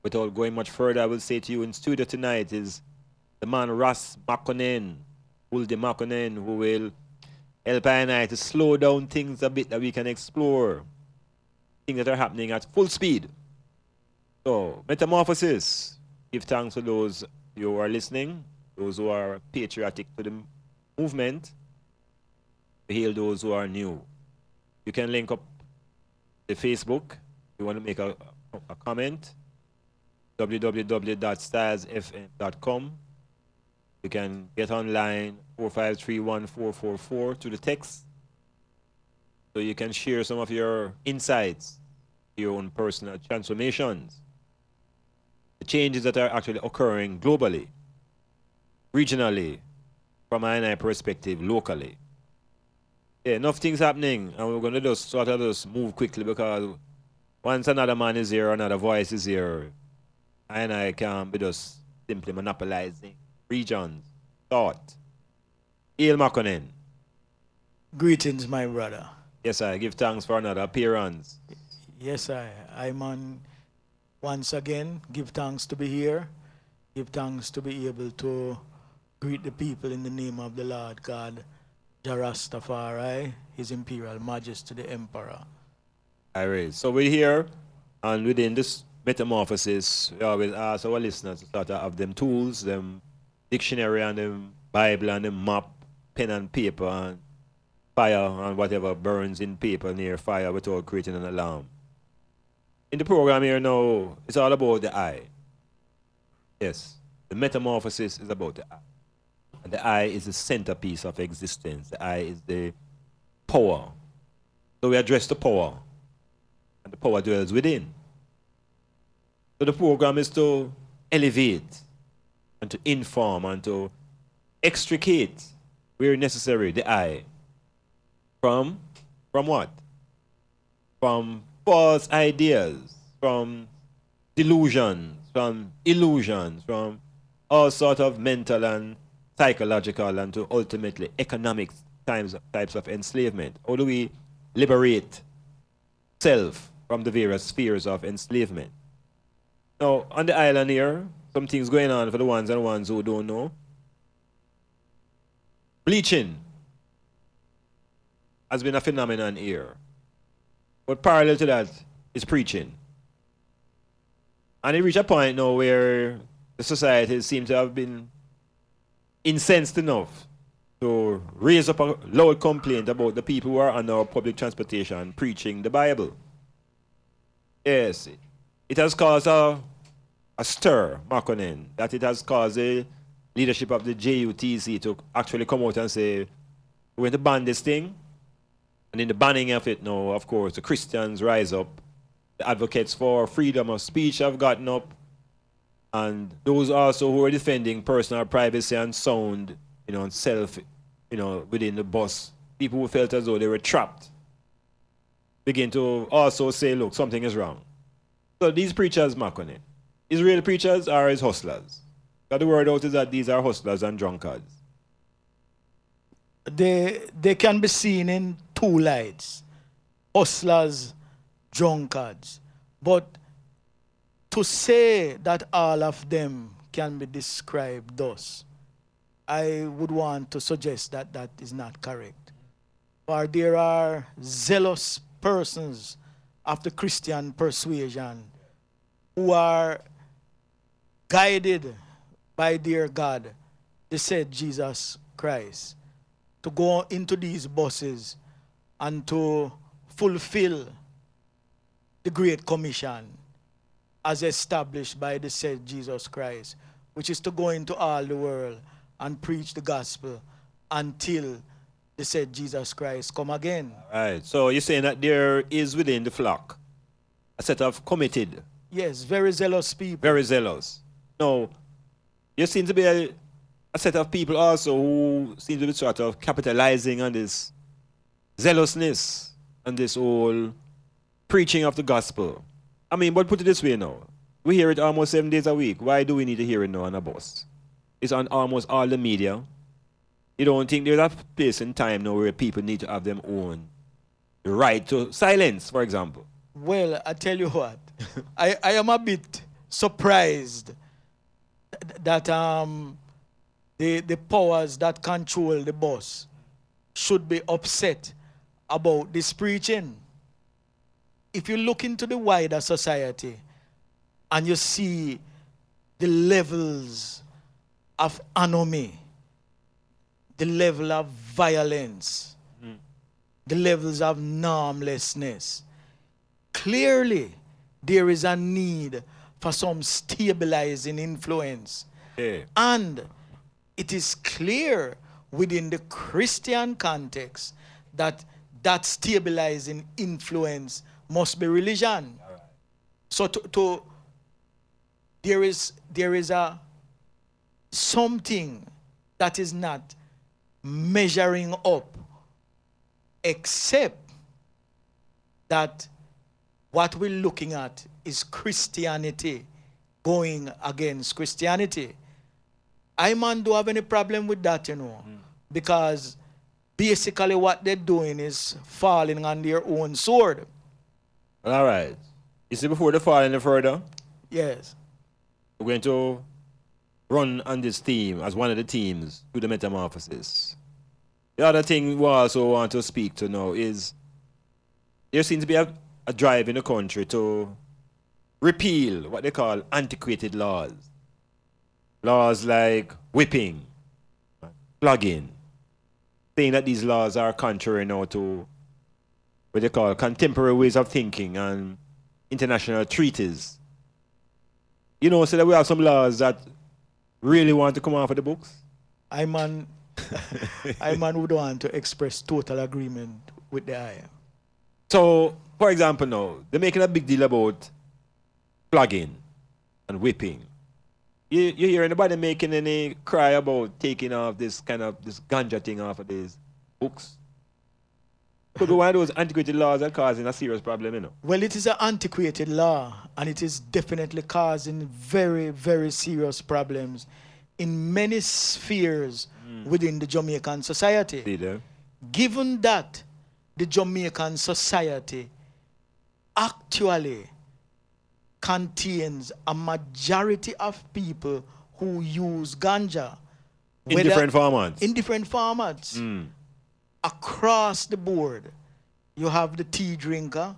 Without going much further, I will say to you in studio tonight is the man Ras Makonnen, Ulde Makonnen, who will help I and I to slow down things a bit that we can explore. Things that are happening at full speed. So, Metamorphosis. Give thanks to those who are listening, those who are patriotic to the movement, to hail those who are new. You can link up the Facebook. If you want to make a comment, www.stylzfm.com. You can get online 4531444 to the text. So you can share some of your insights, your own personal transformations, the changes that are actually occurring globally, regionally, from an perspective, locally. Yeah, enough things happening, and we're going to just sort of just move quickly because once another man is here, another voice is here, I can't be just simply monopolizing regions, thought. Il Makonnen. Greetings, my brother. Yes, I give thanks for another appearance. Yes, Iman, once again, give thanks to be here. Give thanks to be able to greet the people in the name of the Lord God, Jarastafari, His Imperial Majesty, the Emperor. All right, so we're here, and within this metamorphosis, we always ask our listeners to start to have them tools, them dictionary and them Bible and them map, pen and paper, and fire and whatever burns in paper near fire without creating an alarm. In the program here now, it's all about the I. Yes, the metamorphosis is about the I. And the I is the centerpiece of existence. The I is the power. So we address the power, and the power dwells within. So the program is to elevate and to inform and to extricate, where necessary, the I. From what? From false ideas, from delusions, from illusions, from all sorts of mental and psychological and to ultimately economic types of enslavement. How do we liberate self from the various spheres of enslavement? Now, on the island here, some things going on for the ones who don't know. Bleaching has been a phenomenon here. But parallel to that is preaching. And it reached a point now where the society seems to have been incensed enough to raise up a loud complaint about the people who are on our public transportation preaching the Bible. Yes, it has caused a stir, Makonnen, that it has caused the leadership of the JUTC to actually come out and say, we're going to ban this thing. And in the banning of it now, of course, the Christians rise up. The advocates for freedom of speech have gotten up. And those also who are defending personal privacy and sound, and self, within the bus, people who felt as though they were trapped, begin to also say, look, something is wrong. So these preachers, Makonnen, is real preachers or is hustlers? But the word out is that these are hustlers and drunkards. They can be seen in two lights, hustlers, drunkards. But to say that all of them can be described thus, I would want to suggest that that is not correct. For there are zealous persons of the Christian persuasion who are guided by their God, the said Jesus Christ, to go into these buses and to fulfill the Great Commission as established by the said Jesus Christ, which is to go into all the world and preach the gospel until the said Jesus Christ come again. All right, so you're saying that there is within the flock a set of committed. Yes, very zealous people. Very zealous. Now, there seems to be a set of people also who seem to be sort of capitalizing on this zealousness and this whole preaching of the gospel. I mean, but put it this way now. We hear it almost 7 days a week. Why do we need to hear it now on a bus? It's on almost all the media. You don't think there's a place in time now where people need to have their own right to silence, for example? Well, I tell you what, I am a bit surprised that the powers that control the boss should be upset about this preaching. If you look into the wider society and you see the levels of anomie, the level of violence, the levels of normlessness, clearly there is a need for some stabilizing influence. Yeah. And it is clear within the Christian context that that stabilizing influence must be religion. All right. So there is a something that is not measuring up, except that what we're looking at is Christianity going against Christianity. Iman don't have any problem with that, you know, because basically what they're doing is falling on their own sword. All right. You see, before the fall any further, Yes. we're going to run on this team as one of the teams to the Metamorphosis. The other thing we also want to speak to now is there seems to be a drive in the country to repeal what they call antiquated laws. Laws like whipping, flogging, saying that these laws are contrary now to what they call contemporary ways of thinking and international treaties. You know, so that we have some laws that really want to come off of the books. Iman would want to express total agreement with the I. So, for example, now, they're making a big deal about flogging and whipping. You hear anybody making any cry about taking off this ganja thing off of these books? Could be one of those antiquated laws that causing a serious problem, you know. Well, it is an antiquated law, and it is definitely causing very, very serious problems in many spheres within the Jamaican society. See there? Given that the Jamaican society actually contains a majority of people who use ganja. In different formats. In different formats. Across the board. You have the tea drinker.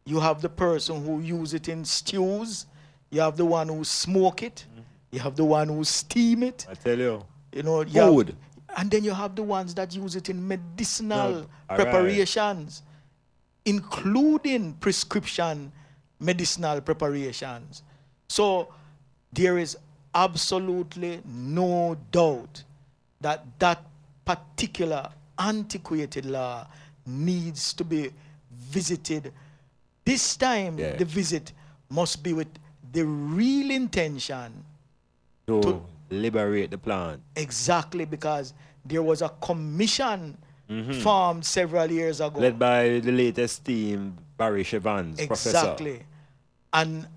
You have the person who use it in stews. You have the one who smoke it. You have the one who steam it. I tell you. You know, Food. And then you have the ones that use it in medicinal All preparations, including prescription medicinal preparations. So there is absolutely no doubt that that particular antiquated law needs to be visited. This time, the visit must be with the real intention to liberate the plant. Exactly, because there was a commission formed several years ago. Led by the latest team, Barry Chevans, professor. Exactly. And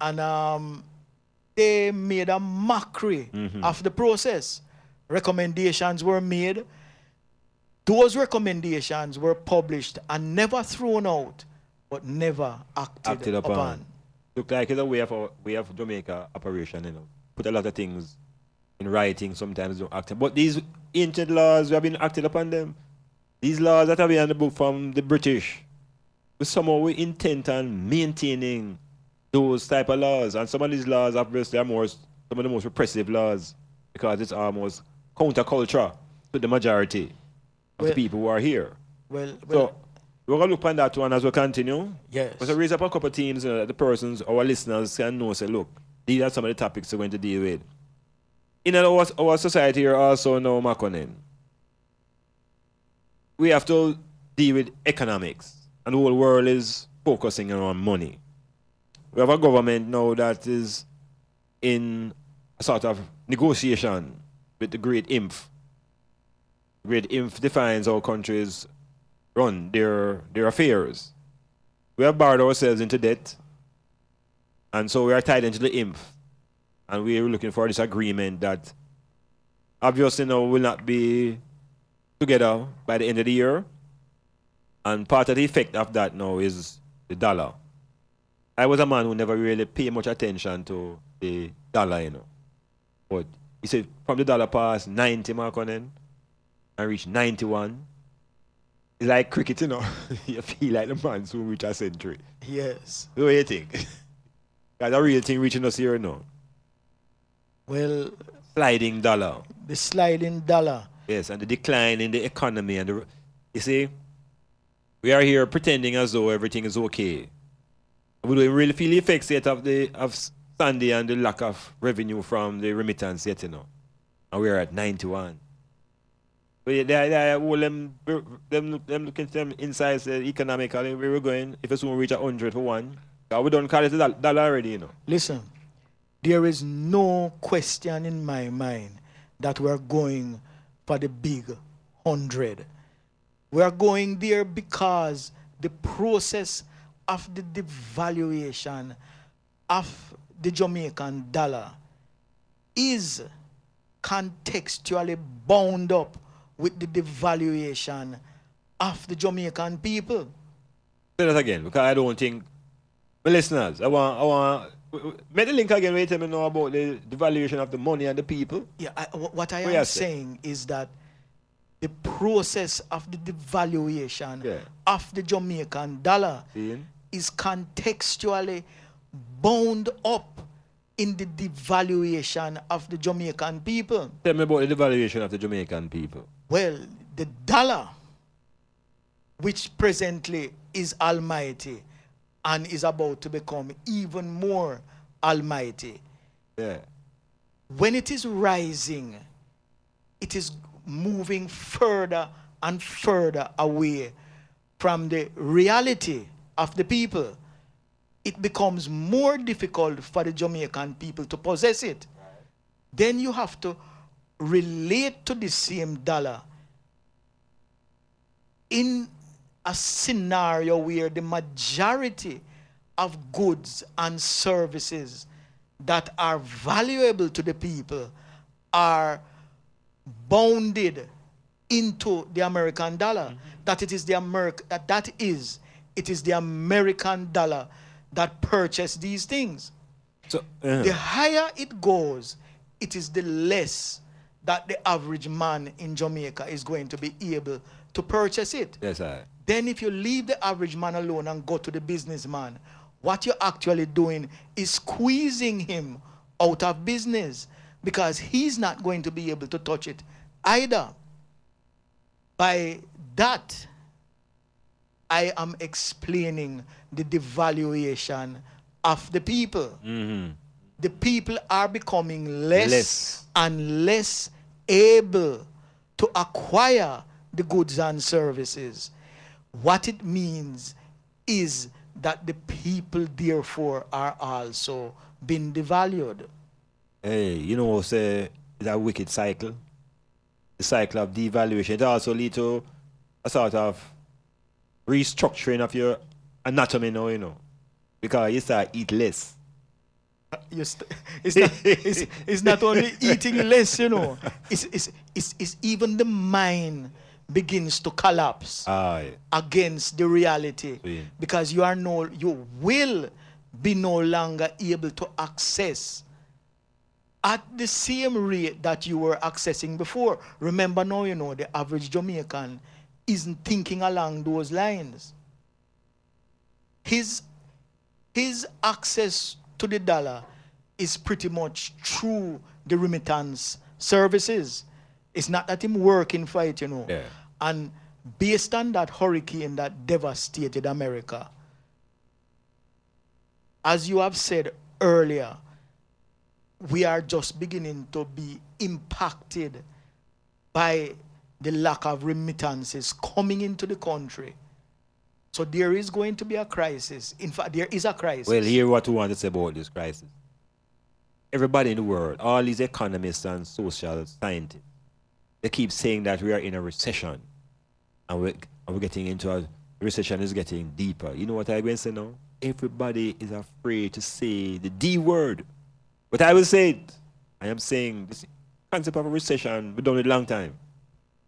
they made a mockery of the process. Recommendations were made. Those recommendations were published and never thrown out, but never acted upon. Look like it's a way of Jamaica operation, you know. Put a lot of things in writing, sometimes don't act. But these ancient laws, we have been acted upon them. These laws that have been in the book from the British, with somehow we intent on maintaining those type of laws. And some of these laws obviously are some of the most repressive laws because it's almost counterculture to the majority of the people who are here. So we're going to look on that one as we continue. Yes. But raise up a couple of teams that the persons, our listeners can know, say, look, these are some of the topics we're going to deal with. In our society here also now, Makonnen, we have to deal with economics. And the whole world is focusing on money. We have a government now that is in a sort of negotiation with the great imp. Great imp defines how countries run their affairs. We have borrowed ourselves into debt, and so we are tied into the imp. And we are looking for this agreement that obviously now will not be together by the end of the year. And part of the effect of that now is the dollar. I was a man who never really paid much attention to the dollar, you know. But you see, from the dollar past 90 mark on end and reach 91, it's like cricket, you know. You feel like the man soon reach a century. Yes. What do you think? That's a real thing reaching us here now. Well, Sliding dollar. the sliding dollar. Yes, and the decline in the economy. And you see, we are here pretending as though everything is okay. We don't really feel the effects yet of Sunday and the lack of revenue from the remittance yet, you know. And we're at 91. But they all them looking them insights economically, we were going, if it's going to reach 100 for one, we don't call it a dollar already, you know. Listen, there is no question in my mind that we're going for the big 100. We are going there because the process of the devaluation of the Jamaican dollar is contextually bound up with the devaluation of the Jamaican people. Say that again, because I don't think, my listeners, I want, make the link again, wait till me know about the devaluation of the money and the people. Yeah, what I am saying is that the process of the devaluation of the Jamaican dollar is contextually bound up in the devaluation of the Jamaican people. Tell me about the devaluation of the Jamaican people. Well, the dollar, which presently is almighty and is about to become even more almighty. Yeah. When it is rising, it is moving further and further away from the reality of the people. It becomes more difficult for the Jamaican people to possess it. Right. Then you have to relate to the same dollar in a scenario where the majority of goods and services that are valuable to the people are bounded into the American dollar. That it is the it is the American dollar that purchase these things. So the higher it goes, it is the less that the average man in Jamaica is going to be able to purchase it. Yes, sir. Then if you leave the average man alone and go to the businessman, what you're actually doing is squeezing him out of business, because he's not going to be able to touch it either. By that, I am explaining the devaluation of the people. The people are becoming less and less able to acquire the goods and services. What it means is that the people, therefore, are also being devalued. Hey, you know, say it's a wicked cycle. The cycle of devaluation. It also leads to a sort of restructuring of your anatomy now, you know, because you start eat less. It's not only eating less, you know. It's even the mind begins to collapse against the reality, because you will be no longer able to access at the same rate that you were accessing before. Remember now, you know, the average Jamaican isn't thinking along those lines. His access to the dollar is pretty much through the remittance services. It's not that him working for it, you know. Yeah. And based on that hurricane that devastated America, as you have said earlier, we are just beginning to be impacted by the lack of remittances coming into the country. So there is going to be a crisis. In fact, there is a crisis. Well, hear what we want to say about this crisis. Everybody in the world, all these economists and social scientists, they keep saying that we are in a recession. And we're getting into a recession is getting deeper. You know what I'm going to say now? Everybody is afraid to say the D word. But I will say it. I am saying this concept of a recession, we've done it a long time.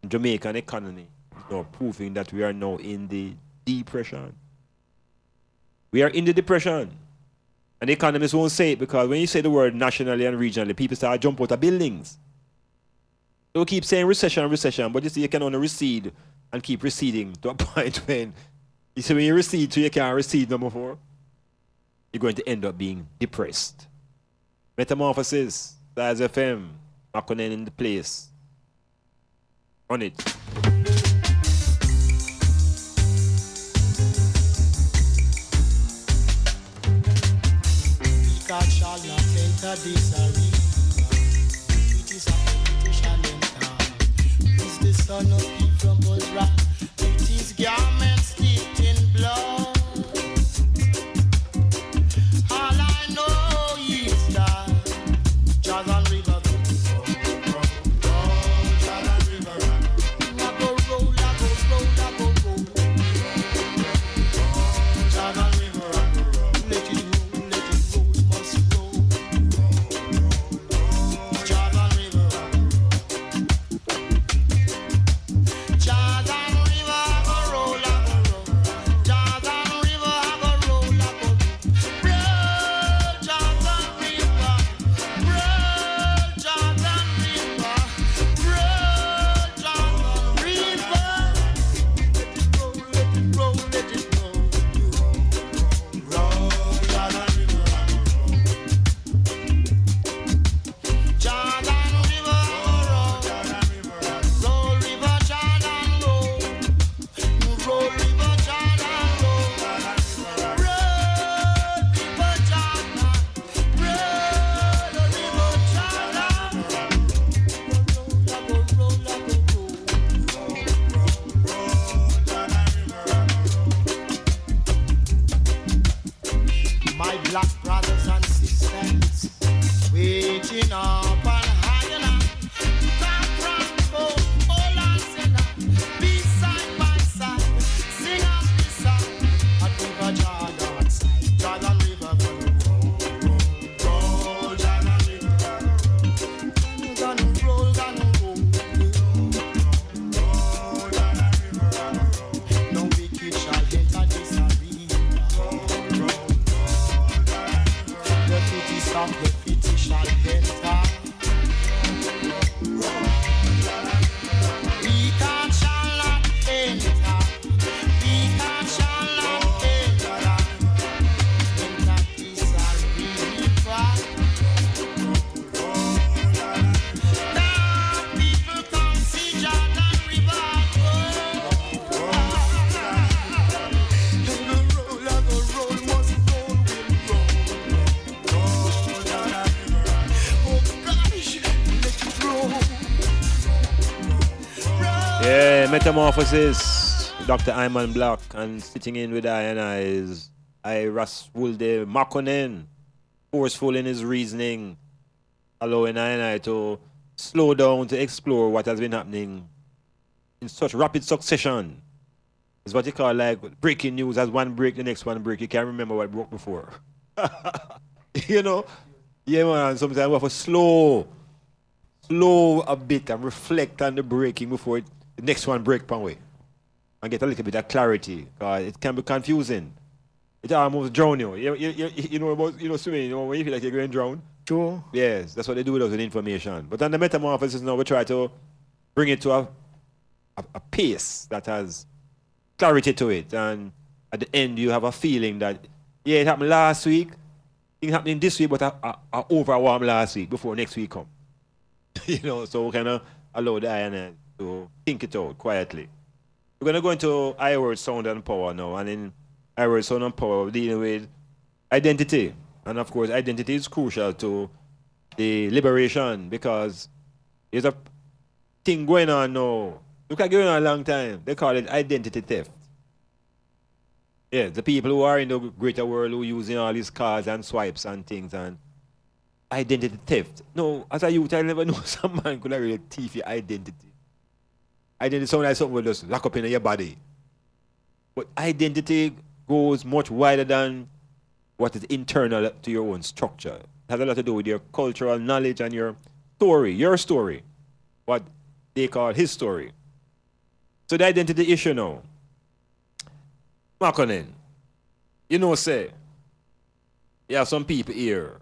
The Jamaican economy is now proving that we are now in the depression. We are in the depression. And the economists won't say it because when you say the word nationally and regionally, people start jump out of buildings. They'll keep saying recession, recession, but you see you can only recede and keep receding to a point when you see when you recede so you can't recede no more, you're going to end up being depressed. Metamorphosis, StylzFM, Makonnen in the place. On it. God shall not enter this arena. It is a shall enter. Is the son of Eve from Bozra? It is garments dipped in blood. All I know is that Jordan River Jordan River I go roll, I go roll, I go roll. Jordan River let it roll, let it roll, must roll. Jordan River Jordan River I go roll, I go roll. Jordan River I go roll, I go roll. Roll Jordan River, roll Jordan River, roll Jordan River. Let it roll, let it roll, let it roll. Roll Jordan River, Jordan River, roll River Jordan, roll River Jordan, roll River Jordan, roll River Jordan. My black brothers and sisters, waging up and high enough to come from both old and sinner, be side by side, sing up this song at River Jordan side. Jordan River gonna roll, Jordan River gonna roll, gonna roll. No wicked shall enter this arena. The fittest of the fittest shall enter. We can shall not enter. We can shall not enter. Enter this arena. Now people come see Jordan River. Roll, must roll, will roll. Oh gosh, let it roll. Yeah, Metamorphosis, Dr. Iman Blak, and sitting in with I and I is Raswulde Makonnen, forceful in his reasoning, allowing I and I to slow down to explore what has been happening in such rapid succession. It's what you call like breaking news. As one break, the next one break. You can't remember what broke before. You know? Yeah, man. Sometimes we have to slow a bit and reflect on the breaking before the next one break pan way. And get a little bit of clarity. Because it can be confusing. It almost drown you. You know about swimming, you know, when you feel like you're going to drown. True. Yes, that's what they do with us with information. But on the metamorphosis now, we try to bring it to a pace that has clarity to it. And at the end, you have a feeling that, yeah, it happened last week, it happening this week, but I overwhelmed last week before next week come. You know, so we kind of allow the eye to think it out quietly. We're going to go into I-word, sound, and power now. And in I-word, sound, and power, we're dealing with identity. And of course, identity is crucial to the liberation because there's a thing going on now. Look at going on a long time. They call it identity theft. Yeah, the people who are in the greater world who are using all these cards and swipes and things and identity theft. No, as a youth, I never know some man could have really thief your identity. Identity sounds like something will just lock up in your body. But identity goes much wider than what is internal to your own structure. It has a lot to do with your cultural knowledge and your story, what they call his story. So the identity issue now. Makonnen, you know, say, you have some people here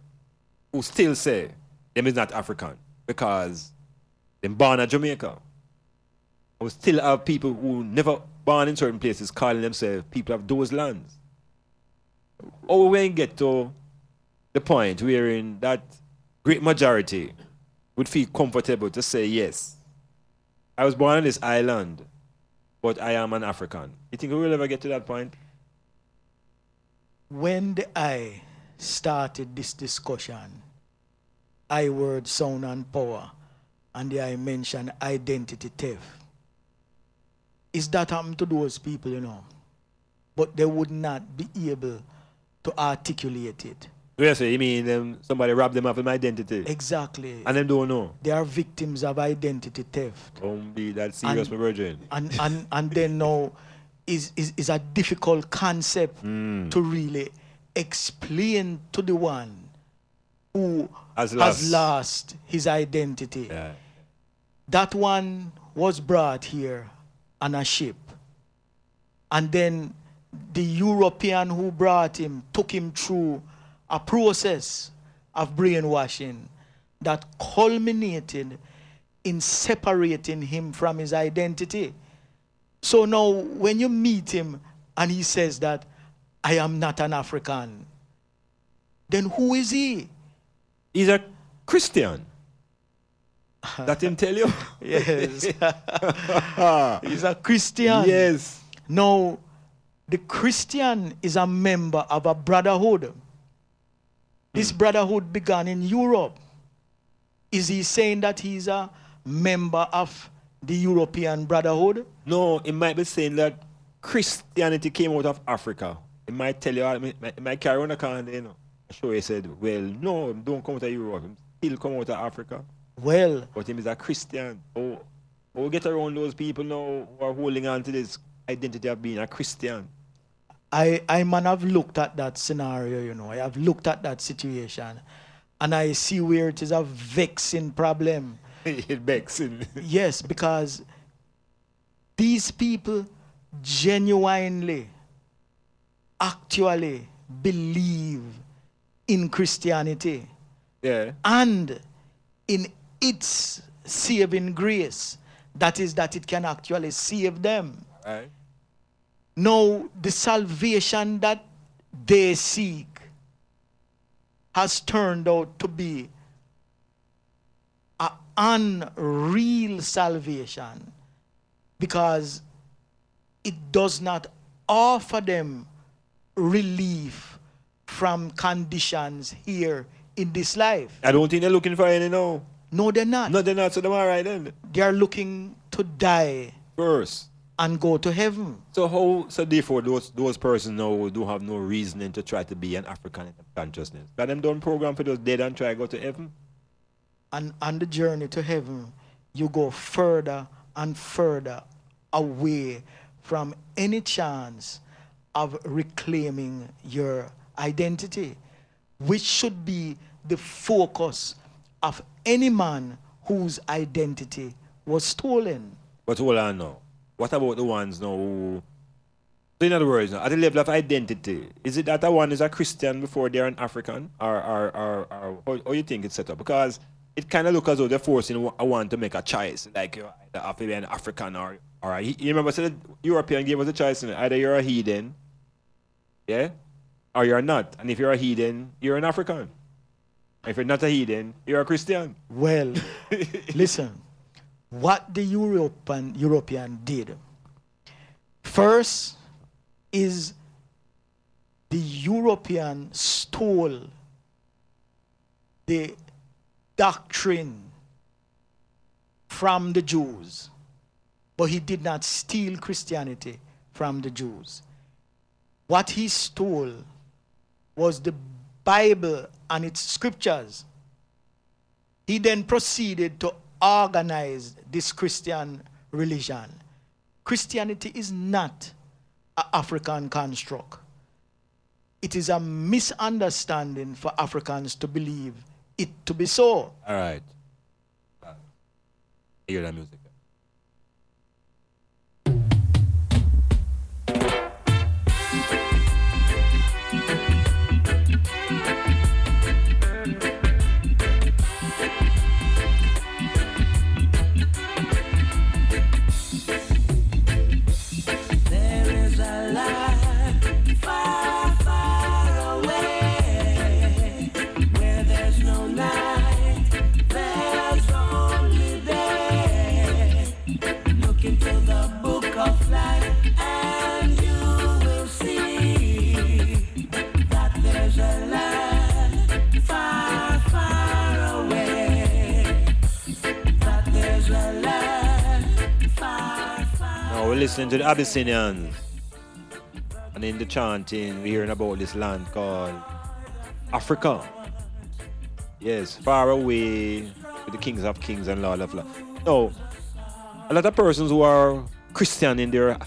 who still say them is not African because them born in Jamaica. We still have people who never born in certain places calling themselves people of those lands. Or when get to the point wherein that great majority would feel comfortable to say, yes, I was born on this island, but I am an African. You think we will ever get to that point? When I started this discussion, I word sound and power, and I mentioned identity theft. Is that happened to those people, you know? But they would not be able to articulate it. Yes, you mean somebody robbed them of an identity? Exactly. And them don't know? They are victims of identity theft. Don't be that serious, my virgin. And then now is a difficult concept to really explain to the one who has lost his identity. Yeah. That one was brought here on a ship. And then the European who brought him took him through a process of brainwashing that culminated in separating him from his identity. So now when you meet him and he says that I am not an African, then who is he? He's a Christian. That him tell you? Yes. He's a Christian. Yes. Now, the Christian is a member of a brotherhood. This brotherhood began in Europe. Is he saying that he's a member of the European brotherhood? No, it might be saying that Christianity came out of Africa. It might tell you, it might carry on a can, you know. Sure, he said, well, no, don't come out of Europe. He'll come out of Africa. Well, But him is a Christian. Oh, get around those people now who are holding on to this identity of being a Christian. I man have looked at that scenario, you know. I have looked at that situation. And I see where it is a vexing problem. It vexing. Yes, because these people genuinely, actually believe in Christianity. Yeah. And in its saving grace, that is that it can actually save them. Right. Now, the salvation that they seek has turned out to be an unreal salvation because it does not offer them relief from conditions here in this life. I don't think they're looking for any now. No, they're not. No, they're not. So them all right then. They are looking to die First. and go to heaven. So therefore those persons now do have no reasoning to try to be an African in consciousness. But them done program for those dead and try to go to heaven. And on the journey to heaven, you go further and further away from any chance of reclaiming your identity, which should be the focus of any man whose identity was stolen. But hold on now. What about the ones now who... So in other words, now, at the level of identity, is it that a one is a Christian before they're an African? Or how you think it's set up? Because it kind of looks as though they're forcing a one to make a choice. Like you either have to be an African or you remember so the European gave us a choice. Either you're a heathen, yeah, or you're not. And if you're a heathen, you're an African. If you're not a heathen, you're a Christian. Well, listen, what the European did first is the European stole the doctrine from the Jews, but he did not steal Christianity from the Jews. What he stole was the Bible and its scriptures. He then proceeded to organize this Christian religion. Christianity is not an African construct. It is a misunderstanding for Africans to believe it to be so. All right. Hear that music. listening to the Abyssinians. And in the chanting, we're hearing about this land called Africa. Yes, far away with the kings of kings and Lord of lords. No, a lot of persons who are Christian in their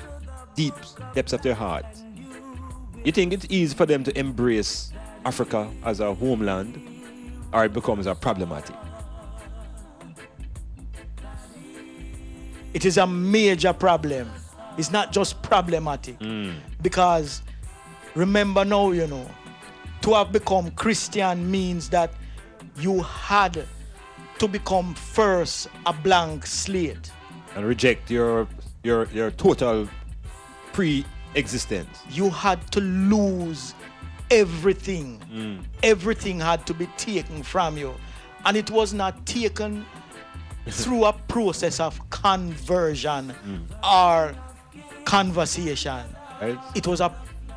deep depths of their heart, you think it's easy for them to embrace Africa as a homeland, or it becomes a problematic? It is a major problem. It's not just problematic. Because remember now, you know, to have become Christian means that you had to become first a blank slate. And reject your total pre-existence. You had to lose everything. Everything had to be taken from you. And it was not taken through a process of conversion or conversation. Right? It was a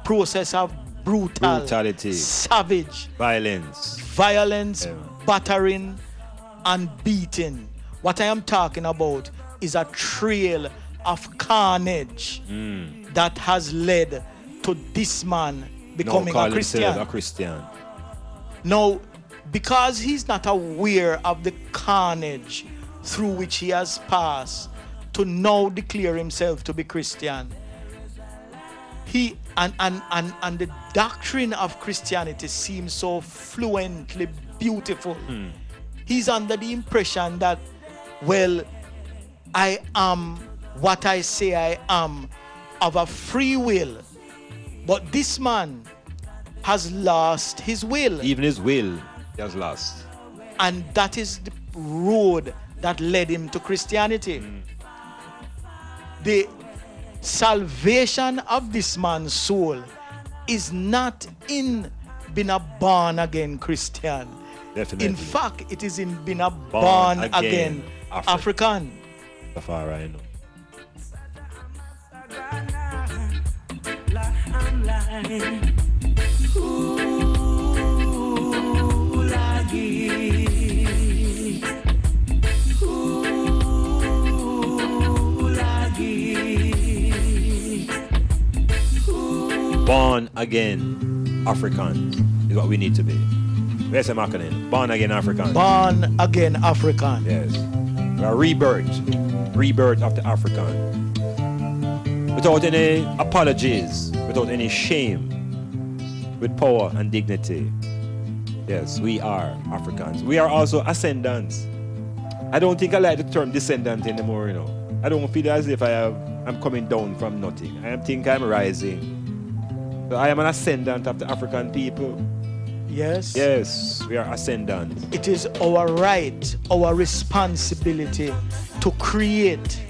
process of brutality, savage violence, battering, and beating. What I am talking about is a trail of carnage that has led to this man becoming a Christian. Now, because he's not aware of the carnage through which he has passed to now declare himself to be Christian, he and the doctrine of Christianity seems so fluently beautiful. He's under the impression that, well, I am what I say I am of a free will. But this man has lost his will. Even his will he has lost. And that is the road that led him to Christianity. The salvation of this man's soul is not in being a born again Christian. Definitely. In fact, it is in being a born again African. So far I know. Born again African is what we need to be. Where's the marketing? Born again African. Born again African. Yes. We are rebirth of the African. Without any apologies, without any shame, with power and dignity. Yes, we are Africans. We are also ascendants. I don't think I like the term descendant anymore, you know. I don't feel as if I'm coming down from nothing. I think I'm rising. So I am an ascendant of the African people. Yes. Yes, we are ascendants. It is our right, our responsibility to create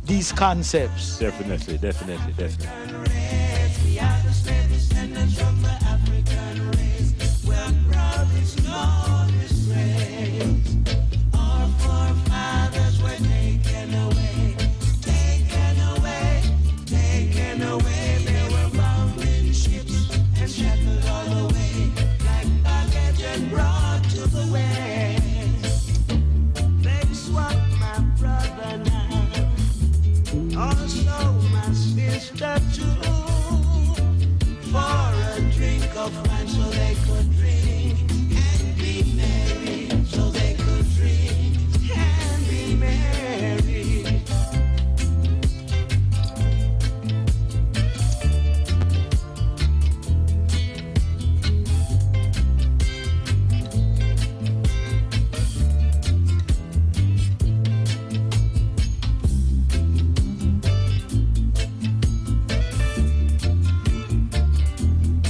these concepts. Definitely.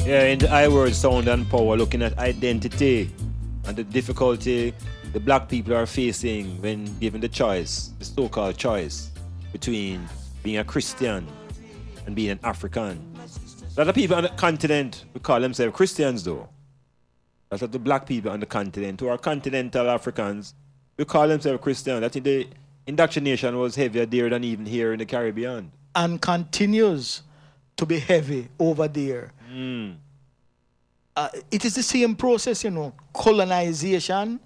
Yeah, in the I word, sound and power, looking at identity and the difficulty the black people are facing when given the choice, the so-called choice, between being a Christian and being an African. A lot of people on the continent who call themselves Christians though. A lot of the black people on the continent who are continental Africans who call themselves Christian. I think the indoctrination was heavier there than even here in the Caribbean. And continues to be heavy over there. It is the same process, you know, colonization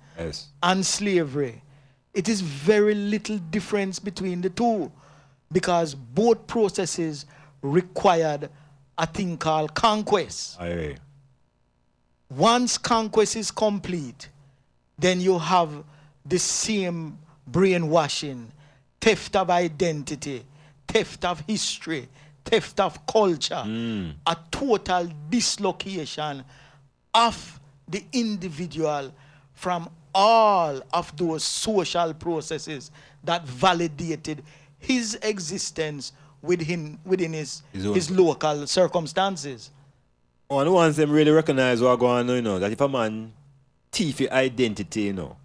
and slavery. It is very little difference between the two. because both processes required a thing called conquest. Aye. Once conquest is complete, then you have the same brainwashing, theft of identity, theft of history, theft of culture, a total dislocation of the individual from all of those social processes that validated his existence within his local circumstances. Oh, and once them really recognize what going on, you know, that if a man thief your identity, you know,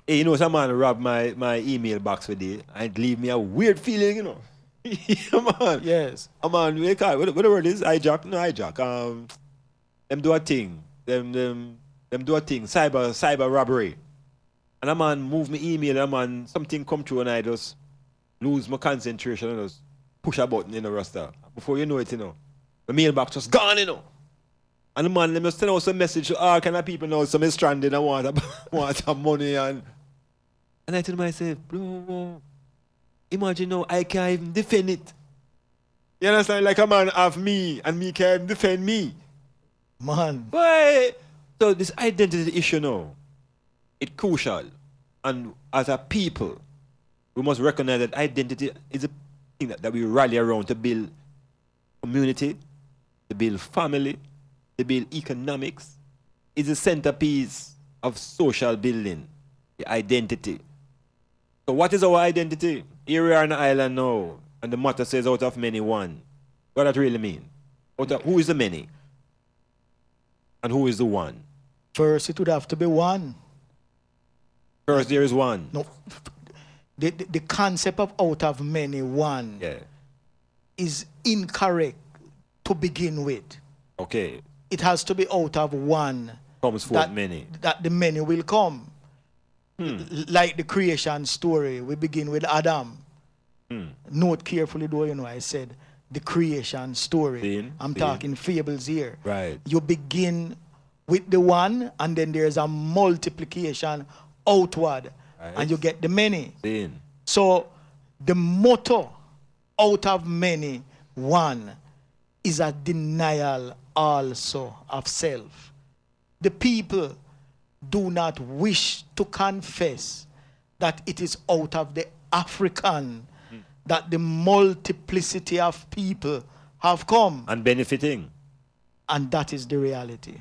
hey, you know, some man rob my email box with it and leave me a weird feeling, you know. Yeah, man. Yes. A man, what the word is? Hijack? No, hijack. Them do a thing. Them do a thing. Cyber robbery. And a man move me email, a man, something come through and I just lose my concentration and just push a button in the roster. Before you know it, you know, the mailbox just gone, you know. And the man, let me send out some message to all kind of people now, some is stranded and want some money and I tell myself, bro, imagine now I can't even defend it. You understand? Like a man have me and me can't even defend me. Man. Why? So this identity issue now, it's crucial. And as a people, we must recognize that identity is a thing that we rally around to build community, to build family, to build economics. It's the centerpiece of social building, the identity. So what is our identity? Here we are on the island now, and the motto says out of many one. What does that really mean? Who is the many? And who is the one? First, it would have to be one. First, there is one. No, the concept of out of many one is incorrect to begin with. Okay. It has to be out of one. Comes forth many. That the many will come. Like the creation story, we begin with Adam. Note carefully though, you know, I said the creation story. I'm talking fables here. Right. You begin with the one and then there's a multiplication outward and you get the many. So the motto out of many, one, is a denial also of self. The people do not wish to confess that it is out of the African that the multiplicity of people have come. And benefiting. And that is the reality.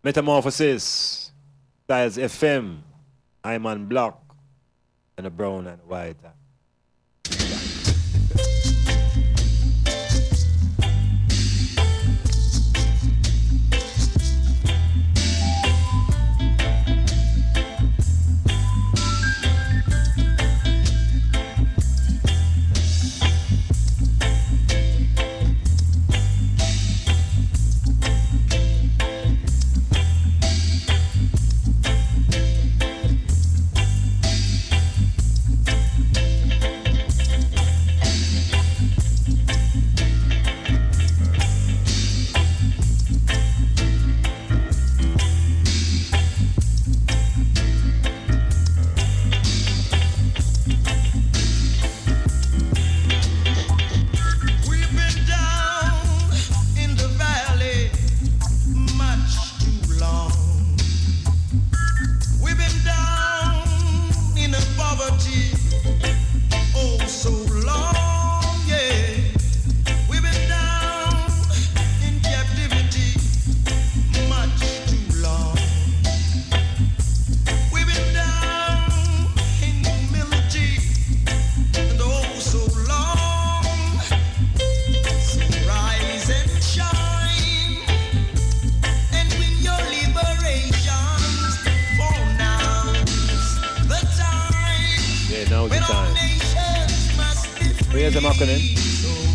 Metamorphosis, StylzFM, Iman, Blak, and a brown and white.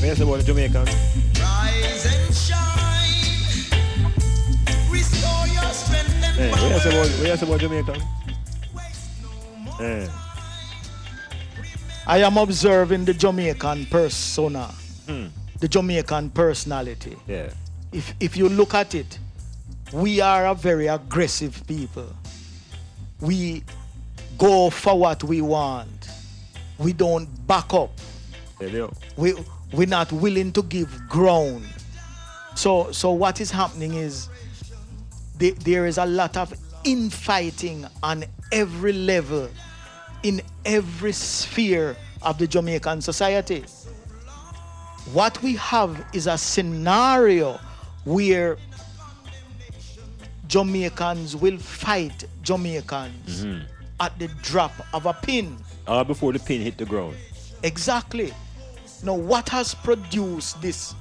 Where's about the Jamaicans? Rise and shine. Restore your strength and power. Where's about Jamaicans? I am observing the Jamaican persona, the Jamaican personality. Yeah. If you look at it, we are a very aggressive people. We go for what we want. We don't back up. We're not willing to give ground. So what is happening is there is a lot of infighting on every level, in every sphere of the Jamaican society. What we have is a scenario where Jamaicans will fight Jamaicans at the drop of a pin. Before the pin hit the ground. Exactly. Now, what has produced this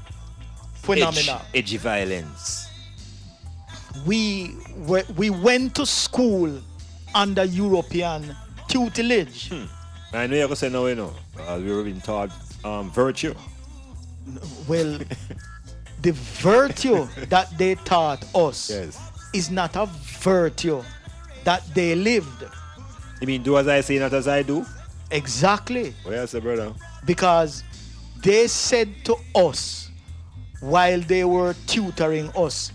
phenomena? Edgy violence. We went to school under European tutelage. I know you're going to say no, we were being taught virtue. Well, the virtue that they taught us is not a virtue that they lived. You mean do as I say, not as I do? Exactly. What else, brother? Because they said to us, while they were tutoring us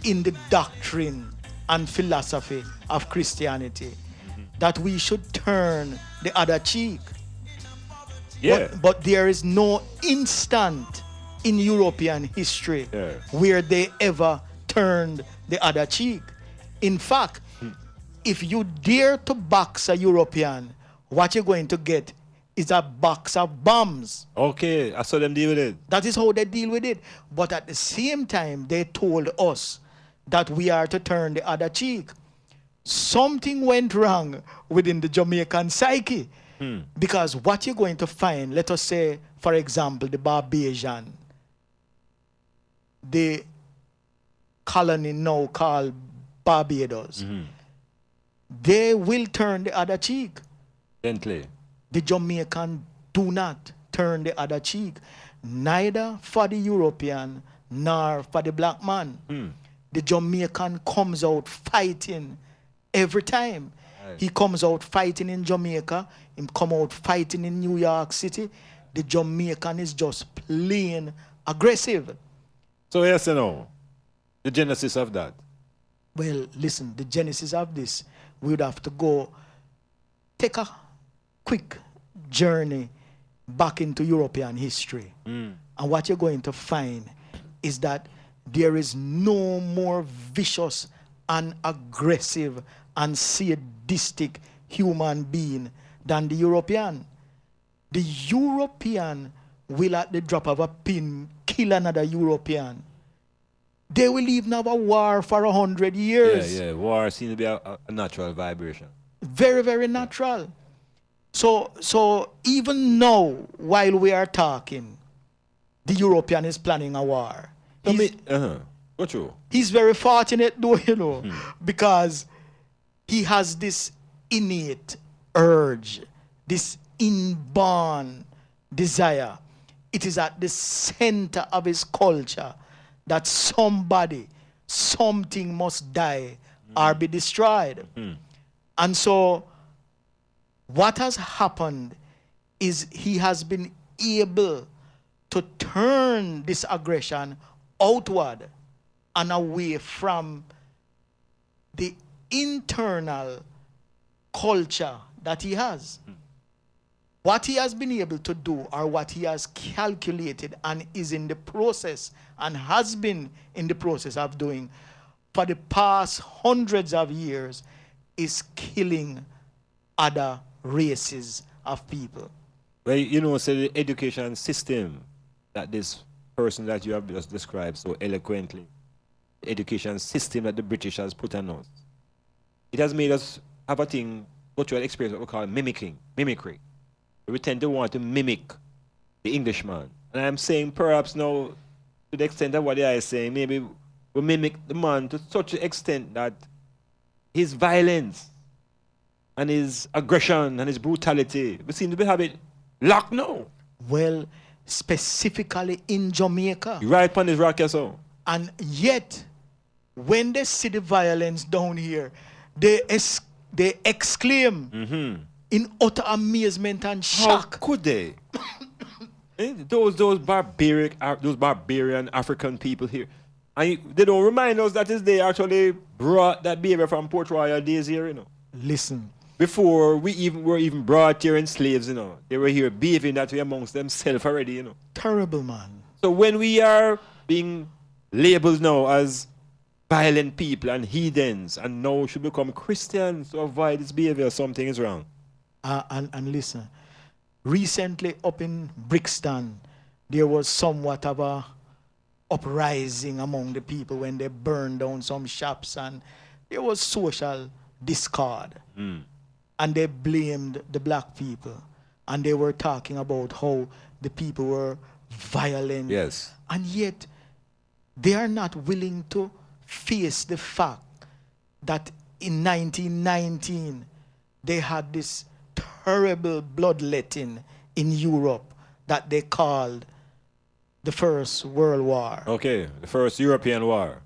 in the doctrine and philosophy of Christianity, that we should turn the other cheek. Yeah. But there is no instant in European history where they ever turned the other cheek. In fact, if you dare to box a European, what you're going to get is a box of bombs. Okay, I saw them deal with it. That is how they deal with it. But at the same time, they told us that we are to turn the other cheek. Something went wrong within the Jamaican psyche. Because what you're going to find, let us say, for example, the Barbadian, the colony now called Barbados, they will turn the other cheek. Gently. The Jamaican do not turn the other cheek, neither for the European nor for the black man. The Jamaican comes out fighting every time. He comes out fighting in Jamaica, he come out fighting in New York City. The Jamaican is just plain aggressive. So yes or no? The genesis of that? Well, listen, the genesis of this, we would have to go take a quick journey back into European history. And what you're going to find is that there is no more vicious and aggressive and sadistic human being than the European. The European will at the drop of a pin kill another European. They will even have a war for 100 years. Yeah, war seems to be a natural vibration. Very, very natural. So even now, while we are talking, the European is planning a war. What true? He's very fortunate though, because he has this innate urge, this inborn desire. It is at the center of his culture that somebody, something must die or be destroyed. And so what has happened is he has been able to turn this aggression outward and away from the internal culture that he has. What he has been able to do, or what he has calculated and is in the process and has been in the process of doing for the past hundreds of years, is killing other races of people. Well, you know, so the education system that this person that you have just described so eloquently, the education system that the British has put on us, it has made us have a thing, cultural experience, what we call mimicry. We tend to want to mimic the Englishman. And I'm saying perhaps now, to the extent of what they are saying, maybe we mimic the man to such an extent that his violence and his aggression and his brutality, we seem to have it locked now. Well, specifically in Jamaica. You right upon this rock, so. And yet, when they see the violence down here, they exclaim in utter amazement and shock. How could they? those barbarian African people here, and they don't remind us that they actually brought that behavior from Port Royal days here, you know. Listen. before we even were even brought here in slaves, you know. They were here behaving that way amongst themselves already, you know. Terrible, man. So when we are being labeled now as violent people and heathens and now should become Christians to avoid this behavior, something is wrong. And listen, recently up in Brixton, there was somewhat of a uprising among the people when they burned down some shops, and there was social discord. And they blamed the black people. And they were talking about how the people were violent. Yes. And yet, they are not willing to face the fact that in 1919, they had this terrible bloodletting in Europe that they called the First World War. Okay, the first European war.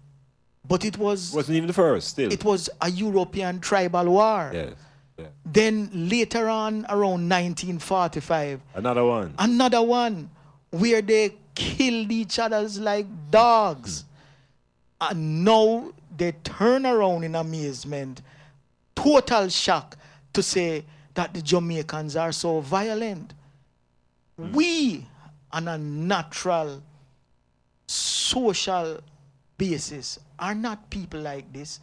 But it wasn't even the first, still. It was a European tribal war. Yes. Yeah. Then later on, around 1945, Another one where they killed each other like dogs. And now they turn around in amazement, total shock, to say that the Jamaicans are so violent. We, on a natural, social basis, are not people like this.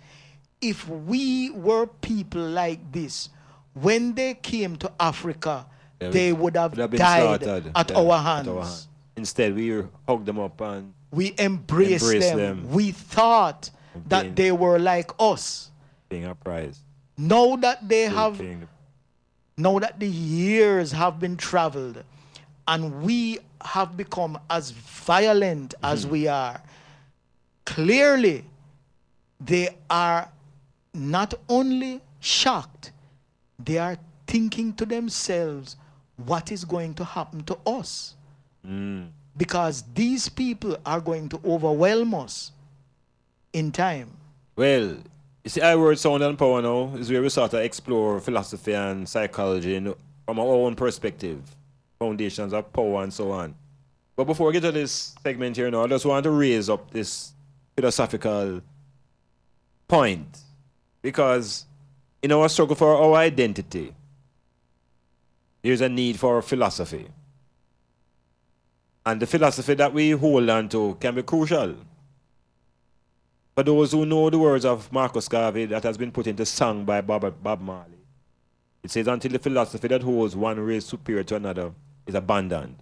If we were people like this, when they came to Africa, they would have died at our hands. Instead, we hugged them up and we embraced them. We thought that they were like us. Being our prize. Now that they have, now that the years have been traveled, and we have become as violent as we are, clearly they are not only shocked, they are thinking to themselves, what is going to happen to us? Because these people are going to overwhelm us in time. Well, you see, I word Sound and Power now is where we sort of explore philosophy and psychology from our own perspective, foundations of power and so on. But before we get to this segment here now, I just want to raise up this philosophical point. Because in our struggle for our identity, there's a need for philosophy. And the philosophy that we hold on to can be crucial. For those who know the words of Marcus Garvey that has been put into song by Bob Marley, it says, until the philosophy that holds one race superior to another is abandoned.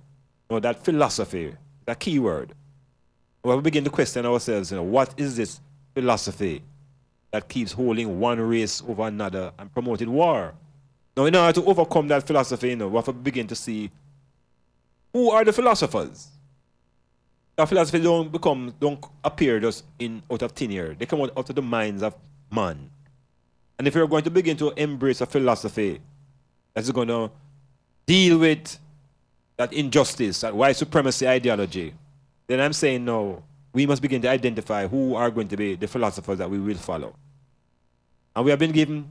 Now that philosophy is a key word. When we begin to question ourselves, what is this philosophy that keeps holding one race over another and promoting war? Now, in order to overcome that philosophy, we have to begin to see who are the philosophers. That philosophy don't appear just out of thin air. They come out of the minds of man. And if you're going to begin to embrace a philosophy that's going to deal with that injustice, that white supremacy ideology, then I'm saying no, we must begin to identify who are going to be the philosophers that we will follow. And we have been given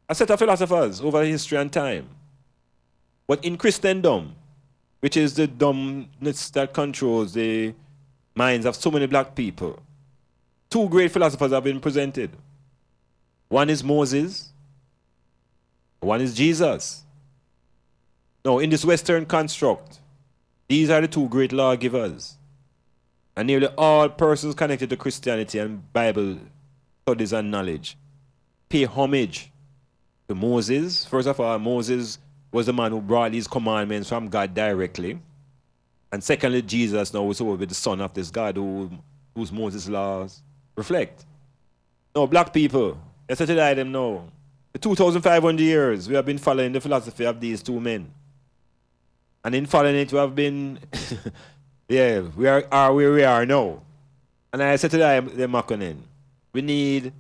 a set of philosophers over history and time. But in Christendom, which is the dumbness that controls the minds of so many black people, two great philosophers have been presented. One is Moses, one is Jesus. Now, in this Western construct, these are the two great lawgivers. And nearly all persons connected to Christianity and Bible studies and knowledge pay homage to Moses. First of all, Moses was the man who brought these commandments from God directly. And secondly, Jesus now was the son of this God whose Moses' laws reflect. Now, black people, let's say them now. For 2,500 years, we have been following the philosophy of these two men. And in following it, we have been, yeah, we are where we are now. And I said to them, Makonnen, we need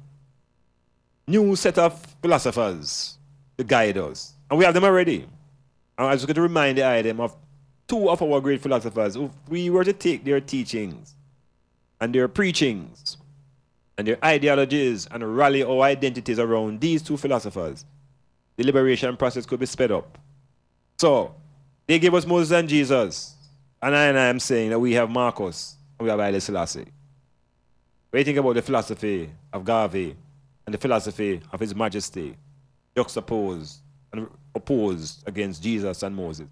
new set of philosophers to guide us. And we have them already. And I was going to remind them of two of our great philosophers. If we were to take their teachings and their preachings and their ideologies and rally our identities around these two philosophers, the liberation process could be sped up. So, they gave us Moses and Jesus. And I am saying that we have Marcus and we have Haile Selassie. When you think about the philosophy of Garvey and the philosophy of His Majesty, juxtaposed and opposed against Jesus and Moses.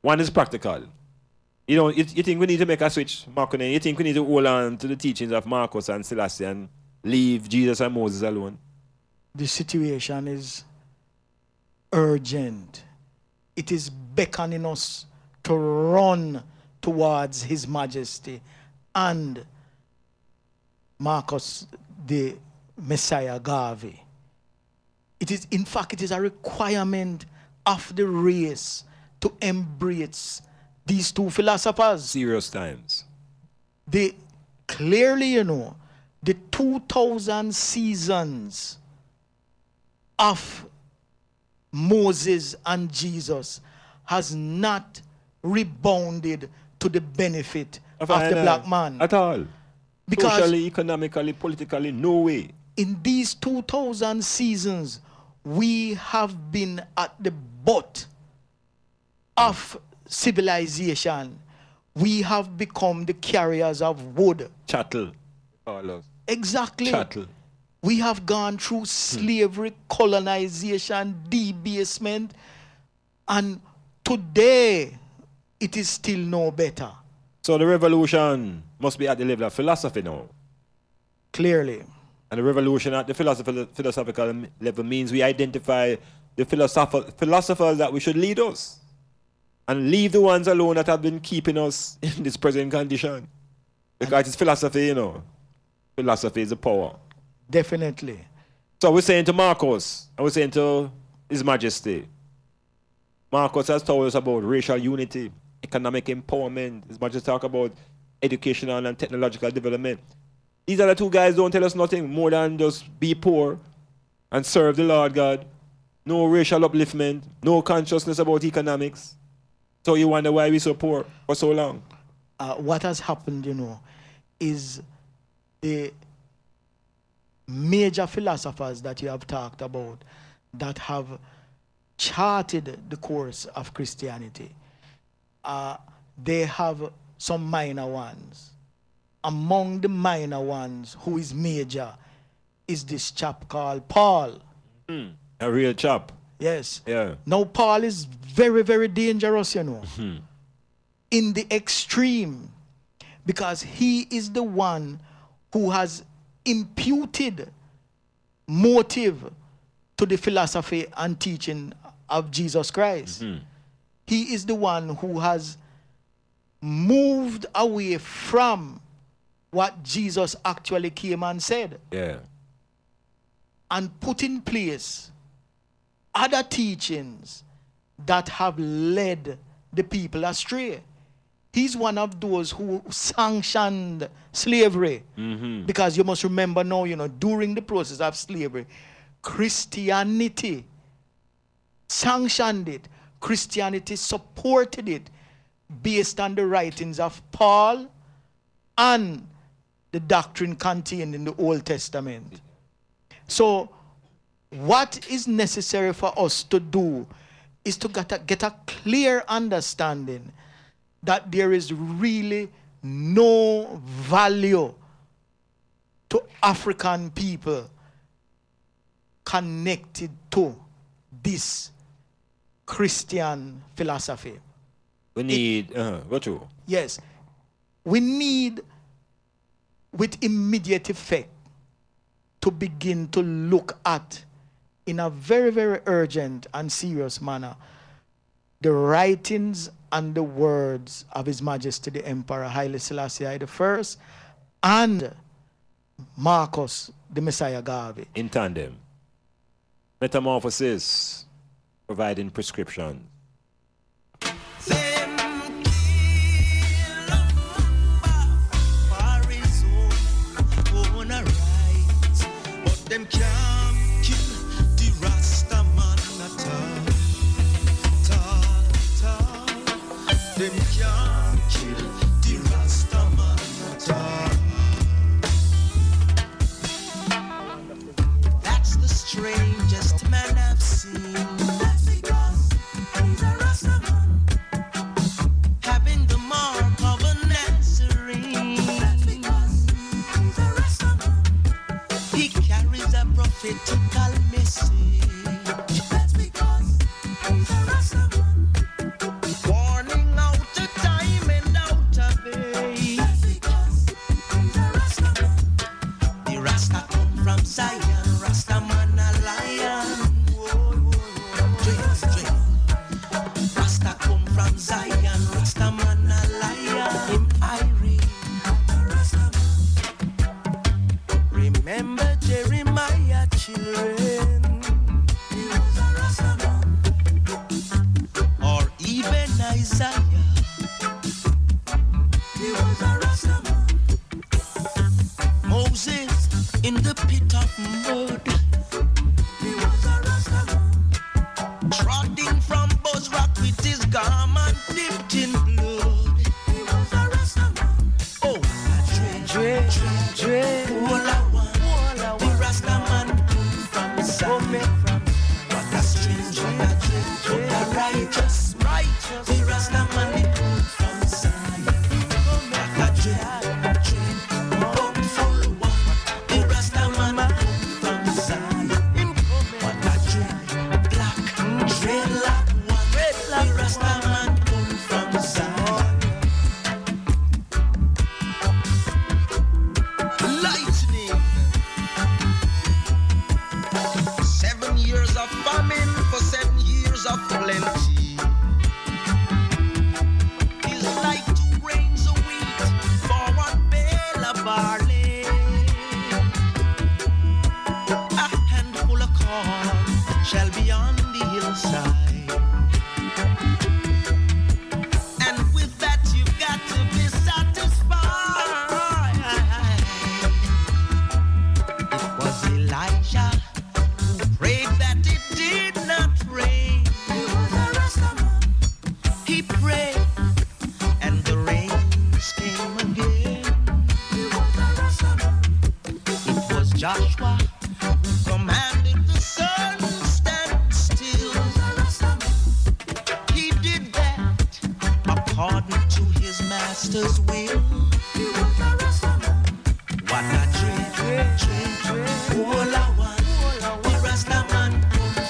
One is practical. You think we need to make a switch, Marco? You think we need to hold on to the teachings of Marcus and Selassie and leave Jesus and Moses alone? The situation is urgent. It is beckoning us to run towards His Majesty and Marcus, the Messiah Garvey. It is, in fact, it is a requirement of the race to embrace these two philosophers. Serious times. They clearly, the 2000 seasons of Moses and Jesus has not rebounded to the benefit of the black man. At all. Because socially, economically, politically, no way. In these 2000 seasons, we have been at the butt of civilization. We have become the carriers of wood. Chattel. Exactly. Chattel. We have gone through slavery, colonization, debasement, and today it is still no better. So the revolution must be at the level of philosophy now. Clearly. And the revolution at the philosophical level means we identify the philosophers that we should lead us. And leave the ones alone that have been keeping us in this present condition. Because it's philosophy, Philosophy is the power. Definitely. So we're saying to Marcus, and we're saying to His Majesty, Marcus has told us about racial unity, economic empowerment. His Majesty talk about educational and technological development. These other two guys don't tell us nothing more than just be poor and serve the Lord God. No racial upliftment, no consciousness about economics. So you wonder why we're so poor for so long. What has happened, is the major philosophers that you have talked about that have charted the course of Christianity. They have some minor ones. Among the minor ones, who is major, is this chap called Paul. A real chap. Yes. Yeah. Now Paul is very, very dangerous, in the extreme, because he is the one who has imputed motive to the philosophy and teaching of Jesus Christ. He is the one who has moved away from what Jesus actually came and said. Yeah. And put in place other teachings that have led the people astray. He's one of those who sanctioned slavery. Because you must remember now, during the process of slavery, Christianity sanctioned it. Christianity supported it based on the writings of Paul and the doctrine contained in the Old Testament. So what is necessary for us to do is to get a clear understanding that there is really no value to African people connected to this Christian philosophy. We need, what you? Yes. We need, with immediate effect, to begin to look at, in a very, very urgent and serious manner, the writings and the words of His Majesty the Emperor Haile Selassie I and Marcus the Messiah Garvey. In tandem. Metamorphosis, providing prescription. Them can't kill the Rasta man at all. Them can't kill the Rasta man at all. That's the strangest man I've seen. That's because he's a Rasta man, having the mark of a Nazarene. That's because he's a Rasta man. He carries a prophetical message. Trotting from Buzz Rock with his garment dipped in blood. He was a Rasta man. Oh, Dre, all I want. The Rasta man from Zion. What a strange, what a dream, what a righteous. The Rasta man from Zion. What a dream, hopeful one. The Rasta man from Zion. What a dream, black, dreadlock one. The Rasta man from Zion. Lightning. 7 years of famine for 7 years of plenty. It's like 2 grains of wheat for 1 bale of barley. A handful of corn shall be on the hillside. And with that you've got to be satisfied. It was Elijah who prayed that it did not rain. He was a Rasta man. He prayed and the rains came again. He was a Rasta man. It was Joshua who commanded the sun stand still. He was a Rasta man. He did that according to his master's will. He was a Rasta man. What a dream, all I want. The Rasta man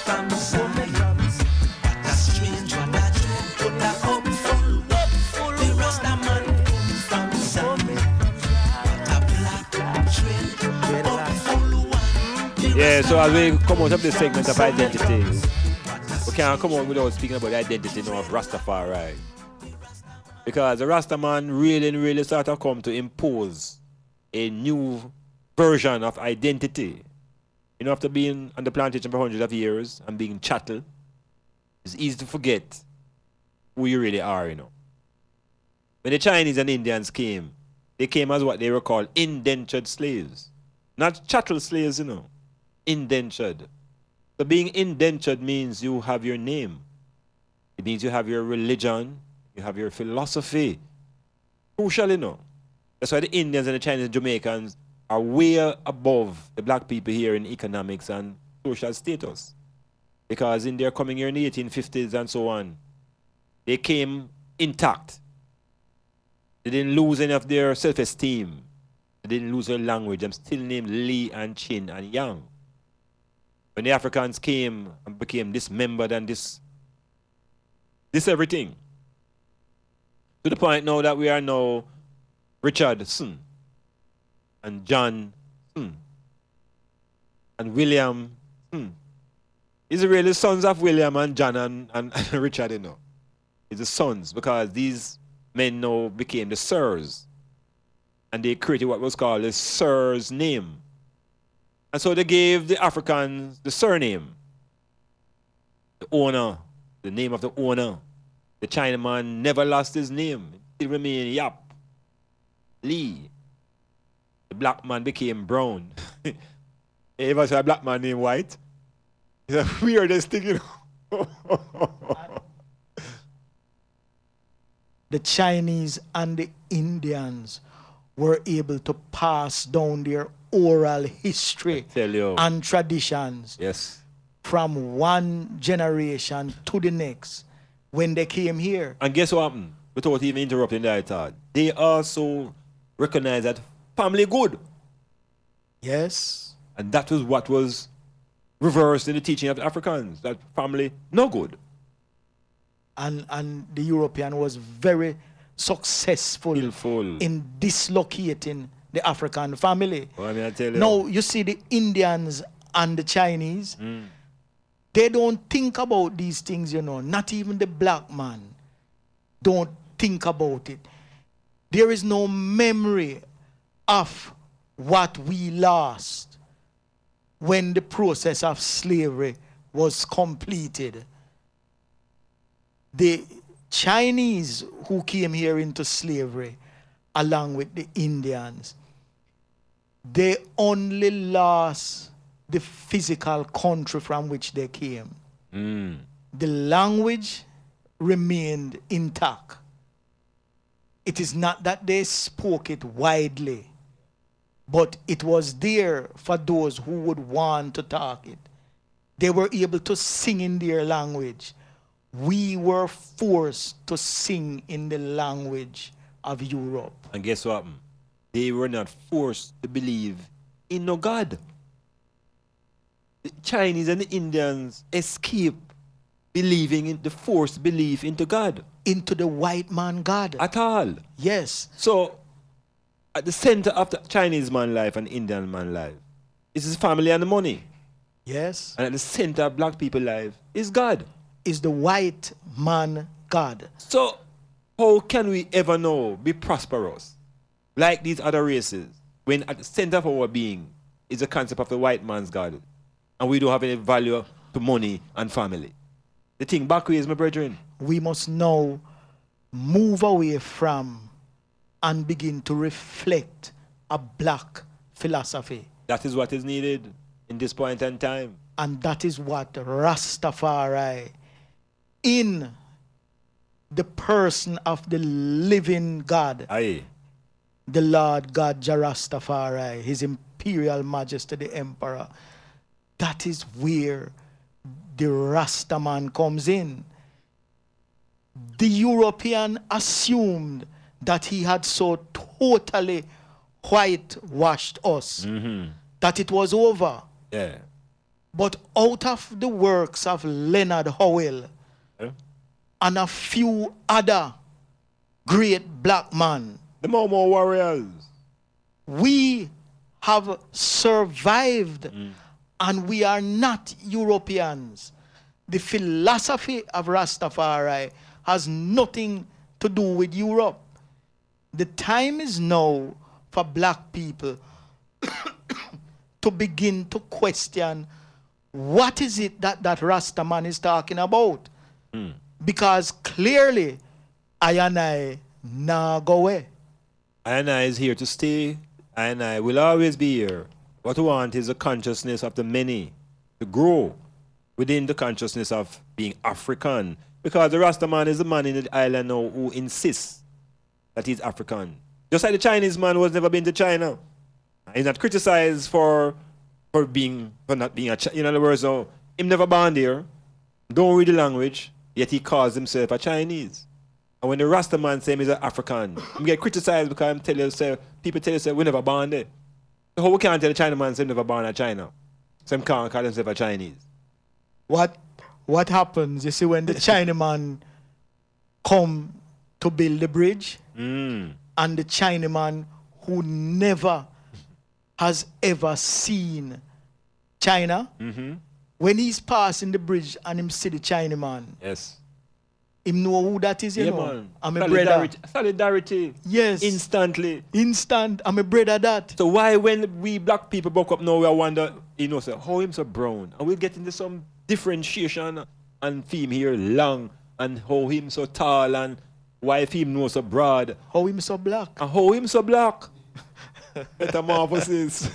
from Zion. What a strange, what a dream, what a hopeful. The Rasta man from Zion. What a black dream, hopeful one. The Yeah, Rasta so as we man come out of this segment of from identity, Zion. we can't come out without speaking about the identity now of Rastafari. Because the Rastaman really sort of come to impose a new version of identity. You know, after being on the plantation for hundreds of years and being chattel, it's easy to forget who you really are, you know. When the Chinese and Indians came, they came as what they were called indentured slaves. Not chattel slaves, you know. Indentured. So being indentured means you have your name. It means you have your religion, you have your philosophy. Crucial, you know. That's why the Indians and the Chinese and Jamaicans are way above the black people here in economics and social status. Because in their coming here in the 1850s and so on, they came intact. They didn't lose any of their self-esteem. They didn't lose their language. I'm still named Lee and Chin and Yang. When the Africans came and became dismembered and this everything. To the point now that we are now Richardson and John and William. Is it really sons of William and John and Richard, you know? It's the sons, because these men now became the sirs. And they created what was called the sir's name. And so they gave the Africans the surname. The owner, the name of the owner. The Chinaman never lost his name. It still remained Yap, Lee. The black man became brown. You ever saw a black man named White? It's the weirdest thing, you know. The Chinese and the Indians were able to pass down their oral history and traditions from one generation to the next when they came here. And guess what happened? Without even interrupting that thought, they also recognized that family good. Yes. And that was what was reversed in the teaching of the Africans, that family no good. And the European was very successful in dislocating the African family. Well, I mean, I tell you. Now, you see the Indians and the Chinese, they don't think about these things, you know. Not even the black man don't think about it. There is no memory of what we lost when the process of slavery was completed. The Chinese who came here into slavery, along with the Indians, they only lost the physical country from which they came. the language remained intact. It is not that they spoke it widely, but it was there for those who would want to talk it. They were able to sing in their language. We were forced to sing in the language of Europe. And guess what? They were not forced to believe in no God. The Chinese and the Indians escaped believing in the forced belief into God. Into the white man God. At all. Yes. So, at the center of the Chinese man life and Indian man life is his family and the money. Yes. And at the center of black people life is God. Is the white man God. So, how can we ever know, be prosperous, like these other races, when at the center of our being is the concept of the white man's God, and we don't have any value to money and family? The thing back way is, my brethren. We must now move away from and begin to reflect a black philosophy. That is what is needed in this point in time. And that is what Rastafari, in the person of the living God, Aye. the Lord God Jah Rastafari, His Imperial Majesty the Emperor, that is where the Rastaman comes in. The European assumed that he had so totally whitewashed us that it was over. Yeah. But out of the works of Leonard Howell and a few other great black men, The Momo warriors. we have survived and we are not Europeans. The philosophy of Rastafari has nothing to do with Europe. The time is now for black people to begin to question what is it that Rastaman is talking about. Because clearly, I and I now go away. I and I is here to stay. I and I will always be here. What we want is the consciousness of the many to grow within the consciousness of being African. Because the Rastaman is the man in the island now who insists that he's African. Just like the Chinese man who has never been to China. He's not criticized for not being a in other words, so him never born there, don't read the language, yet he calls himself a Chinese. And when the Rastaman say he's an African, he get criticized because people tell you say we never born there. So how we can't tell the Chinaman say never born in China? So him can't call himself a Chinese. What happens, you see, when the Chinaman come to build the bridge, and the Chinaman who never has ever seen China, when he's passing the bridge and him see the Chinaman, yes, him know who that is, you know. Man. I'm a brother. Solidarity. Yes. Instantly. Instant. I'm a brother that. So why when we black people broke up now, we wonder, you know, so how him so brown? And we'll get into some differentiation and theme here long, and how him so tall, and why him no so broad. How him so black. And how him so black. Metamorphosis.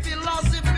Philosophy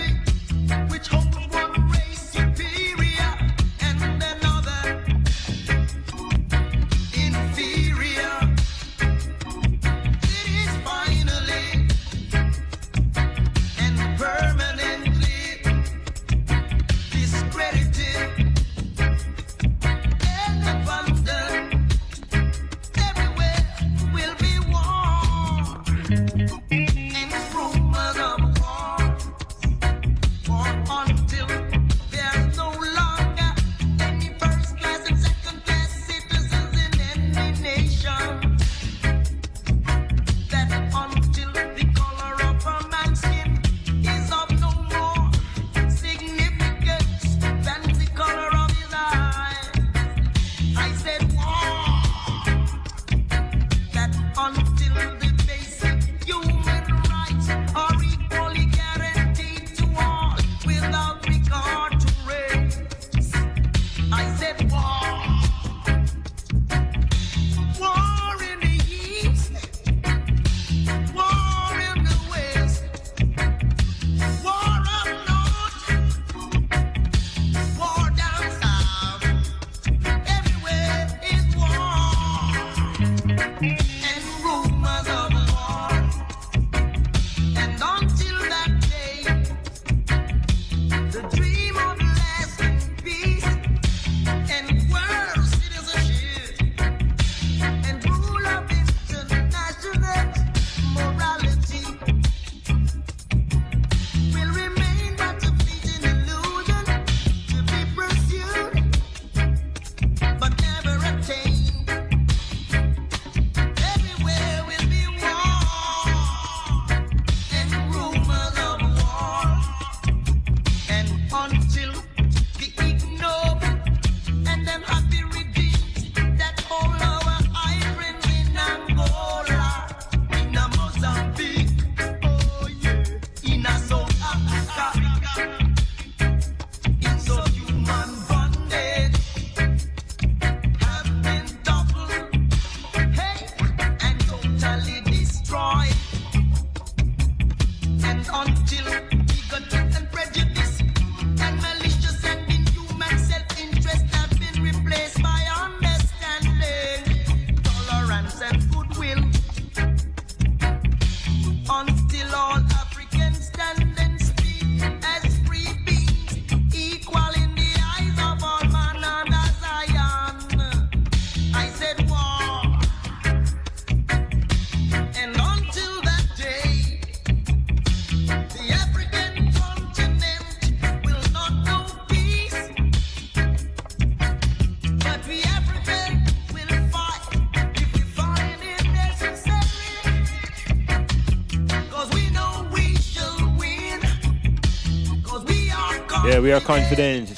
Yeah, we are confident.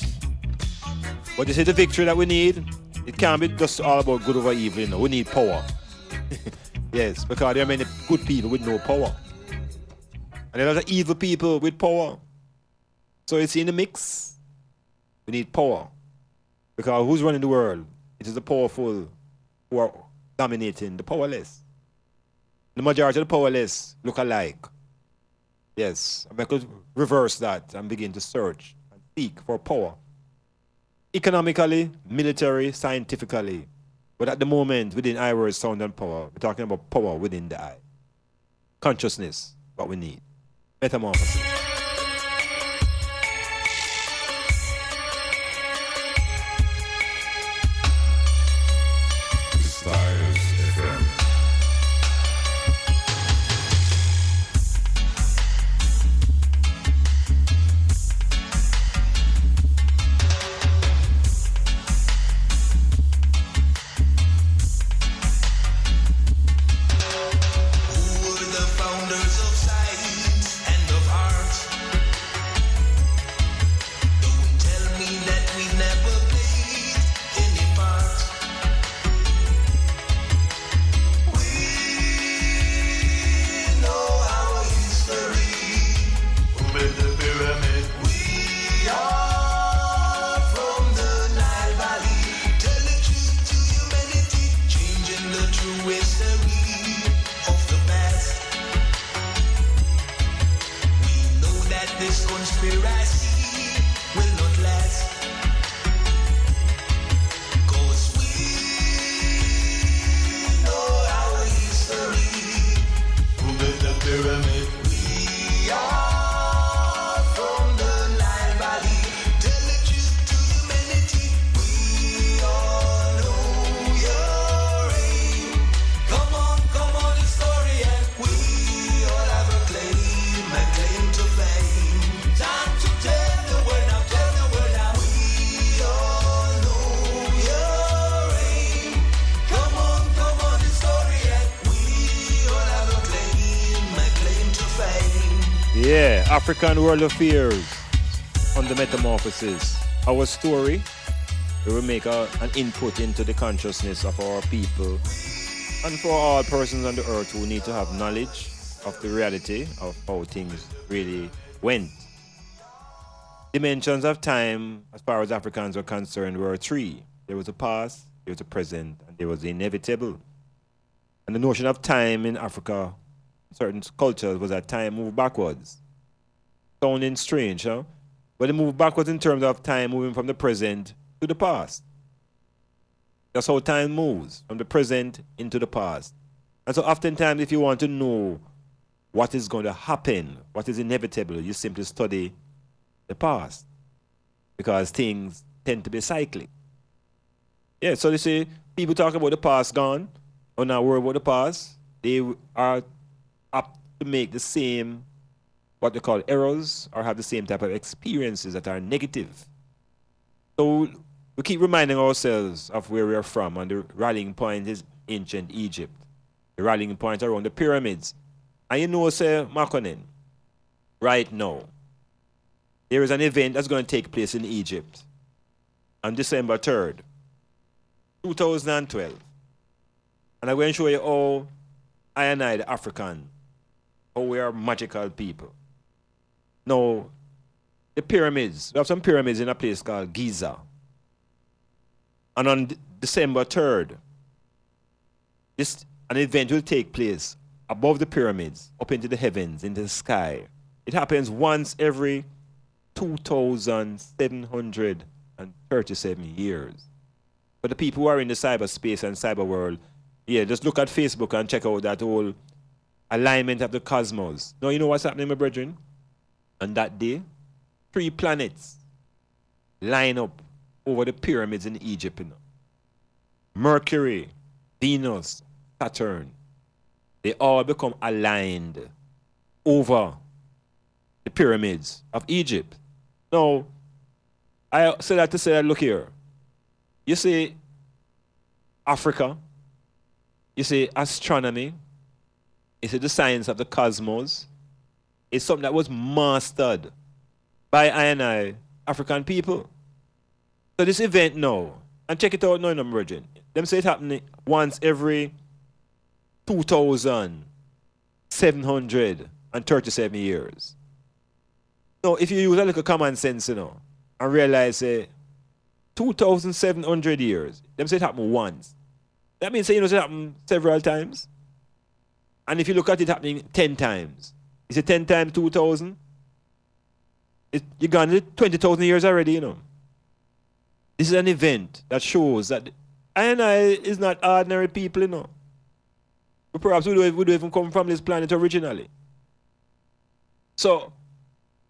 But you see the victory that we need, it can't be just all about good over evil, you know. We need power. Yes, because there are many good people with no power. And there are lots of evil people with power. So it's in the mix. We need power. Because who's running the world? It is the powerful who are dominating the powerless. The majority of the powerless look alike. Yes, I could reverse that and begin to search and seek for power. Economically, military, scientifically. But at the moment, within I word, sound, and power, we're talking about power within the eye. Consciousness, what we need. Metamorphosis. StylzFM. Yeah, African World Affairs on the Metamorphosis. Our story, we will make an input into the consciousness of our people and for all persons on the earth who need to have knowledge of the reality of how things really went. Dimensions of time, as far as Africans were concerned, were three. There was a past, there was a present, and there was the inevitable. And the notion of time in Africa, certain cultures, was that time moved backwards. Sounding strange, huh? But it moved backwards in terms of time moving from the present to the past. That's how time moves, from the present into the past. And so oftentimes, if you want to know what is going to happen, what is inevitable, you simply study the past. Because things tend to be cyclic. Yeah, so they say, people talk about the past gone, or not worry about the past. They are apt to make the same, what they call errors, or have the same type of experiences that are negative. So we keep reminding ourselves of where we are from, and the rallying point is ancient Egypt. The rallying point around the pyramids. And you know, say, Makonnen, right now, there is an event that's going to take place in Egypt on December 3rd, 2012. And I'm going to show you how I and I, the African, how we are magical people. Now, the pyramids, we have some pyramids in a place called Giza. And on December 3rd, an event will take place above the pyramids, up into the heavens, into the sky. It happens once every 2,737 years. For the people who are in the cyberspace and cyber world, yeah, just look at Facebook and check out that whole alignment of the cosmos. Now, you know what's happening, my brethren? On that day, 3 planets line up over the pyramids in Egypt. You know. Mercury, Venus, Saturn, they all become aligned over the pyramids of Egypt. Now, I say that to say that, look here. You see Africa, you see astronomy, you see the science of the cosmos. It's something that was mastered by I and I African people. So this event now, and check it out now, Virgin. Them say it happening once every 2,737 years. Now, if you use a little common sense, and realize 2,700 years, them say it happened once. That means it happened several times. And if you look at it happening 10 times, is it 10 times 2,000? You're gone 20,000 years already, This is an event that shows that I is not ordinary people, But perhaps we don't even come from this planet originally. So,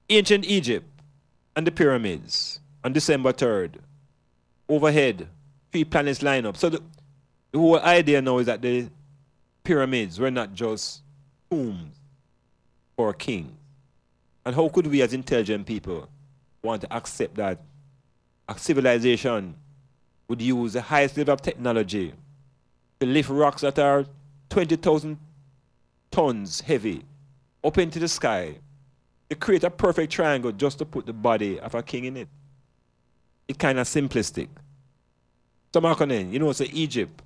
ancient Egypt and the pyramids on December 3rd, overhead, 3 planets line up. So the whole idea now is that the pyramids were not just tombs for kings. And how could we as intelligent people want to accept that a civilization would use the highest level of technology to lift rocks that are 20,000 tons heavy up into the sky to create a perfect triangle just to put the body of a king in it? It's kind of simplistic. So Marconen, so Egypt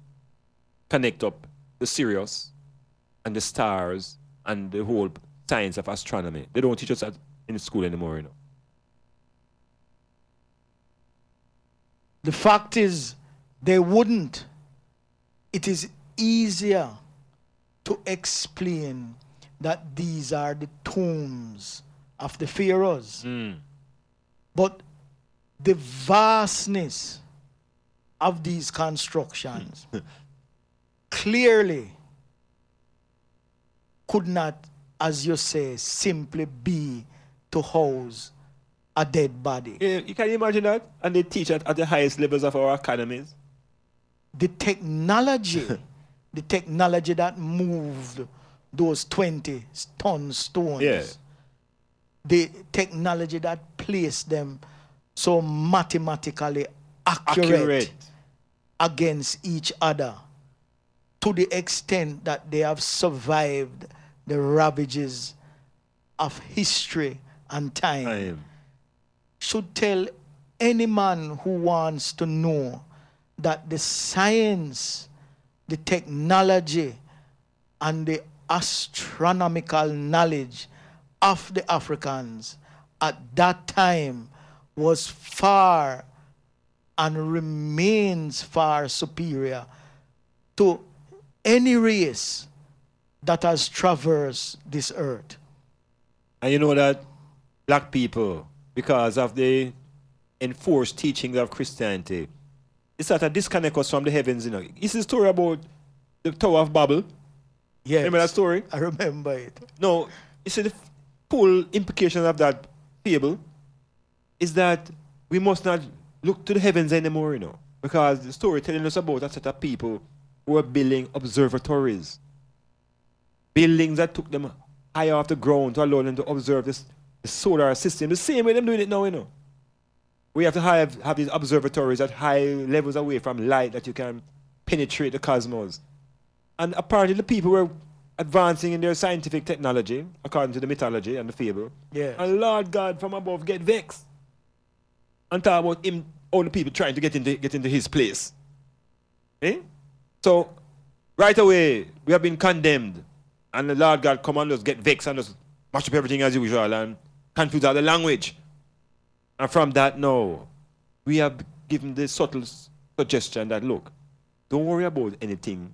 connect up the Sirius and the stars and the whole science of astronomy. They don't teach us that in school anymore, The fact is, they wouldn't. It is easier to explain that these are the tombs of the pharaohs. But the vastness of these constructions clearly could not, as you say, simply be to house a dead body. Yeah, you can imagine that? And they teach at the highest levels of our academies. The technology that moved those 20-ton stones, the technology that placed them so mathematically accurate against each other, to the extent that they have survived the ravages of history and time, should tell any man who wants to know that the science, the technology, and the astronomical knowledge of the Africans at that time was far and remains far superior to any race that has traversed this earth. And you know that black people, because of the enforced teachings of Christianity, it's that a disconnect us from the heavens. It's a story about the Tower of Babel. Yes. Remember that story? I remember it. No, you see the full implication of that fable is that we must not look to the heavens anymore, because the story telling us about a set of people who were building observatories. Buildings that took them high off the ground to allow them to observe the solar system. The same way they're doing it now, We have to have these observatories at high levels away from light that you can penetrate the cosmos. And apparently the people were advancing in their scientific technology, according to the mythology and the fable. Yes. And Lord God from above get vexed. And talk about him, all the people trying to get into his place. So, right away, we have been condemned. And the Lord God come and just get vexed and just mash up everything as usual and confuse all the language. And from that now, we have given the subtle suggestion that, look, don't worry about anything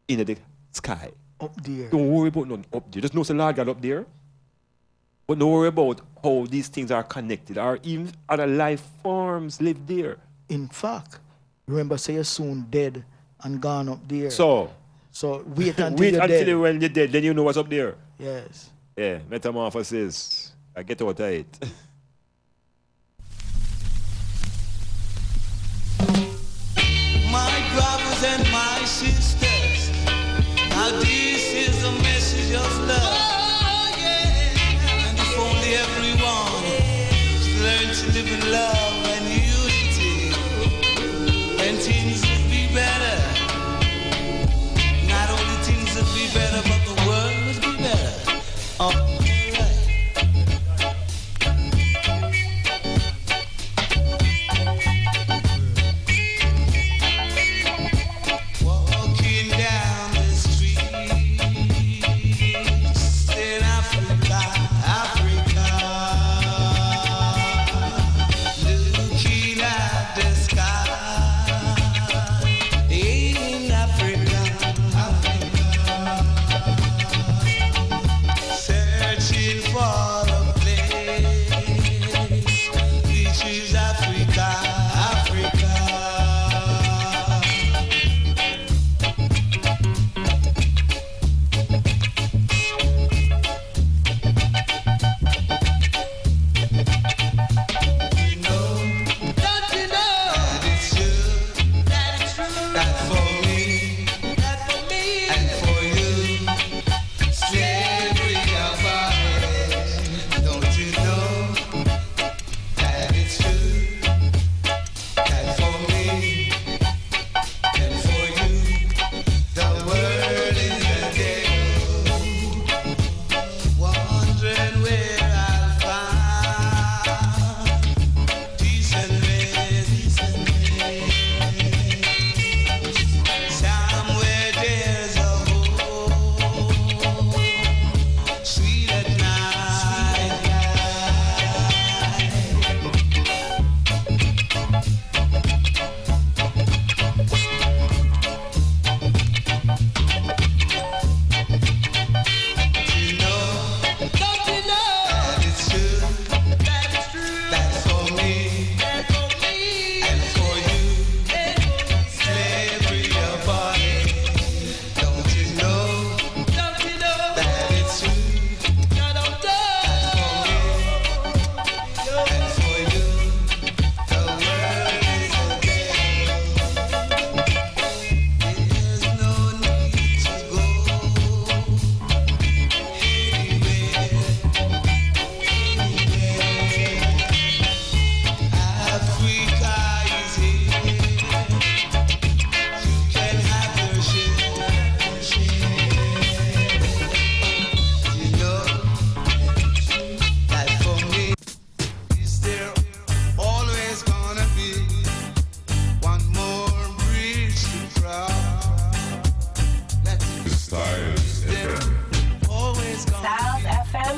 in the sky. Up there. Don't worry about nothing up there. Just know the Lord God up there. But don't worry about how these things are connected, or even other life forms live there. In fact, remember, say you're soon dead and gone up there. So wait until wait you're until dead. when you're dead, then you know what's up there. Yes. Yeah, Metamorphosis. I get out of it. My brothers and my sisters, now this is a message of love. Oh, yeah. And if only everyone could learn to live in love and unity, then things would be better. Not only things would be better, but the world would be better. All right.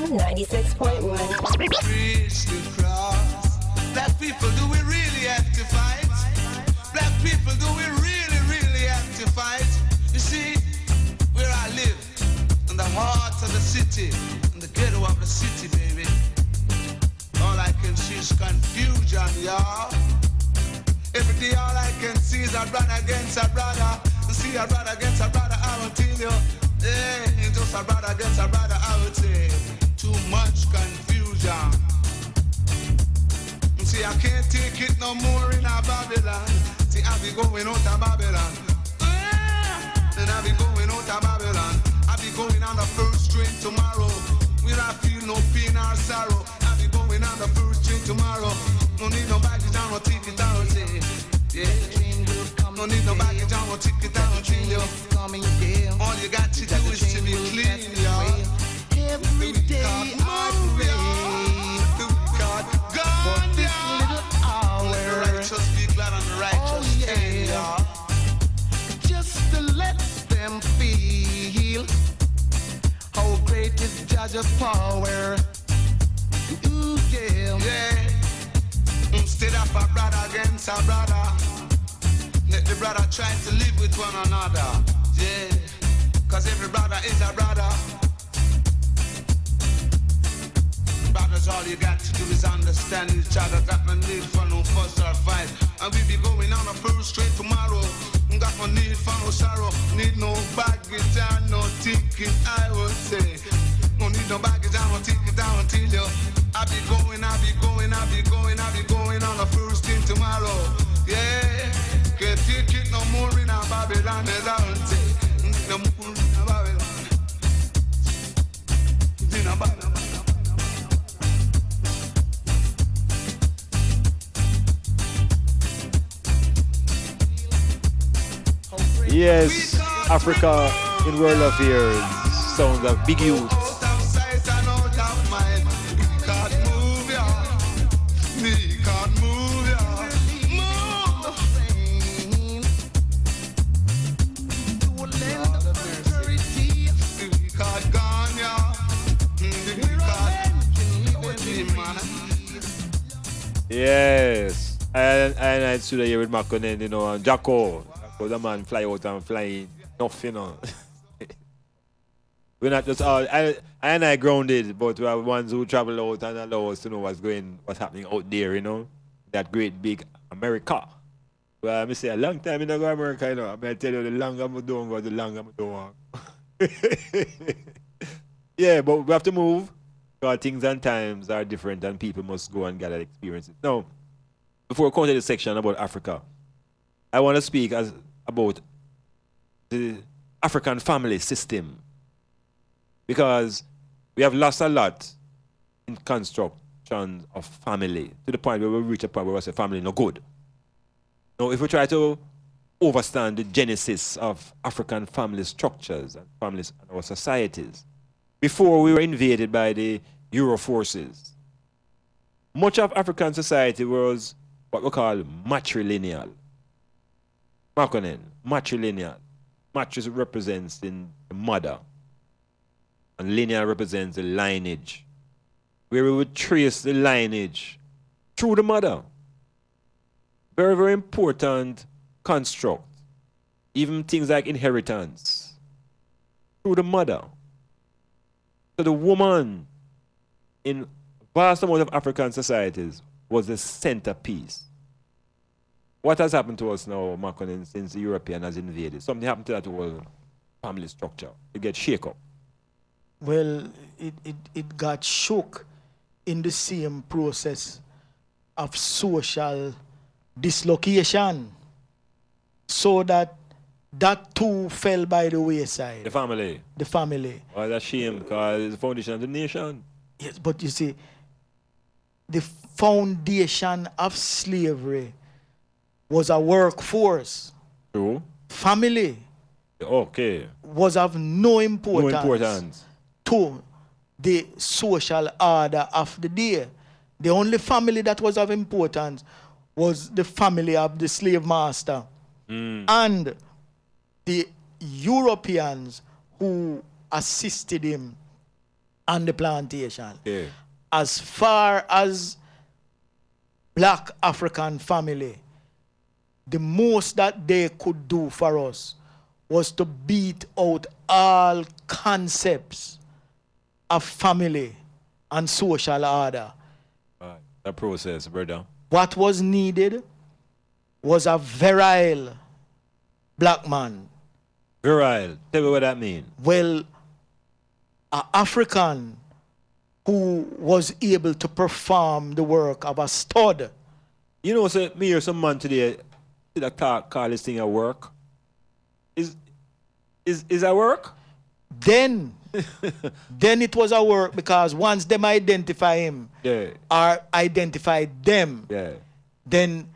96.1. Reach the cross. Black people, do we really have to fight? Black people, do we really, really have to fight? You see, where I live, in the heart of the city, in the ghetto of the city, baby. All I can see is confusion, y'all. Every day all I can see is a brother against a brother. You see a brother against a brother, I will tell you. Yeah, just a brother against a brother, I would say. Too much confusion. You see, I can't take it no more in a Babylon. See, I be going out of Babylon. Then I be going out of Babylon. I be going on the first train tomorrow. Where I feel no pain or sorrow. I be going on the first train tomorrow. No need no baggage, I will take it down, say. Yeah. No need no baggage, I will take it down, say. All you got to do is to be clean, y'all. Every day I pray for this little hour. The righteous be glad and the righteous stay, y'all. Just to let them feel how great is Judge's power. Ooh, yeah. Yeah. Instead of a brother against a brother, let the brother try to live with one another. Yeah. Cause every brother is a brother. Brothers, all you got to do is understand each other. Got no need for no fuss or fight. And we be going on a first straight tomorrow. Got no need for no sorrow. Need no baggage and no ticket, I would say. No need no baggage and no ticket, I will tell you. I be going on the first thing tomorrow. Yeah. Can't take it no more in a Babylon, as I would say. No more in a Babylon. In a Babylon. Yes, Africa in world of years. Sounds of big youth. Yes, and I stood here with Makonnen, you know, and Jacko. The man fly out and flying enough, you know. We're not just all I grounded, but we are ones who travel out and allow us to know what's happening out there, you know. That great big America. Well, I say a long time in the America, you know. I tell you the longer I'm doing, the longer I'm doing. Yeah, but we have to move. Because things and times are different and people must go and gather experiences. Now, before we come to the section about Africa, I want to speak about the African family system. Because we have lost a lot in construction of family to the point where we reach a point where we say family no good. Now, if we try to understand the genesis of African family structures and families and our societies, before we were invaded by the Euro forces, much of African society was what we call matrilineal. Makonnen, matrilineal. Matris represents the mother, and lineal represents the lineage, where we would trace the lineage through the mother. Very, very important construct. Even things like inheritance through the mother. So the woman in vast amount of African societies was the centerpiece. What has happened to us now, Makonnen, since the European has invaded? Something happened to that whole family structure. It gets shake up. Well, it got shook in the same process of social dislocation, so that too fell by the wayside. The family. The family. Oh, that's shame, because it's the foundation of the nation. Yes, but you see, the foundation of slavery was a workforce. True. Family. Okay. Was of no importance. No importance. To the social order of the day. The only family that was of importance was the family of the slave master. And the Europeans who assisted him and the plantation. Yeah. As far as black African family, the most that they could do for us was to beat out all concepts of family and social order. The process, brother. What was needed was a virile black man. Virile. Tell me what that means. Well, an African who was able to perform the work of a stud. You know, so me hear some man today that call this thing a work. Is a work? Then it was a work, because once them identify him Yeah. or identify them, Yeah. then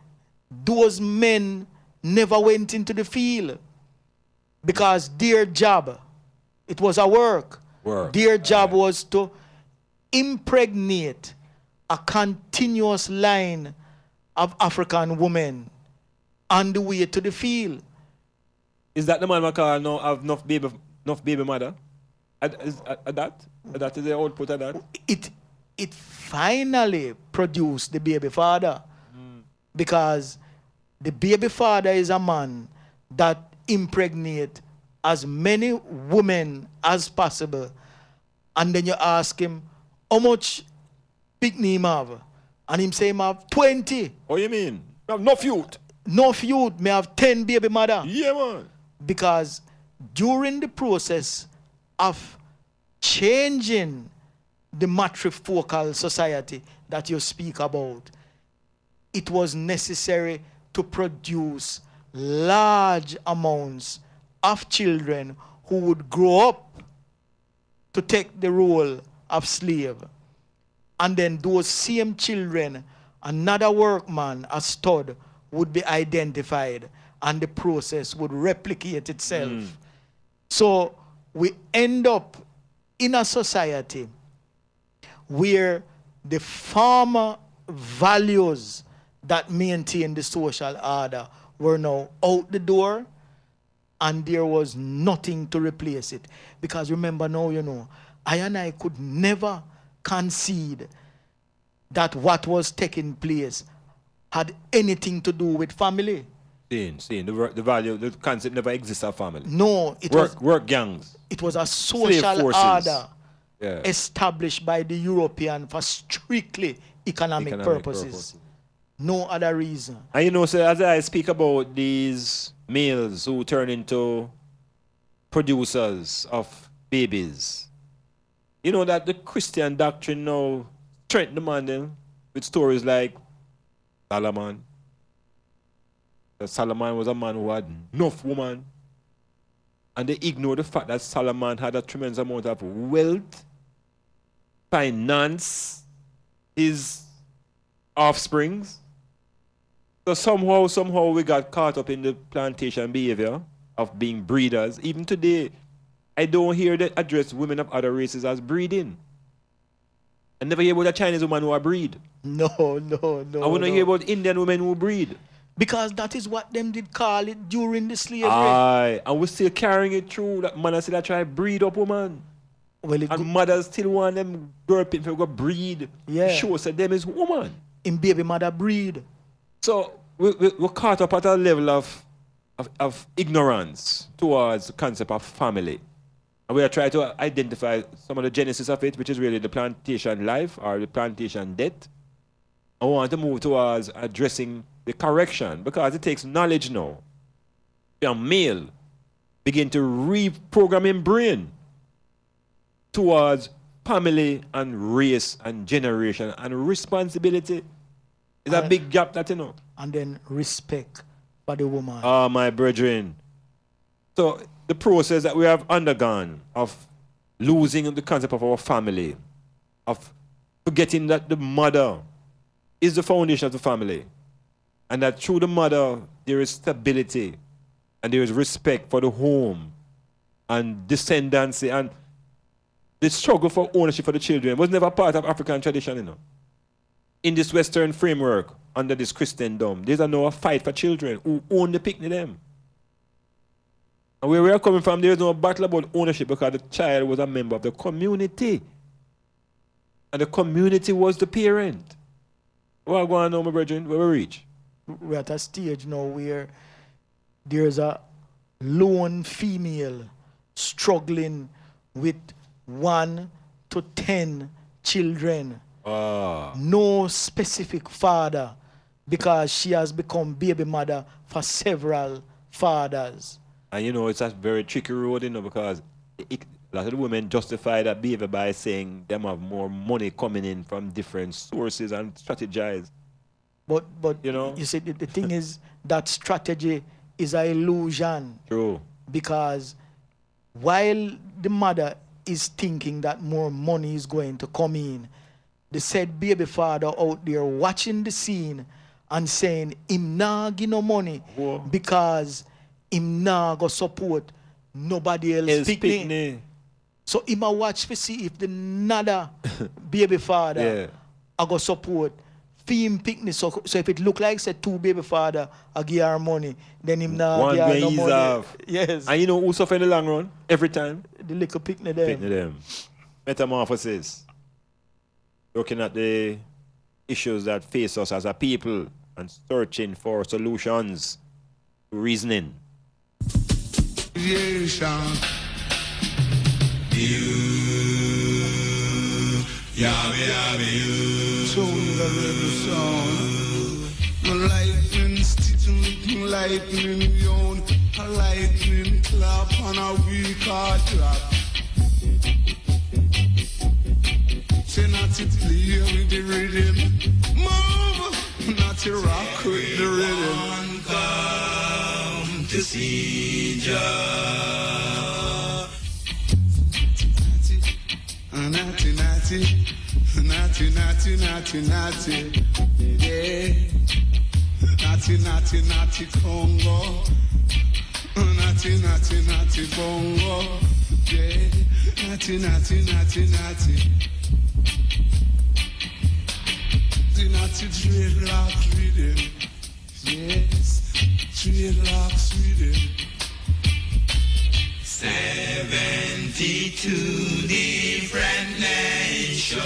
those men never went into the field, because their job, it was a work. Work. Their job was to impregnate a continuous line of African women on the way to the field. Is that the man I call now have enough baby mother? That is the output of that? It finally produced the baby father, because the baby father is a man that impregnate as many women as possible, and then you ask him how much picnic him have, and him say him have 20. What you mean? You have enough youth? No youth, may have 10 baby mother. Yeah, man. Because during the process of changing the matrifocal society that you speak about, it was necessary to produce large amounts of children who would grow up to take the role of slave. And then those same children, another workman, a stud, would be identified, and the process would replicate itself. So we end up in a society where the former values that maintain the social order were now out the door, and there was nothing to replace it. Because remember now, you know, I and I could never concede that what was taking place had anything to do with family. Seeing. The value, the concept never exists of family. No, it Work gangs. it was a Slave social forces. order Yeah. established by the European for strictly economic purposes. No other reason. And you know, so as I speak about these males who turn into producers of babies, you know that the Christian doctrine now strengthen the man them with stories like Solomon. That Solomon was a man who had enough woman, and they ignore the fact that Solomon had a tremendous amount of wealth, finance, his offsprings. So somehow we got caught up in the plantation behavior of being breeders. Even today, I don't hear that address women of other races as breeding. I never hear about a Chinese woman who breed. No. I want to hear about Indian women who breed. Because that is what them did call it during the slavery. Aye, and we're still carrying it through. That man still try to breed up woman. Well, it And mothers still want them girl people to go breed. Yeah. Show say them is woman. in baby mother breed. So we're caught up at a level of ignorance towards the concept of family. And we are trying to identify some of the genesis of it, which is really the plantation life or the plantation death. I want to move towards addressing the correction, because it takes knowledge now. Your male begin to reprogram his brain towards family and race and generation and responsibility. It's a big gap that you know. And then respect for the woman. Ah, my brethren. So the process that we have undergone of losing the concept of our family, of forgetting that the mother is the foundation of the family, and that through the mother there is stability and there is respect for the home and descendancy, and the struggle for ownership for the children was never part of African tradition, you know. In this Western framework, under this Christendom, there's no fight for children who own the picnic them. And where we are coming from, there is no battle about ownership because the child was a member of the community. And the community was the parent. What going on now, my brethren? Where we reach? We're at a stage now where there's a lone female struggling with 1 to 10 children. No specific father, because she has become baby mother for several fathers. And you know, it's a very tricky road, you know, because a lot of the women justify that behavior by saying them have more money coming in from different sources and strategize. But you know, you see, the thing is that strategy is an illusion. True. Because while the mother is thinking that more money is going to come in, the said baby father out there watching the scene and saying him nah give no money because him nah go support nobody else picnic. So him a watch to see if the another baby father I go support him picnic. So if it look like say 2 baby father I give her money, then him nah give her no money. Off. Yes. And you know who suffer in the long run? Every time? The little picnic them. Metamorphosis. Looking at the issues that face us as a people and searching for solutions, reasoning. Lightning, a lightning clap on a weak heart clap. Say not to play with the rhythm, move, not to rock with the rhythm. Come to see Jah. Natty, natty, natty, natty, natty, natty, yeah. Natty, natty, natty, Congo. Natty, natty, natty, bongo, yeah. Natty, natty, natty, natty. Natty dreadlocks rhythm, yes, dreadlocks rhythm. 72 different nations.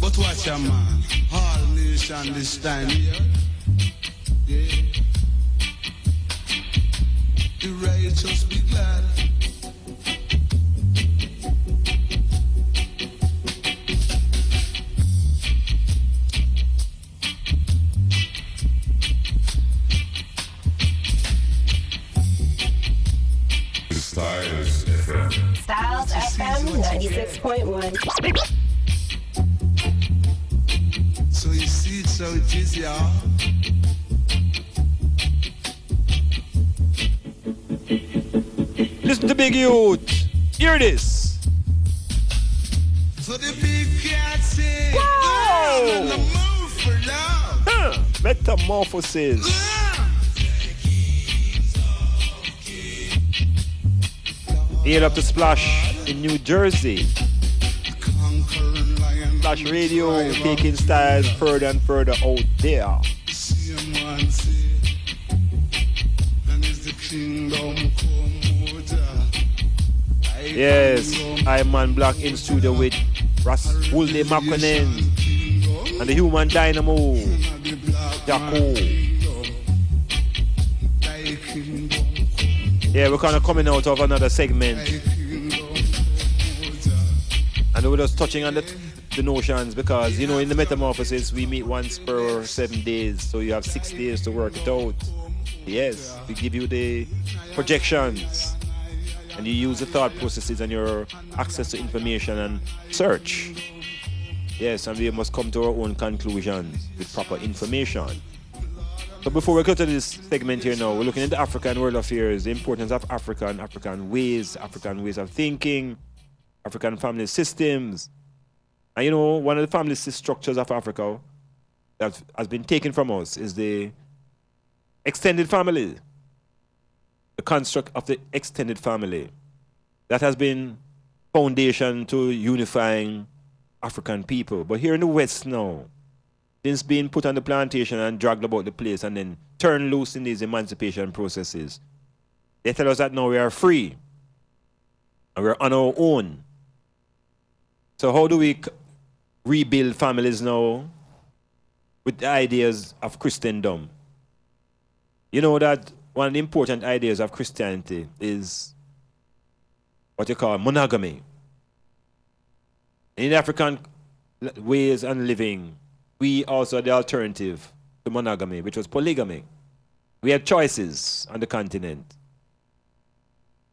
But watch a man, all nation this time here. Yeah. The righteous be glad. StylzFM. StylzFM 96.1. So you see it's how it is, y'all. Listen to Big Youth. Hear this. So the big cat say, Whoa! the move for love. Metamorphosis. Here up to Splash in New Jersey. Splash Radio taking styles further and further out there. Yes, Iman Blak in studio with Wulde Makonnen and the Human Dynamo, Jaco. Yeah, we're kind of coming out of another segment. And we're just touching on the notions because, you know, in the Metamorphosis, we meet once per 7 days. So you have 6 days to work it out. Yes, we give you the projections. And you use the thought processes and your access to information and search. Yes, and we must come to our own conclusions with proper information. So before we go to this segment here now, we're looking at the African world affairs, the importance of Africa and African ways of thinking, African family systems. And you know, one of the family structures of Africa that has been taken from us is the extended family. The construct of the extended family. That has been foundation to unifying African people. But here in the West now, since being put on the plantation and dragged about the place and then turned loose in these emancipation processes, they tell us that now we are free and we're on our own. So how do we rebuild families now with the ideas of Christendom? You know that one of the important ideas of Christianity is what you call monogamy. In African ways and living, we also had the alternative to monogamy, which was polygamy. We had choices on the continent.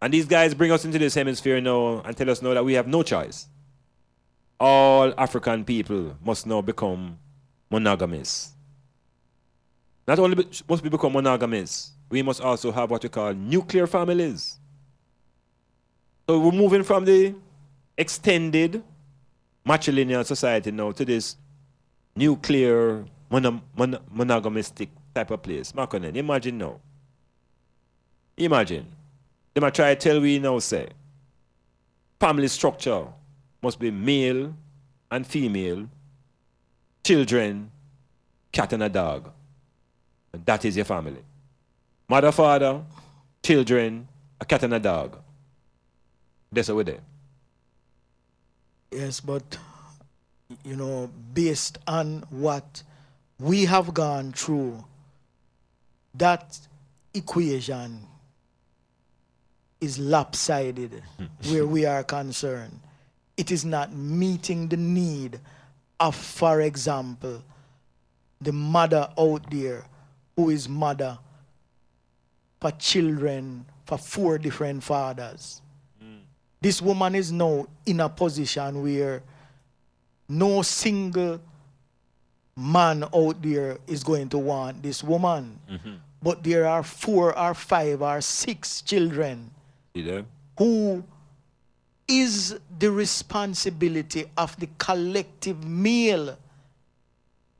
And these guys bring us into this hemisphere now and tell us now that we have no choice. All African people must now become monogamous. Not only must we become monogamous, we must also have what we call nuclear families. So we're moving from the extended matrilineal society now to this nuclear monogamistic type of place. Makonnen, imagine now. Imagine. They might try to tell we now say family structure must be male and female, children, cat and a dog. And that is your family. Mother, father, children, a cat and a dog. That's what we're there. Yes, but, you know, based on what we have gone through, that equation is lopsided where we are concerned. It is not meeting the need of, for example, the mother out there who is mother for children for 4 different fathers. This woman is now in a position where no single man out there is going to want this woman. But there are 4 or 5 or 6 children who is the responsibility of the collective male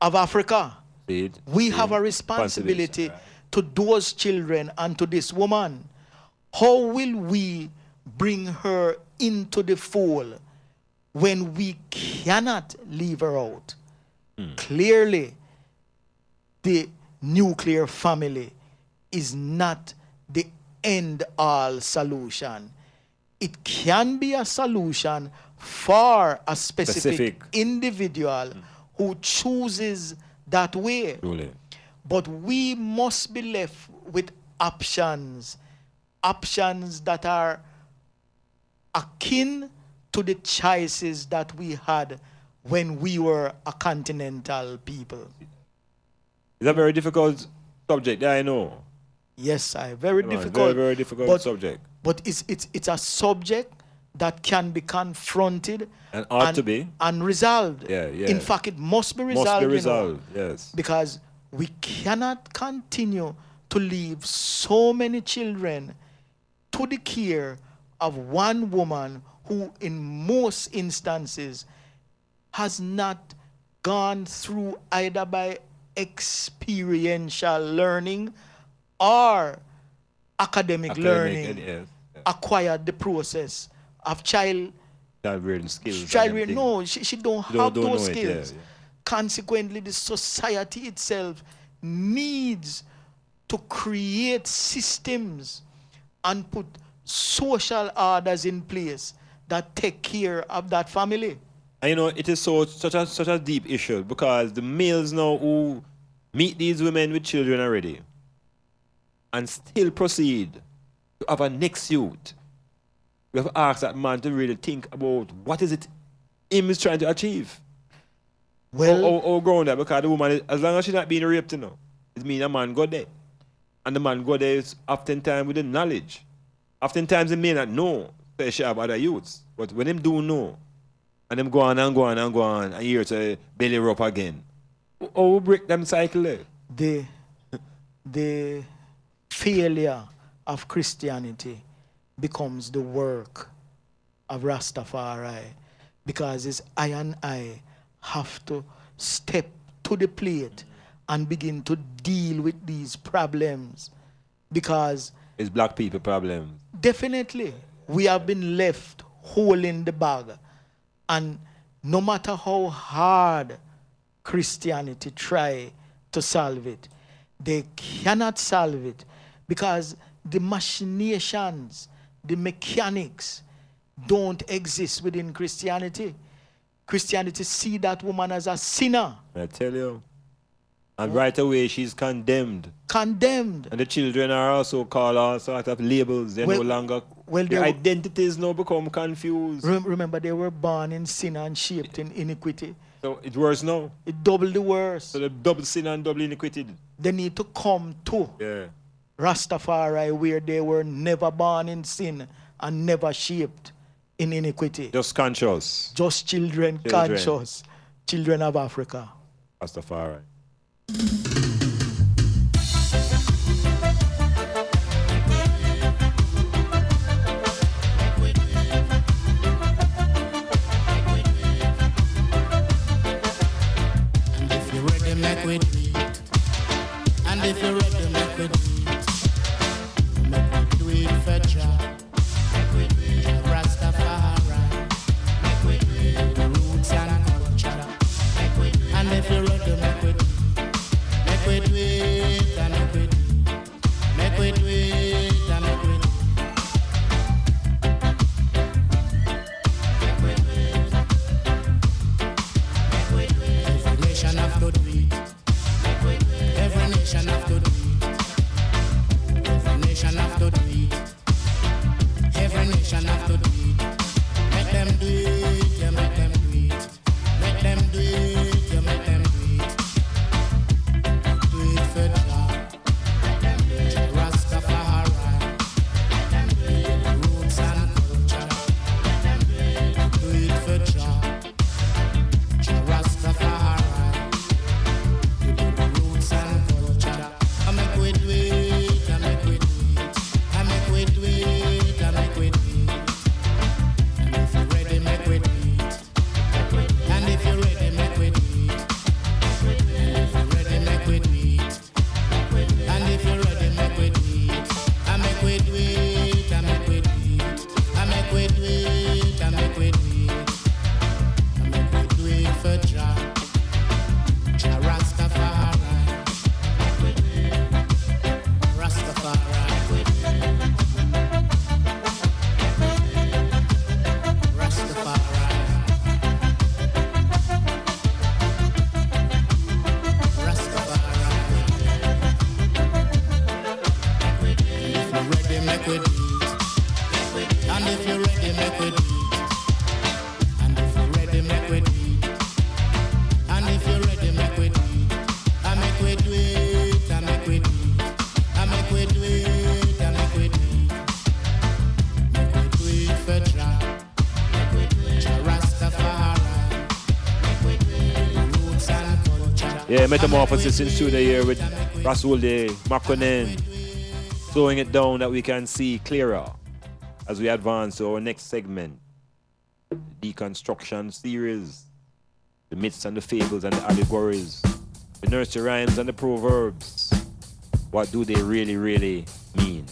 of Africa. We have a responsibility to those children and to this woman. How will we bring her into the fold when we cannot leave her out? Clearly, the nuclear family is not the end-all solution. It can be a solution for a specific individual who chooses that way. But we must be left with options that are akin to the choices that we had when we were a continental people. It's a very difficult subject, I know. Yes, very difficult. Very difficult subject. But it's a subject that can be confronted and ought to be and resolved. Yeah. In fact, it must be resolved. Yes. Because we cannot continue to leave so many children to the care of one woman who, in most instances, has not gone through either by experiential learning or academic learning, acquired the process of child rearing skills. No, she don't have those skills. Consequently, the society itself needs to create systems and put social orders in place that take care of that family. And you know, it is such a deep issue because the males now who meet these women with children already and still proceed to have a next youth. We have asked that man to really think about what is it him is trying to achieve. Well, or grown that because the woman, as long as she's not being raped, you know, it means a man go there. And the man go there is oftentimes with the knowledge. Oftentimes they may not know they should have other youths. But when them do know, and them go on and here to belly up again. How break them cycle there? The failure of Christianity becomes the work of Rastafari, because it's I and I have to step to the plate and begin to deal with these problems, because it's black people problem. Definitely we have been left holding the bag, and no matter how hard Christianity try to solve it, they cannot solve it, because the machinations, the mechanics don't exist within Christianity. Christianity see that woman as a sinner. I tell you. And right away she's condemned. Condemned. And the children are also called all sorts of labels. They're no longer, their identities now become confused. Remember, they were born in sin and shaped in iniquity. So it's worse now. It double the worse. So the double sin and double iniquity. They need to come to Rastafari, where they were never born in sin and never shaped in iniquity. Just conscious. Just children. Conscious. Children of Africa. Rastafari. And if you're ready, make we do it. And if you're ready, make we do it. Make we do it for Jah. Make we do it for Rastafari. Make we do it for the roots and culture. Make we do it. And if you're ready, make we do it. Make we do it and make we do it. Make we do it and make we do it. Make we do it. Make we do it. Every nation have to do it. Make we do it. Every nation have to do it. Every nation have to do it. Every nation have to do it. Make them do it, yeah, make them do it. Make them do it, yeah, make them do it. Do it for Jah. Jah Rastafari. Roots and culture. Do it for Jah. Jah Rastafari. The roots and culture. I make we do it, I make we do it. I make we do it, I make we do it. And if you're ready, make we do it. And if you're ready, make we do it. And if you're ready, make we do it. And if you're ready, make we do it. I make we do it, I make we do it. I make we do it, I make we do it. I make we do it for Jah. Jah Rastafari. Rastafari. Rastafari. Rastafari. Make we do it. And if you're ready, make we do it. And if you're ready, make we do it. And if you're ready, make we do it. I make we do it, I make we do it. I make we do it, I make we do it. Make we do it for Jah. Jah Rastafari. The roots and culture. Yeah, Metamorphosis in studio here with Rasul De Makonnen. Slowing it down that we can see clearer as we advance to our next segment. Deconstruction series. The myths and the fables and the allegories. The nursery rhymes and the proverbs. What do they really, really mean?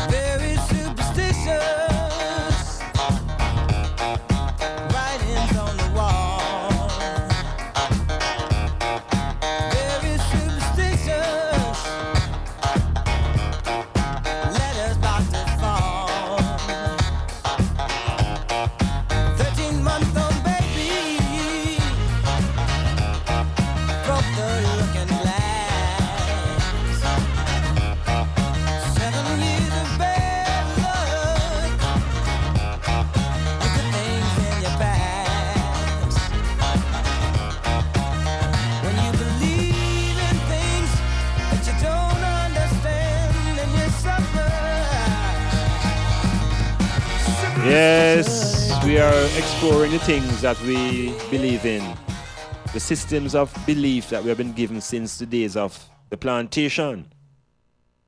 Very superstitious writings on the wall. Very superstitious letters about to fall. 13-month-old baby broke the looking glass. 7 years of bad luck. Look at things in your past. When you believe in things that you don't understand, and you suffer. Yes, we are exploring the things that we believe in. The systems of belief that we have been given since the days of the plantation.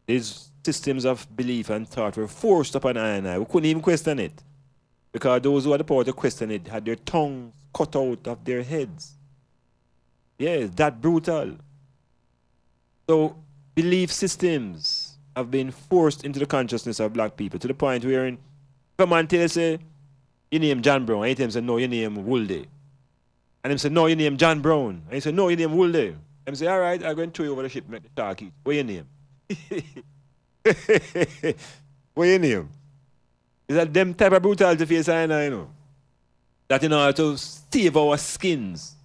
These systems of belief and thought were forced upon I and I. We couldn't even question it. Because those who had the power to question it had their tongues cut out of their heads. Yes, that brutal. So belief systems have been forced into the consciousness of black people to the point where come and tell you, say, you name John Brown. And he say, no, you name Woolday. And him say, no, you name John Brown. And he say, no, you name Woolday. And say, all right, I'm going to throw you over the ship, make the shark eat. What your name? What your name? Is that them type of brutality face I know? That in order to save our skins,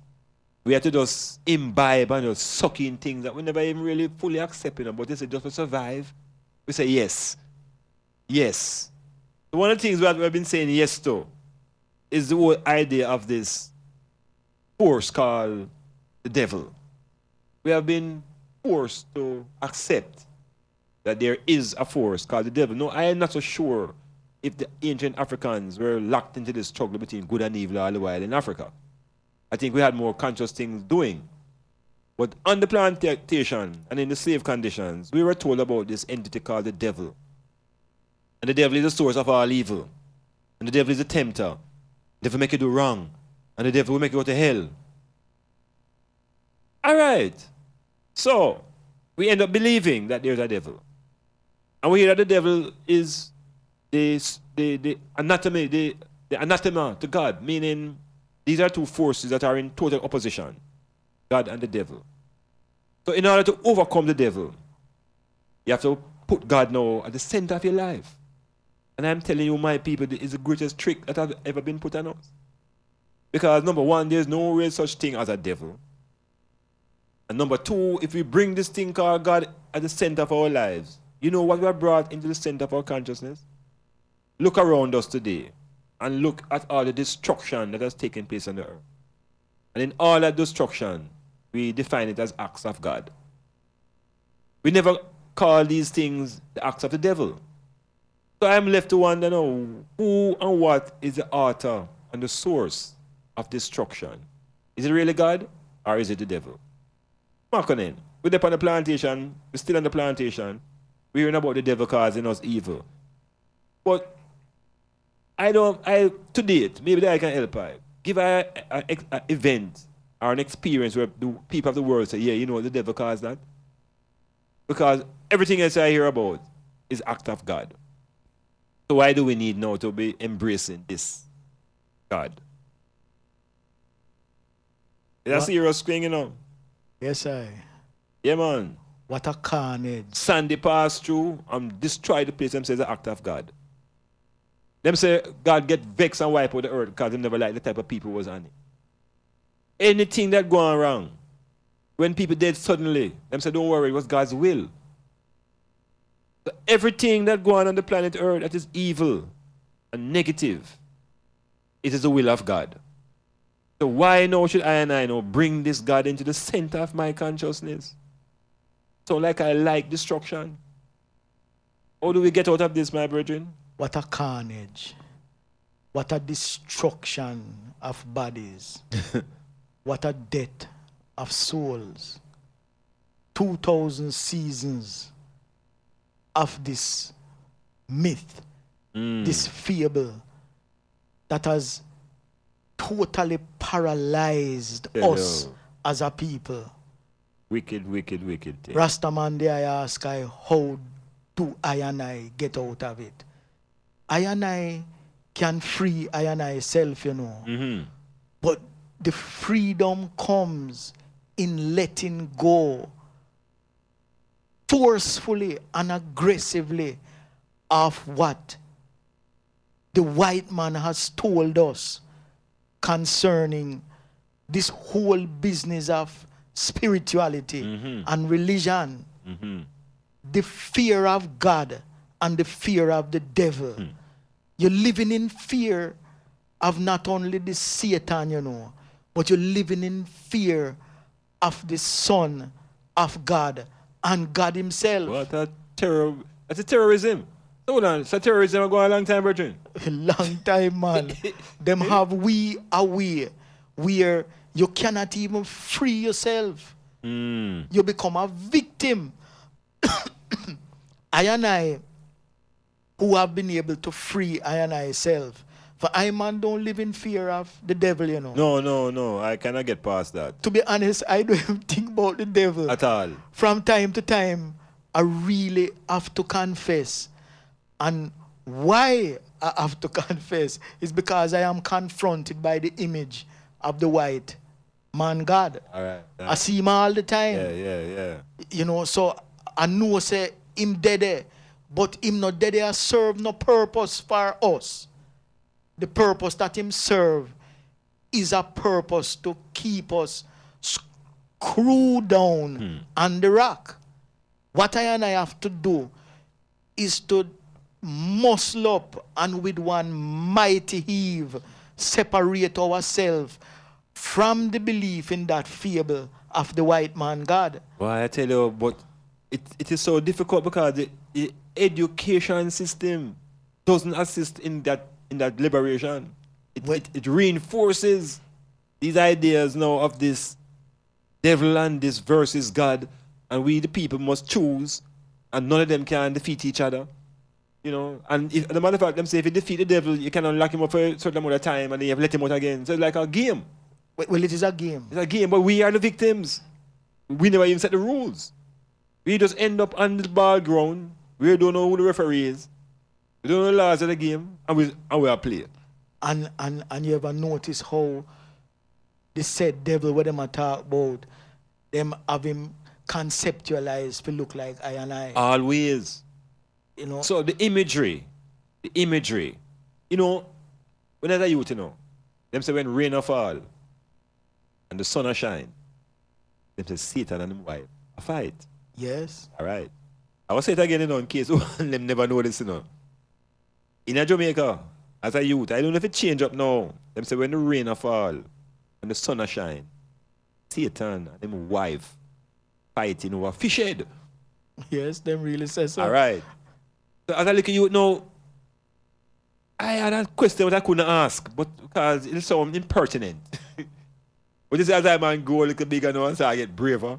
we have to just imbibe and just suck in things that we never even really fully accept, but they say just to survive. We say yes. Yes. So one of the things that we've been saying yes to is the whole idea of this force called the devil. We have been forced to accept that there is a force called the devil. No, I am not so sure if the ancient Africans were locked into this struggle between good and evil all the while in Africa. I think we had more conscious things doing. But on the plantation and in the slave conditions, we were told about this entity called the devil. And the devil is the source of all evil. And the devil is a tempter. The devil will make you do wrong. And the devil will make you go to hell. All right. So, we end up believing that there's a devil. And we hear that the devil is the anatomy, the anathema to God, meaning these are two forces that are in total opposition, God and the devil. So in order to overcome the devil, you have to put God now at the center of your life. And I'm telling you, my people, it is the greatest trick that has ever been put on us. Because number one, there's no real such thing as a devil. And number two, if we bring this thing called God at the center of our lives, you know what we are brought into the center of our consciousness? Look around us today and look at all the destruction that has taken place on the earth. And in all that destruction, we define it as acts of God. We never call these things the acts of the devil. So I'm left to wonder now, who and what is the author and the source of destruction? Is it really God or is it the devil? Marconin, we're up on the plantation, we're still on the plantation, we're hearing about the devil causing us evil. But to date, maybe that I can help I. Give an event or an experience where the people of the world say, yeah, you know, the devil caused that. Because everything else I hear about is act of God. So why do we need now to be embracing this God? Is that serious thing, you know? Yes, I. Yeah, man. What a carnage. Sandy passed through and destroyed the place and says the act of God. Them say God get vexed and wipe out the earth because they never liked the type of people who was on it. Anything that going wrong, when people dead suddenly, them say don't worry, it was God's will. So everything that going on the planet earth that is evil and negative, it is the will of God. So why now should I and I now bring this God into the center of my consciousness? So like I like destruction. How do we get out of this, my brethren? What a carnage. What a destruction of bodies. What a death of souls. 2,000 seasons of this myth, this fable that has totally paralyzed us as a people. Wicked, wicked, wicked thing. Rastaman, there I ask, how do I and I get out of it? I and I can free I and I self, you know. But the freedom comes in letting go forcefully and aggressively of what the white man has told us concerning this whole business of spirituality and religion. The fear of God and the fear of the devil. You're living in fear of not only the Satan, you know, but you're living in fear of the Son of God and God himself. What a terror. That's a terrorism. Hold on. So terrorism go a long time, brethren. A long time, man. Them have we away where you cannot even free yourself. You become a victim. I and I, who have been able to free I and I self. For Iman don't live in fear of the devil, you know. No. I cannot get past that. To be honest, I don't even think about the devil. At all. From time to time, I really have to confess. And why I have to confess is because I am confronted by the image of the white man God. All right. I see him all the time. Yeah. You know, so I know say him dead there, but him not dead there serve no purpose for us. The purpose that him serve is a purpose to keep us screwed down on the rock. What I and I have to do is to muscle up and with one mighty heave separate ourselves from the belief in that fable of the white man God. Well, I tell you, but it is so difficult because the education system doesn't assist in that liberation. It reinforces these ideas now of this devil and this versus God, and we the people must choose, and none of them can defeat each other. You know, and if, the matter of fact, them say if you defeat the devil, you cannot lock him up for a certain amount of time, and then you have to let him out again. So it's like a game. Well, it is a game. It's a game, but we are the victims. We never even set the rules. We just end up on the ball ground. We don't know who the referee is. We don't know the laws of the game, and we are playing. And you ever notice how the said devil, what them a talk about, them have him conceptualized to look like I and I. Always. You know. So the imagery, you know, when I was a youth, you know, them say when rain a fall and the sun a shine, them say Satan and him wife a fight. Yes. All right. I will say it again, you know, in case them never know this, you know. In a Jamaica, as a youth, I don't know if it change up now. Them say when the rain a fall and the sun a shine, Satan and him wife fighting over fish head. Yes, them really say so. All right. So as I look at you now, I had a question that I couldn't ask, but because it sounds impertinent. But just as I man go a little bigger now and so I get braver.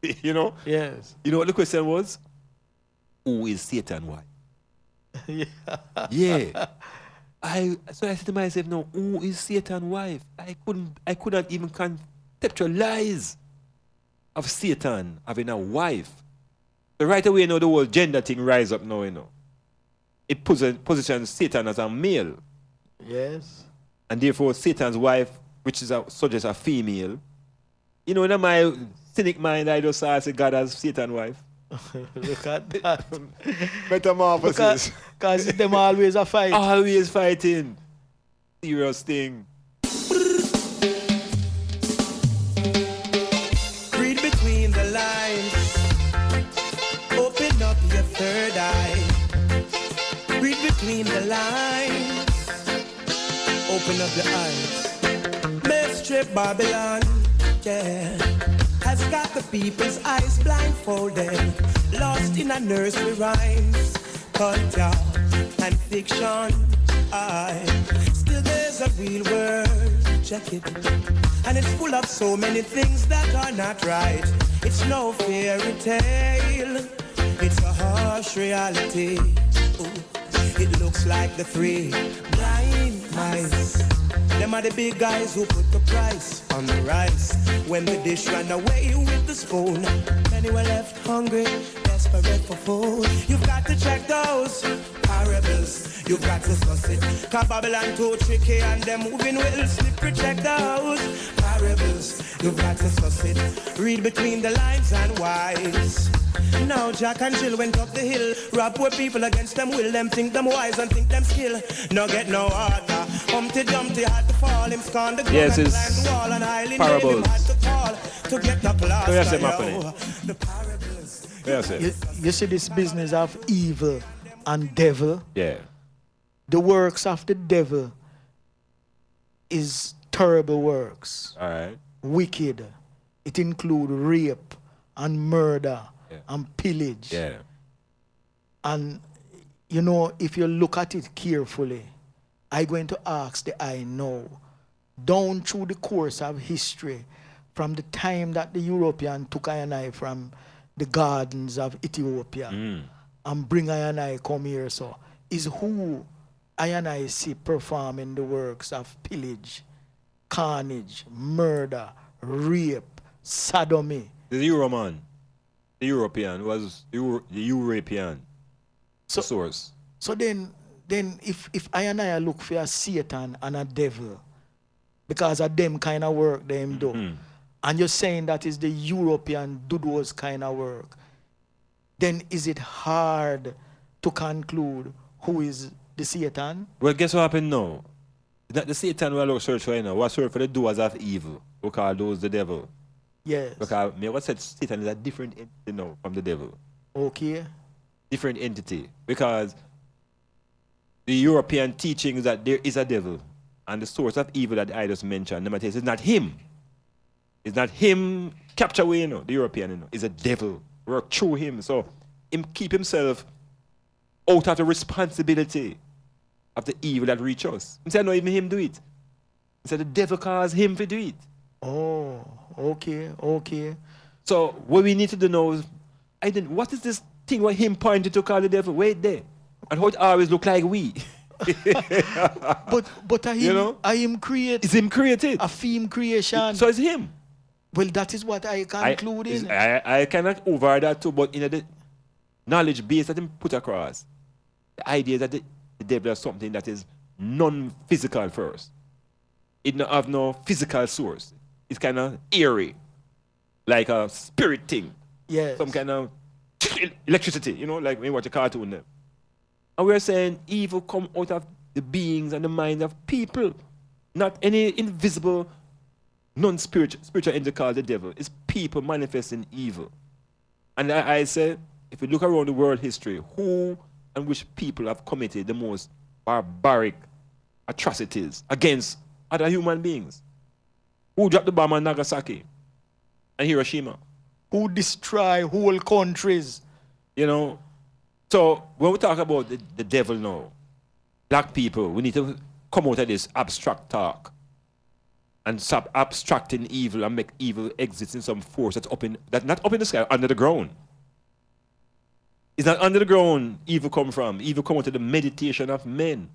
You know? Yes. You know what the question was? Who is Satan wife? Yeah. Yeah. So I said to myself, no, who is Satan wife? I couldn't even conceptualize of Satan having a wife. So right away, you know, the whole gender thing rise up now, you know. It positions Satan as a male. Yes. And therefore, Satan's wife, which is suggests a female. You know, in my cynic mind, I just say God as Satan's wife. Look at that. Metamorphosis. Because them always a fight. Always fighting. Serious thing. Read between the lines. Open up your third eye. Read between the lines. Open up your eyes. Mystery Babylon, yeah, has got the people's eyes blindfolded, lost in a nursery rhymes, culture and fiction. Still there's a real world, check it. And it's full of so many things that are not right. It's no fairy tale, it's a harsh reality. Ooh. It looks like the three blind mice. Them are the big guys who put the price on the rice. When the dish ran away with the spoon, many were left hungry, desperate for food. You've got to check those parables. You've got to suss it. Cause Babylon too tricky and them moving will slippery. Check those parables. You've got to suss it. Read between the lines and wise. Now Jack and Jill went up the hill. Rob poor people against them will. Them think them wise and think them skill. No get no order. Humpty Dumpty had to fall. Him scorn the Yes, and it's climb the wall. And highly parables. him had to call to get the plaster. Yes, The parables. Yes, You see this business of evil and devil. yeah. The works of the devil is terrible works. All right. Wicked. It includes rape and murder and pillage. Yeah. And, you know, if you look at it carefully, I'm going to ask the I know, down through the course of history, from the time that the European took I and I from the gardens of Ethiopia and bring I and I come here, so is who I and I see performing the works of pillage, carnage, murder, rape, sodomy. The Euro man. The European was the European So, source. so then if I and I look for a Satan and a devil, because of them kind of work them do, and you're saying that is the European do those kind of work, then is it hard to conclude who is the Satan? Well, guess what happened now? It's not the Satan we look search for now. We search for the doers of evil. We call those the devil. Yes. Because me what said Satan is a different entity now from the devil. Okay. Different entity. Because the European teaching is that there is a devil. And the source of evil that I just mentioned, it's not him. It's not him capture away, the European, It's a devil. Work through him. So him keep himself out of the responsibility of the evil that reach us. He said, no, even him do it. He said the devil caused him to do it. Oh, okay. So what we need to do now is, what is this thing what him pointed to call the devil? Wait there. And how it always look like we. but I him create. It's him created. A theme creation. So it's him. Well, that is what I conclude in. I cannot over that too, but in the knowledge base that him put across, the idea that the devil is something that is non-physical first. It don't have no physical source. It's kind of eerie, like a spirit thing. Yes. Some kind of electricity, like when you watch a cartoon there. And we're saying evil come out of the beings and the mind of people, not any invisible, non-spiritual entity called the devil. It's people manifesting evil. And I say, if you look around the world history, who and which people have committed the most barbaric atrocities against other human beings? Who dropped the bomb on Nagasaki and Hiroshima? Who destroy whole countries? So when we talk about the devil now, black people, we need to come out of this abstract talk and stop abstracting evil and make evil exist in some force that's not up in the sky, under the ground. It's not under the ground evil come from. Evil come out of the meditation of men.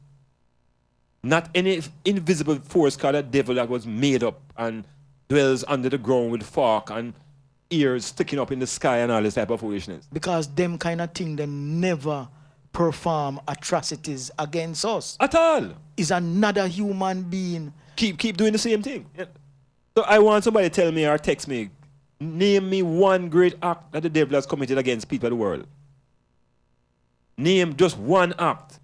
Not any invisible force called a devil that was made up and dwells under the ground with fork and ears sticking up in the sky and all this type of foolishness. Because them kind of thing, they never perform atrocities against us. At all. Is another human being. Keep doing the same thing. Yeah. So I want somebody to tell me or text me, name me one great act that the devil has committed against people of the world. Name just one act.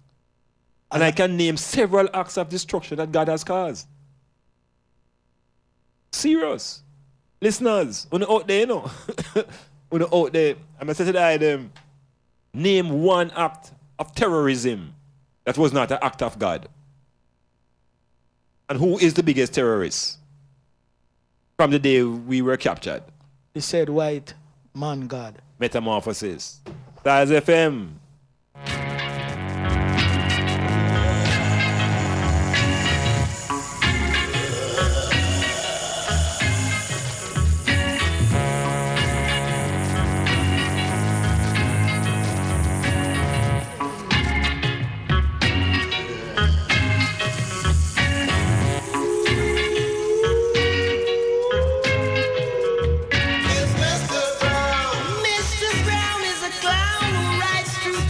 And I can name several acts of destruction that God has caused. Serious. Listeners, when you're out there, when you're out there, I'm going to say to them, name one act of terrorism that was not an act of God. And who is the biggest terrorist from the day we were captured? He said, white man God. Metamorphosis. StylzFM. Mr. Brown is a clown who rides through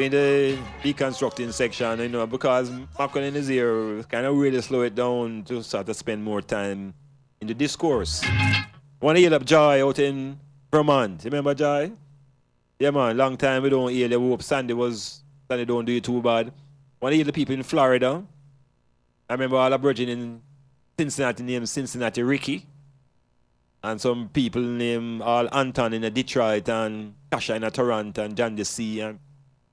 we're in the deconstructing section, you know, because Macklin is here, kind of really slow it down to sort of spend more time in the discourse. Want to heal up Joy out in Vermont. Remember Joy? Yeah, man, long time we don't hear the hope Sandy don't do it too bad. Want to hear the people in Florida. I remember all the brethren in Cincinnati named Cincinnati Ricky. And some people named all Anton in Detroit and Kasha in Toronto and John DC and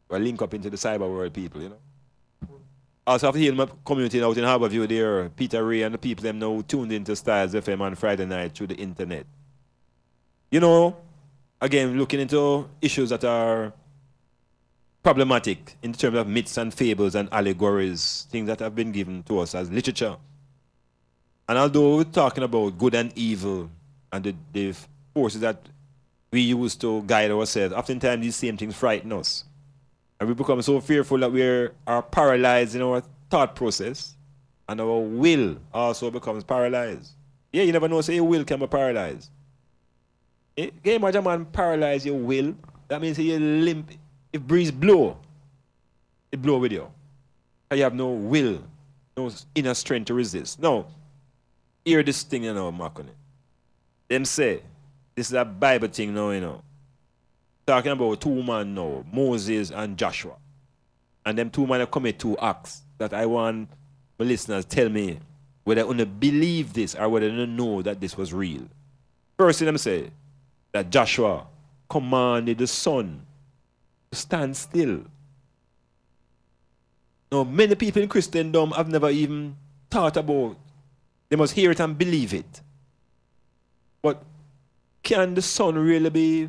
we link up into the cyber world people, you know. Also have to heal my community out in Harborview there, Peter Ray and the people them now tuned into StylzFM on Friday night through the internet. You know, again, looking into issues that are problematic in terms of myths and fables and allegories, things that have been given to us as literature. And although we're talking about good and evil and the forces that we use to guide ourselves, oftentimes these same things frighten us. And we become so fearful that we are paralyzed in our thought process, and our will also becomes paralyzed. Yeah, you never know, say your will can be paralyzed. Can you imagine a man paralyze your will? That means you limp. If breeze blow, it blow with you. And you have no will, no inner strength to resist. Now, hear this thing, you know, Mark on it. Them say, this is a Bible thing now, you know. Talking about two men now, Moses and Joshua. And them two men have committed two acts that I want my listeners tell me whether they believe this or whether they know that this was real. First thing them say, that Joshua commanded the sun to stand still. Now, many people in Christendom have never even thought about, they must hear it and believe it. But can the sun really be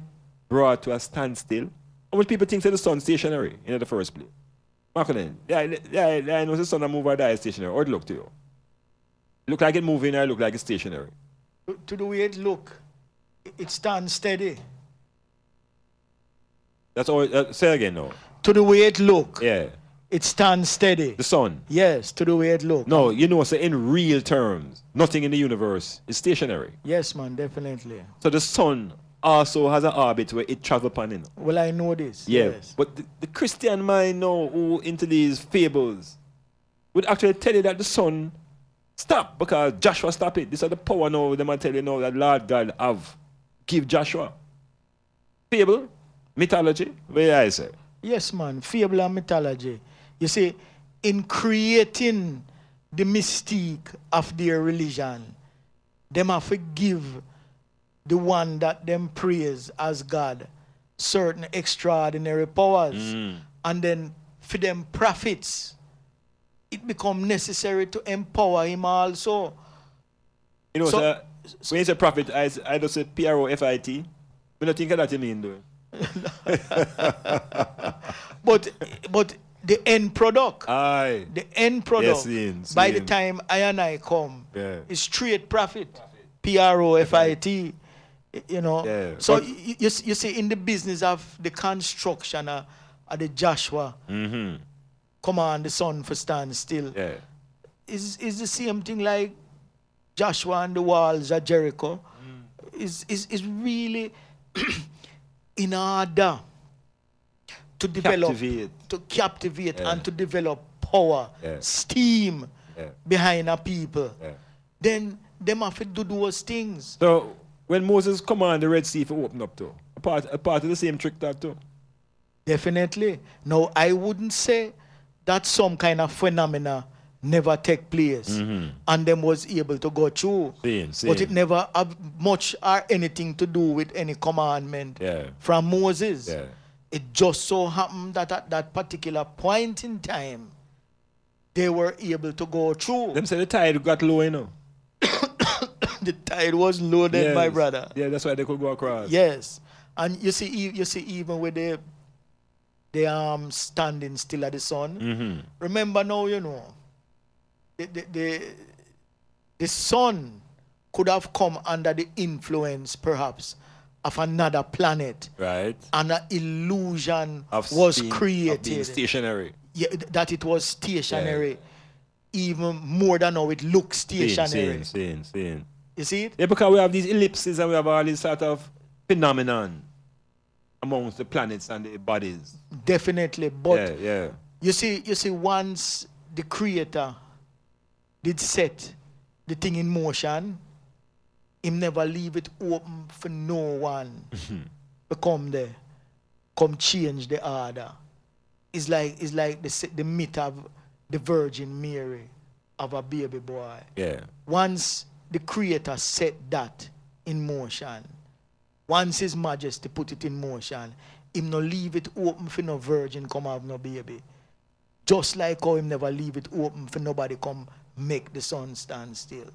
brought to a standstill? How many people think that the sun's stationary in the first place? Marcolin, I know the sun move or die stationary. How it look to you? Look like it moving or look like it's stationary? To the way it look, it stands steady. That's all. Say again now. To the way it look, yeah, it stands steady. The sun? Yes, to the way it look. No, you know, so in real terms, nothing in the universe is stationary. Yes, man, definitely. So the sun also has an orbit where it travels upon it. Well, I know this. Yeah, yes. But the Christian mind now, who into these fables, would actually tell you that the sun stop because Joshua stop it. This is the power now, they might tell you now that Lord God have give Joshua. Fable, mythology, what do I say? Yes, man, fable and mythology. You see, in creating the mystique of their religion, them have to give the one that them praise as God certain extraordinary powers. And then for them prophets, it become necessary to empower him also. You know, so, when you say prophet, I just say P-R-O-F-I-T. We don't think of that you mean, though. but the end product, aye. The end product, yes, by the time I and I come, is straight profit. P-R-O-F-I-T. You know, so you see, in the business of the construction of the Joshua, command the sun for stand still. Is the same thing like Joshua and the walls of Jericho? Is really in order to develop, to captivate and to develop power, steam behind a people. Then them have to do those things. So when Moses commanded the Red Sea to open up too, a part of the same trick that too. Definitely. Now I wouldn't say that some kind of phenomena never take place and them was able to go through. But it never have much or anything to do with any commandment from Moses. It just so happened that at that particular point in time, they were able to go through. Them say the tide got low, you know. The tide was low then, my brother. Yeah, that's why they could go across. Yes. And you see even with the standing still at the sun. Remember now, you know, the sun could have come under the influence, perhaps, of another planet. Right. And an illusion was created. Of being stationary. Yeah, that it was stationary. Even more than how it looks stationary. Seen. You see it? Yeah, because we have these ellipses and we have all these sort of phenomenon. amongst the planets and the bodies. Definitely. But Yeah. you see, once the creator did set the thing in motion, him never leave it open for no one to come there, come change the order. It's like the myth of the Virgin Mary of a baby boy. Yeah. Once the creator set that in motion, once His Majesty put it in motion, him no leave it open for no virgin come have no baby. Just like how him never leave it open for nobody come make the sun stand still.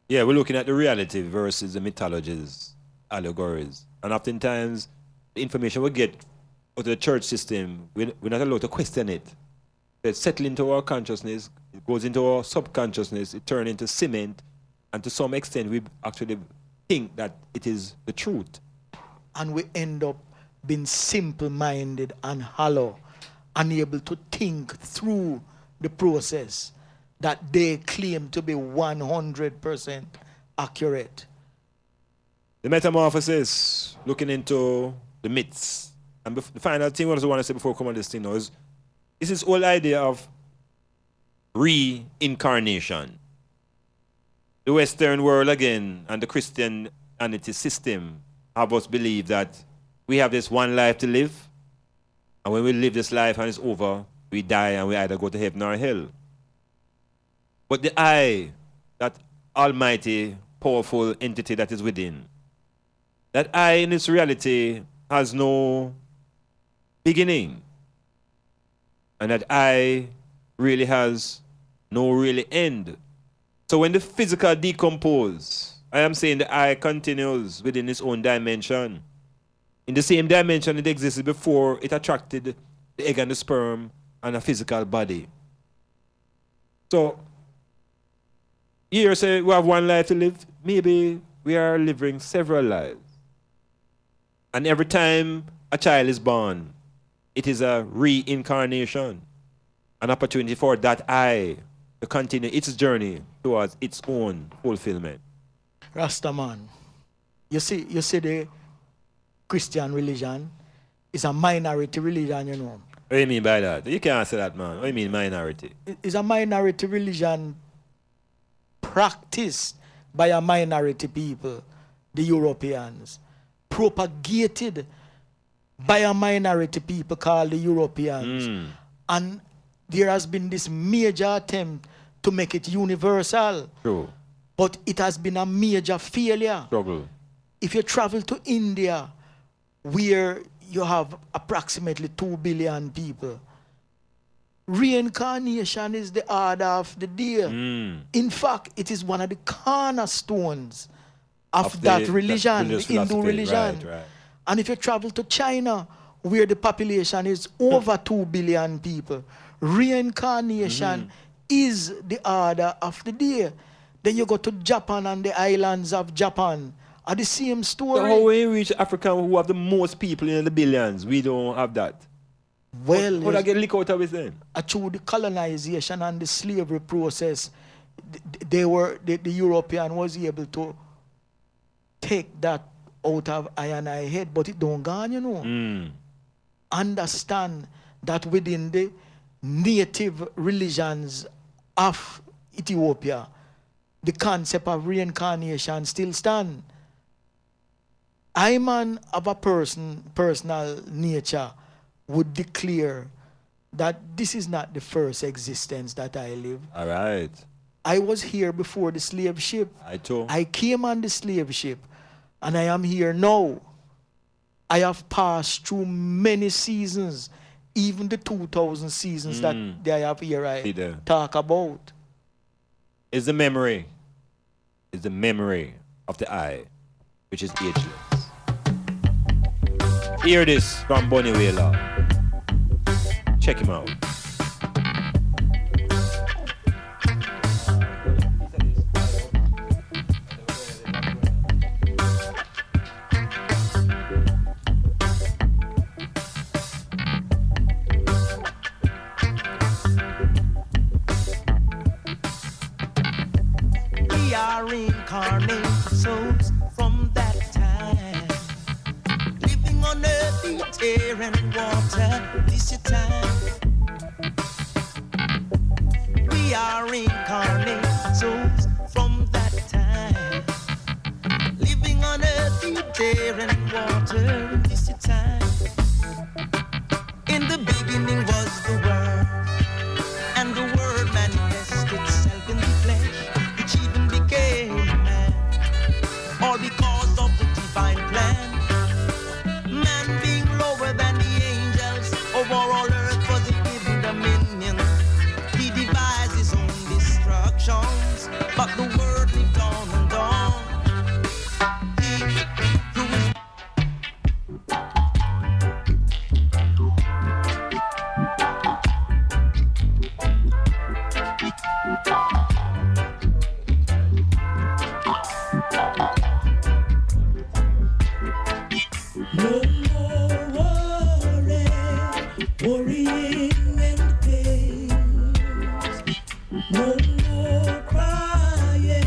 Yeah, we're looking at the reality versus the mythologies, allegories. And oftentimes, the information we get out of the church system, we're not allowed to question it. It settles into our consciousness, it goes into our subconsciousness, it turns into cement, and to some extent, we actually think that it is the truth. And we end up being simple-minded and hollow, unable to think through the process that they claim to be 100% accurate. The Metamorphosis, looking into the myths. And the final thing I also want to say before we come on this thing now is this whole idea of reincarnation. The Western world again and the Christianity system have us believe that we have this one life to live, and when we live this life and it's over, we die and we either go to heaven or hell. But the I, that almighty, powerful entity that is within, that I in its reality has no beginning. And that I really has no really end. So when the physical decompose, I am saying the I continues within its own dimension. In the same dimension it existed before it attracted the egg and the sperm and a physical body. So here say we have one life to live. Maybe we are living several lives. And every time a child is born, it is a reincarnation. An opportunity for that I to continue its journey towards its own fulfillment. Rastaman, you see the Christian religion is a minority religion, you know. What do you mean by that? You can't say that, man. What do you mean minority? It's a minority religion practiced by a minority people, the Europeans, propagated by a minority people called the Europeans. And there has been this major attempt to make it universal. True. But it has been a major failure. Struggle. If you travel to India, where you have approximately 2 billion people, reincarnation is the order of the day. In fact, it is one of the cornerstones of that religion, the Hindu religion. Right. And if you travel to China, where the population is over 2 billion people, reincarnation is the order of the day. Then you go to Japan and the islands of Japan, are the same story. So how we reach Africa who have the most people in the billions? We don't have that. Well, how do I get lick out of it then? Through the colonization and the slavery process, the European was able to take that out of I and I head, but it don't gone, you know. Understand that within the native religions of Ethiopia, the concept of reincarnation still stand. Iman of a personal nature would declare that this is not the first existence that I live. All right. I was here before the slave ship. I came on the slave ship, and I am here now. I have passed through many seasons, even the 2000 seasons that I have here I talk about. It's the memory. It's the memory of the I, which is ageless. Hear this from Bonnie Wheeler. Check him out. We are reincarnated souls from that time, living on earth. earth, air, and water. This your time. We are incarnate souls from that time. Living on earth, air, and water. This your time. In the beginning was the Word, and the Word manifested itself in the flesh, which even became man. All because of the divine plan. Man being lower than the angels, over all earth was he given dominion. He devised his own destructions, but the Word lived on and on. No more worrying and pain. No more crying,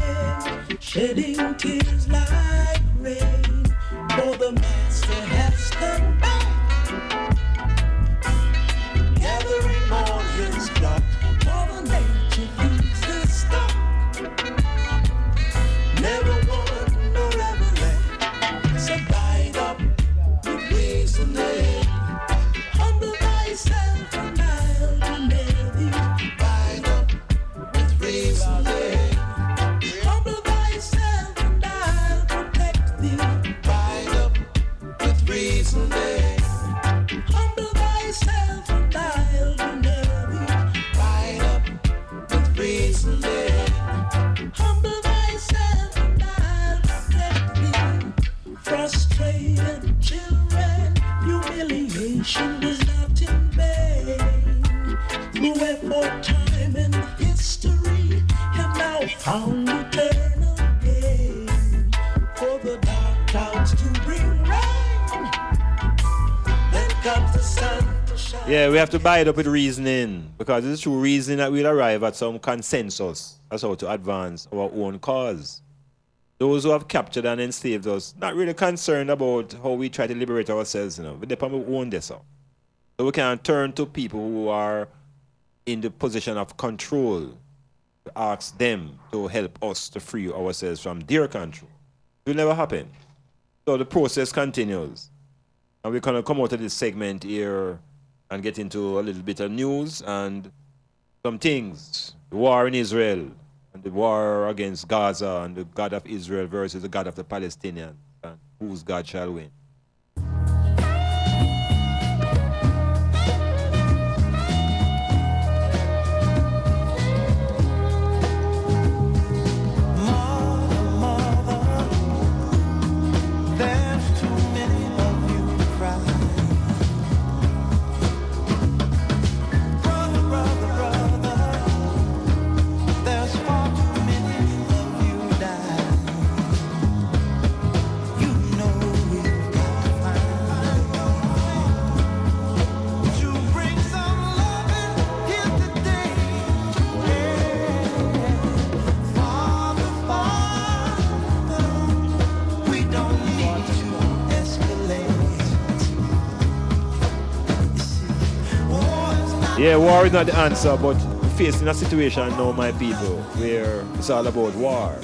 shedding tears like rain. For the Master has come back, gathering all his flock. Mother Nature feeds the stock. Never one nor ever let. So bind up with reasoning. Humble thyself and I'll deliver thee. Bind up with reasoning. Humble thyself and I'll protect thee. Bind up with reasoning. Humble thyself and I'll deliver thee. Bind up with reasoning. Humble thyself and I'll protect thee. Frustrated children, humiliation was not in vain. Through effort, time, and history have now found eternal gain. For the dark clouds to bring rain, then comes the sun to shine. Yeah, we have to buy it up with reasoning, because it's through reasoning that we'll arrive at some consensus as how to advance our own cause. Those who have captured and enslaved us, not really concerned about how we try to liberate ourselves, but they probably own this. So we can turn to people who are in the position of control to ask them to help us to free ourselves from their control. It will never happen. So the process continues. And we're going to come out of this segment here and get into a little bit of news and some things. The war in Israel and the war against Gaza and the God of Israel versus the God of the Palestinians, and whose God shall win. There's too many of you crying. Brother, brother, brother, there's far too many of you dying. You know we've got to find to bring some loving here today. Yeah. Father, Father, we don't need to escalate. You see, war is not Yeah, war is not the answer, but we're facing a situation now, my people, where it's all about war.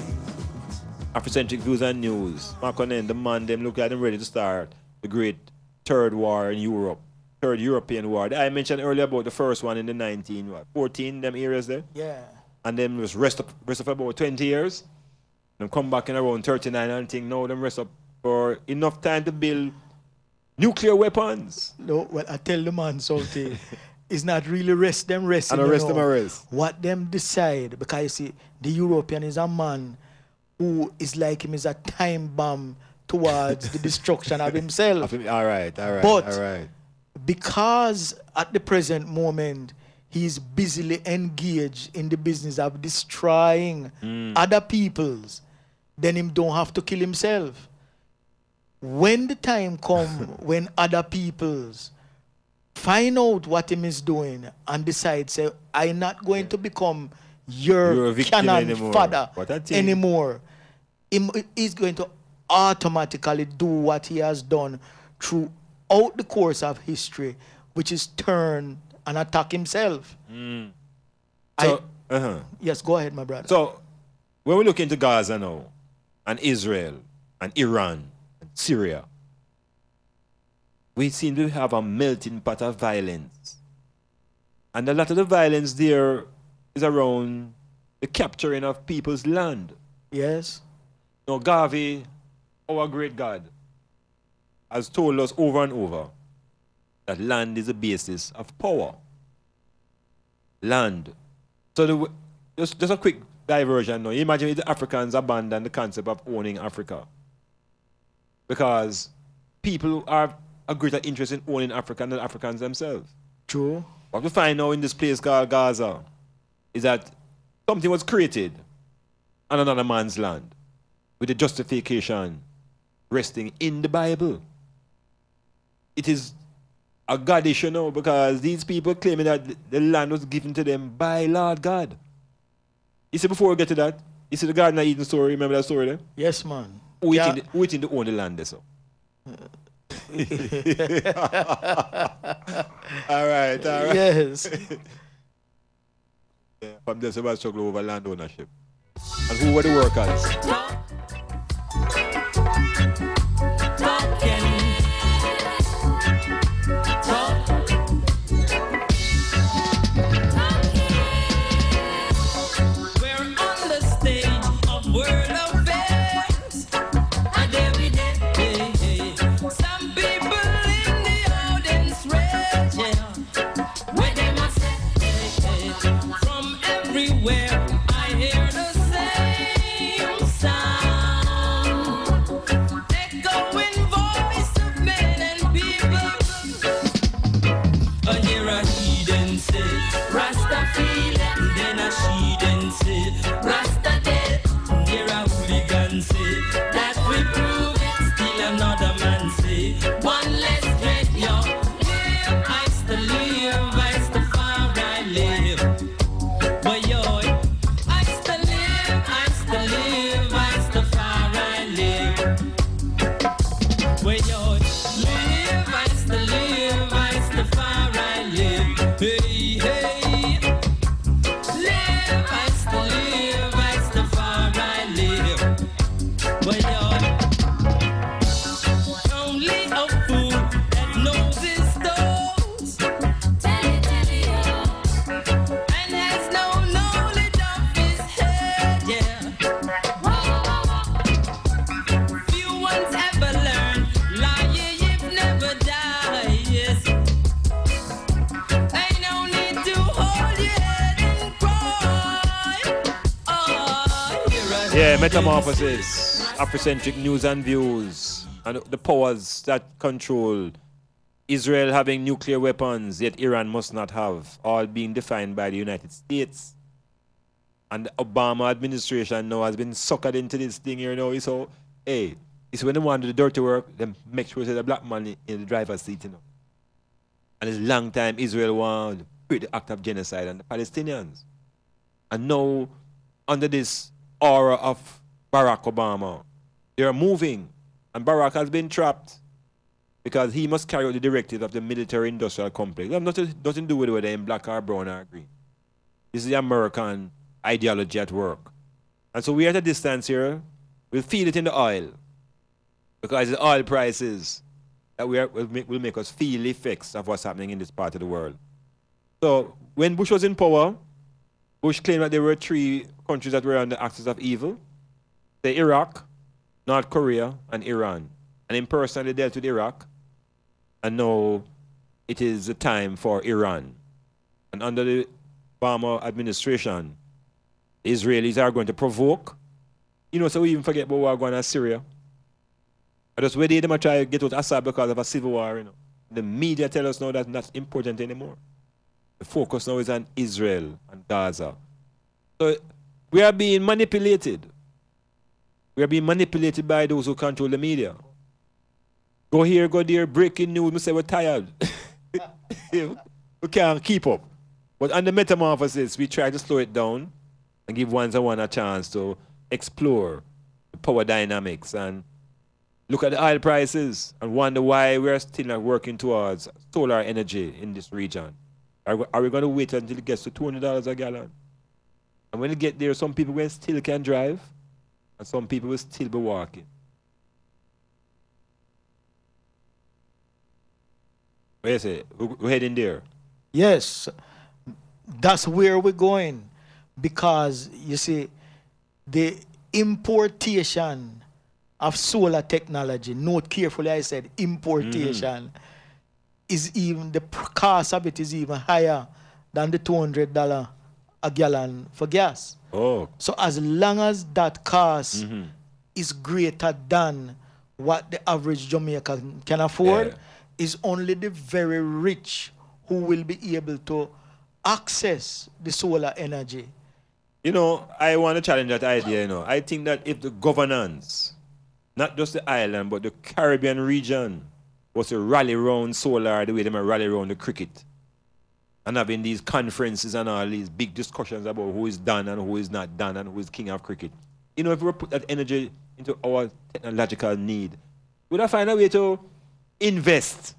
Afrocentric views and news. Marconen, the man, them look like them ready to start the great third war in Europe. Third European war. I mentioned earlier about the first one in the 14, them areas there. Yeah. And then just rest up about 20 years. Them come back in around 39 and think, no, them rest up for enough time to build nuclear weapons. No, well, I tell the man something. It's not really rest them resting. And you rest know. them a rest. What them decide, because you see, the European is a man who is like him is a time bomb towards the destruction of himself. All right. But because at the present moment he's busily engaged in the business of destroying other peoples, then him don't have to kill himself. When the time come when other peoples find out what him is doing and decide, say, I'm not going to become your cannon anymore. fodder What a thing. anymore, he's going to automatically do what he has done through out the course of history, which is turn and attack himself. So, Yes, go ahead, my brother. So, when we look into Gaza now, and Israel, and Iran, and Syria, we seem to have a melting pot of violence. And a lot of the violence there is around the capturing of people's land. Yes. Now, Garvey, our great God, has told us over and over that land is the basis of power. Land. So just a quick diversion now. Imagine if the Africans abandon the concept of owning Africa. Because people are a greater interest in owning Africa than Africans themselves. True. What we find now in this place called Gaza is that something was created on another man's land with the justification resting in the Bible. It is a God issue now because these people claiming that the land was given to them by Lord God. You see, before we get to that, you see the Garden of Eden story, remember that story there? Yes, man. Who think to own the land there, so? all right. Yes. Yeah, from there, somebody struggle over land ownership. And who were the workers? Metamorphosis, Afrocentric news and views, and the powers that control Israel having nuclear weapons, yet Iran must not have, all being defined by the United States. And the Obama administration now has been suckered into this thing here now. So, hey, it's when they want to do the dirty work, then make sure there's a black man in the driver's seat, you know. And it's a long time Israel wanted to create the act of genocide on the Palestinians. And now, under this aura of Barack Obama, they are moving, and Barack has been trapped because he must carry out the directive of the military-industrial complex. It has nothing to do with whether they're in black or brown or green. This is the American ideology at work. And so we are at a distance here. We'll feel it in the oil because the oil prices that will make us feel the effects of what's happening in this part of the world. So when Bush was in power, Bush claimed that there were 3 countries that were on the axis of evil: the Iraq, North Korea, and Iran. And him personally dealt with Iraq. And now it is the time for Iran. And under the Obama administration, the Israelis are going to provoke. You know, so we even forget about what going on in Syria. I just wait them to try to get out Assad because of a civil war, you know. The media tell us now that's not important anymore. The focus now is on Israel and Gaza. So we are being manipulated. We are being manipulated by those who control the media. Go here, go there, breaking news, we say we're tired. We can't keep up. But on the Metamorphosis, we try to slow it down and give one a chance to explore the power dynamics and look at the oil prices and wonder why we're still not working towards solar energy in this region. Are we going to wait until it gets to $200 a gallon? And when it get there, some people will still can drive, and some people will still be walking. What do you say? We're heading there. Yes, that's where we're going. Because, you see, the importation of solar technology, note carefully I said importation, is even, the cost of it is even higher than the $200 a gallon for gas. Oh. So as long as that cost is greater than what the average Jamaican can afford, is only the very rich who will be able to access the solar energy. You know, I want to challenge that idea, you know. I think that if the governance, not just the island, but the Caribbean region, was to rally around solar the way they might rally around the cricket, and having these conferences and all these big discussions about who is done and who is not done and who is king of cricket. You know, if we put that energy into our technological need, we'd have find a way to invest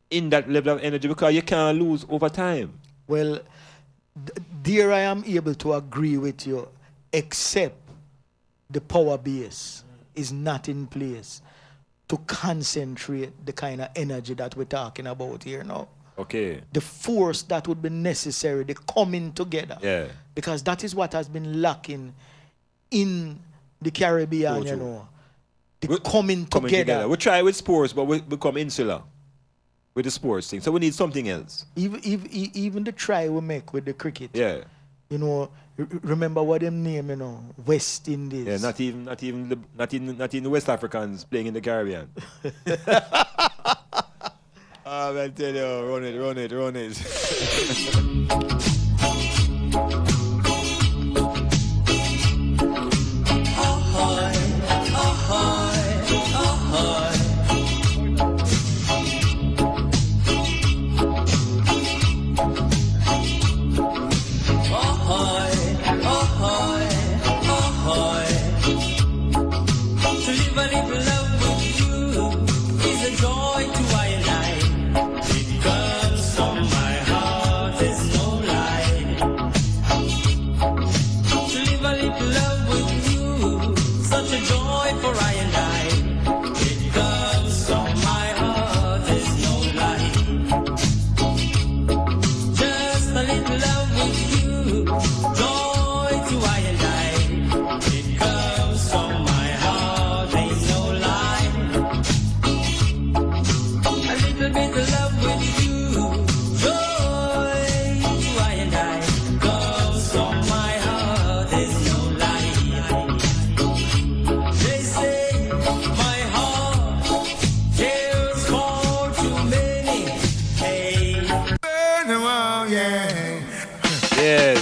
in that level of energy, because you can't lose over time. Well, there I am able to agree with you, except the power base is not in place to concentrate the kind of energy that we're talking about here now. Okay. The force that would be necessary, the coming together. Yeah. Because that is what has been lacking in the Caribbean, you know. The coming together. We try with sports, but we become insular with the sports thing. So we need something else. Even the try we make with the cricket. Yeah. You know, remember what them name, you know, West Indies. Yeah, not even the West Africans playing in the Caribbean. I tell you, run it.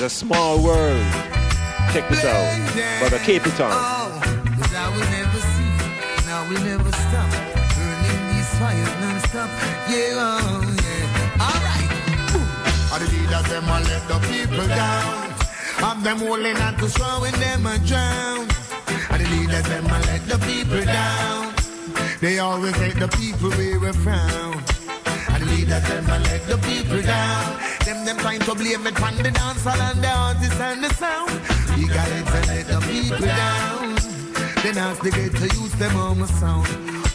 A small world. Check this out. Brother Cape Town. Now we never see, now we never stop. Burning these fires non-stop. Yeah. Alright. All the leaders them a let the people down. Have them holding on to strong when them a drown. All the leaders them a let the people down. They always let the people we were frown. All the leaders them a let the people down. Them trying to blame it on the dancehall and the artists and the sound. We got it to let the people down. Then ask the get to use them on the sound.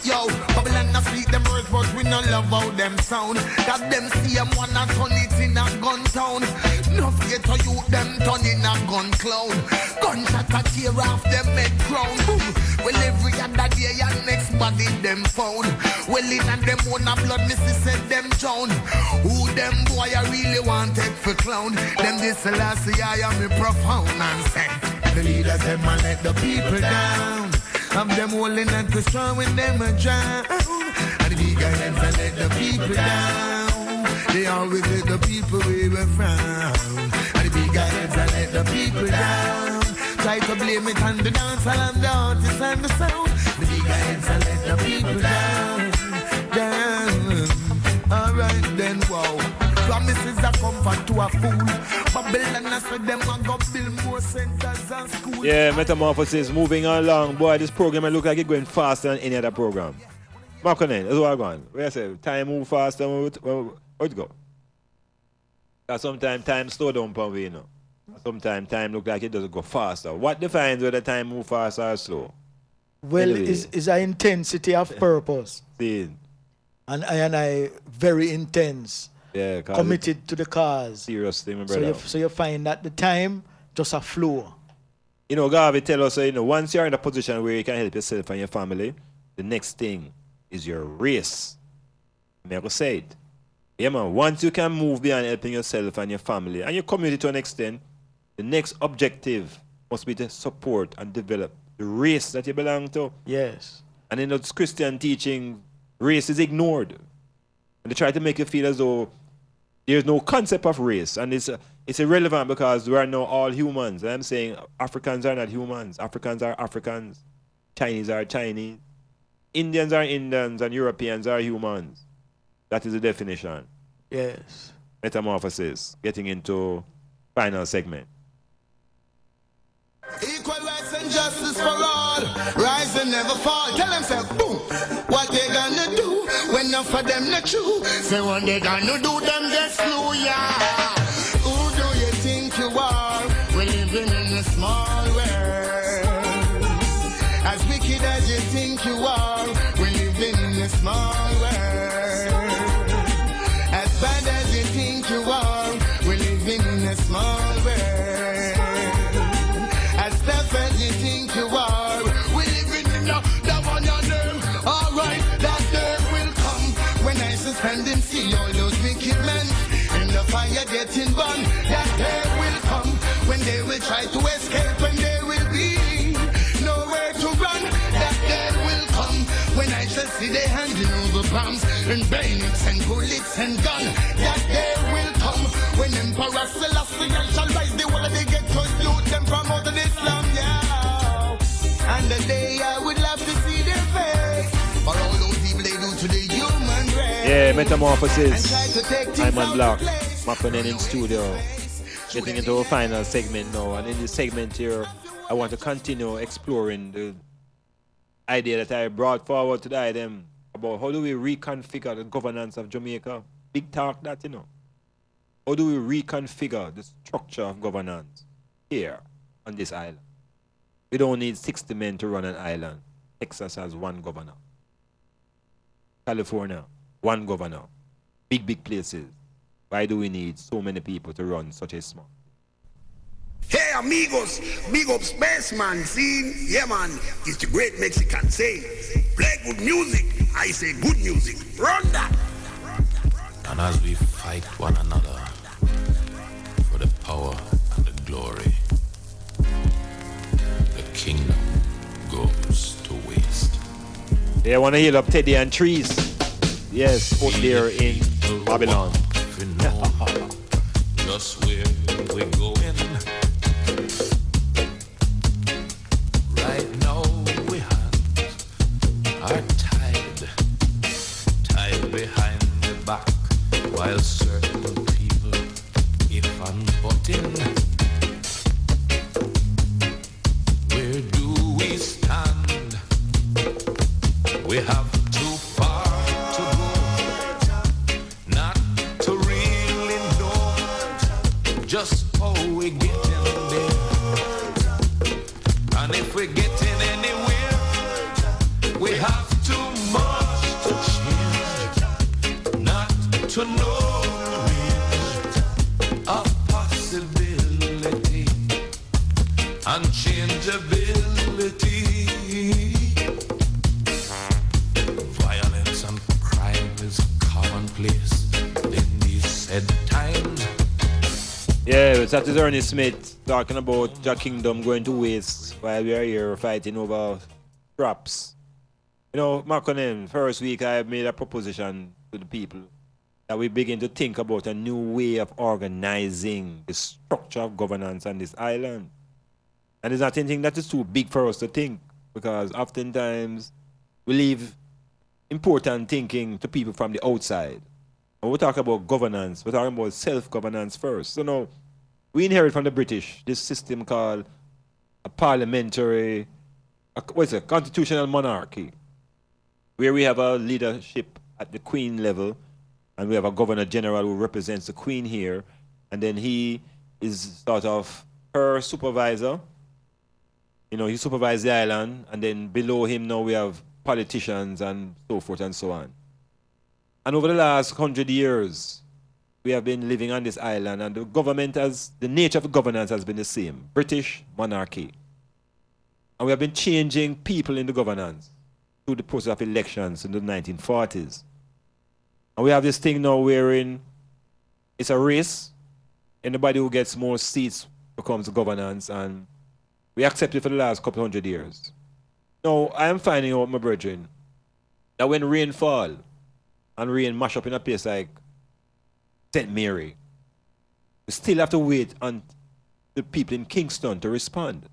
Yo, Babylon not speak them words, but we no love how them sound. That them see them wanna turn it in a gun town. No fear to you, them turn in a gun clown. Gunshot a tear off them head crown. Boom. Well, every other day your next body them found. Well, in and them own a blood, Missy said them drown. Who them boy I really wanted for clown? Them this last year I am a profound nonsense. The leaders them a let the people down. Have them holding on to strong when them a drown. And the big heads a let the people down. They always let the people we were frown. And the big heads a let the people down. Try to blame it on the dancehall and the artists and the sound. The big heads a let the people down. Alright then, wow. Promises a comfort to a fool. Babylon, I said them a go build more centers and schools. Yeah, Metamorphosis moving along. Boy, this program I look like it's going faster than any other program. Marconin, that's what I'm going. Where I say, time move faster, where it go? Sometimes time slow down for me, you know. Sometimes time look like it doesn't go faster. What defines whether time move fast or slow? Well, Anyway. is an intensity of purpose. See, And I very intense, yeah, committed to the cause. Seriously, my So brother. you find that the time just a flow. You know, Garvey tell us, you know, once you're in a position where you can help yourself and your family, the next thing is your race. I'm going to say it. Yeah, man, once you can move beyond helping yourself and your family and your community to an extent, the next objective must be to support and develop the race that you belong to. Yes. And in those Christian teaching, race is ignored. And they try to make you feel as though there's no concept of race. And it's irrelevant because we are now all humans. And I'm saying Africans are not humans. Africans are Africans. Chinese are Chinese. Indians are Indians and Europeans are humans. That is the definition. Yes. Metamorphosis. Getting into final segment. Equal rights and justice for all. Rise and never fall. Tell themselves, boom, what they gonna do when enough for them not true. Say what they gonna do, them get slew, yeah. Who do you think you are? We're living in a small world. As wicked as you think you are, we're living in a small world. As bad as you think you are, we're living in a small world. As tough as you think you are, we're living in the one your name. Alright, that day will come when I suspend and see all those wicked men in the fire getting burned. That day will come when they will try to escape and there will be nowhere to run. That day will come when I shall see they handing over bombs and bayonets and bullets and guns. That day will come when Emperor Selassie shall rise the whole of the ghettos, loot them from out of Islam, yeah. And the day I would love to see their face for all those evil they do to the human race. Yeah, Metamorphosis. And try to take things Iman out Blak. of place. Mapping in studio. Getting into a final segment now. And in this segment here, I want to continue exploring the idea that I brought forward to the item about how do we reconfigure the governance of Jamaica. Big talk that, you know. How do we reconfigure the structure of governance here on this island? We don't need 60 men to run an island. Texas has one governor. California, one governor. Big places. Why do we need so many people to run such a small? Hey amigos, big up spaceman, see? Yeah man, it's the great Mexican say, play good music, I say good music, run that! And as we fight one another for the power and the glory, the kingdom goes to waste. They want to heal up Teddy and Trees. Yes, out there in Babylon. We know just where we're going. Right now we are tied behind the back, while certain people if unbutton. Where do we stand? We have too far to go, not to really know just how we get in there. And if we're getting anywhere, we have too much to change, not to know a possibility, unchangeability. Violence and crime is commonplace in these said times. Yeah, that is Ernie Smith talking about the kingdom going to waste while we are here fighting over crops. You know, Makonnen, first week I made a proposition to the people that we begin to think about a new way of organizing the structure of governance on this island. And it's not anything that is too big for us to think, because oftentimes we leave important thinking to people from the outside. When we talk about governance, we're talking about self-governance first. So now, we inherit from the British this system called a parliamentary, what's it, constitutional monarchy, where we have a leadership at the Queen level, and we have a Governor General who represents the Queen here, and then he is sort of her supervisor. You know, he supervises the island, and then below him now we have politicians and so forth and so on. And over the last 100 years, we have been living on this island, and the government has, the nature of the governance has been the same, British monarchy. And we have been changing people in the governance through the process of elections in the 1940s. And we have this thing now wherein it's a race. Anybody who gets more seats becomes the governance, and we accept it for the last couple 100 years. Now, I am finding out, my brethren, that when rain fall and rain mash up in a place like St. Mary, we still have to wait on the people in Kingston to respond.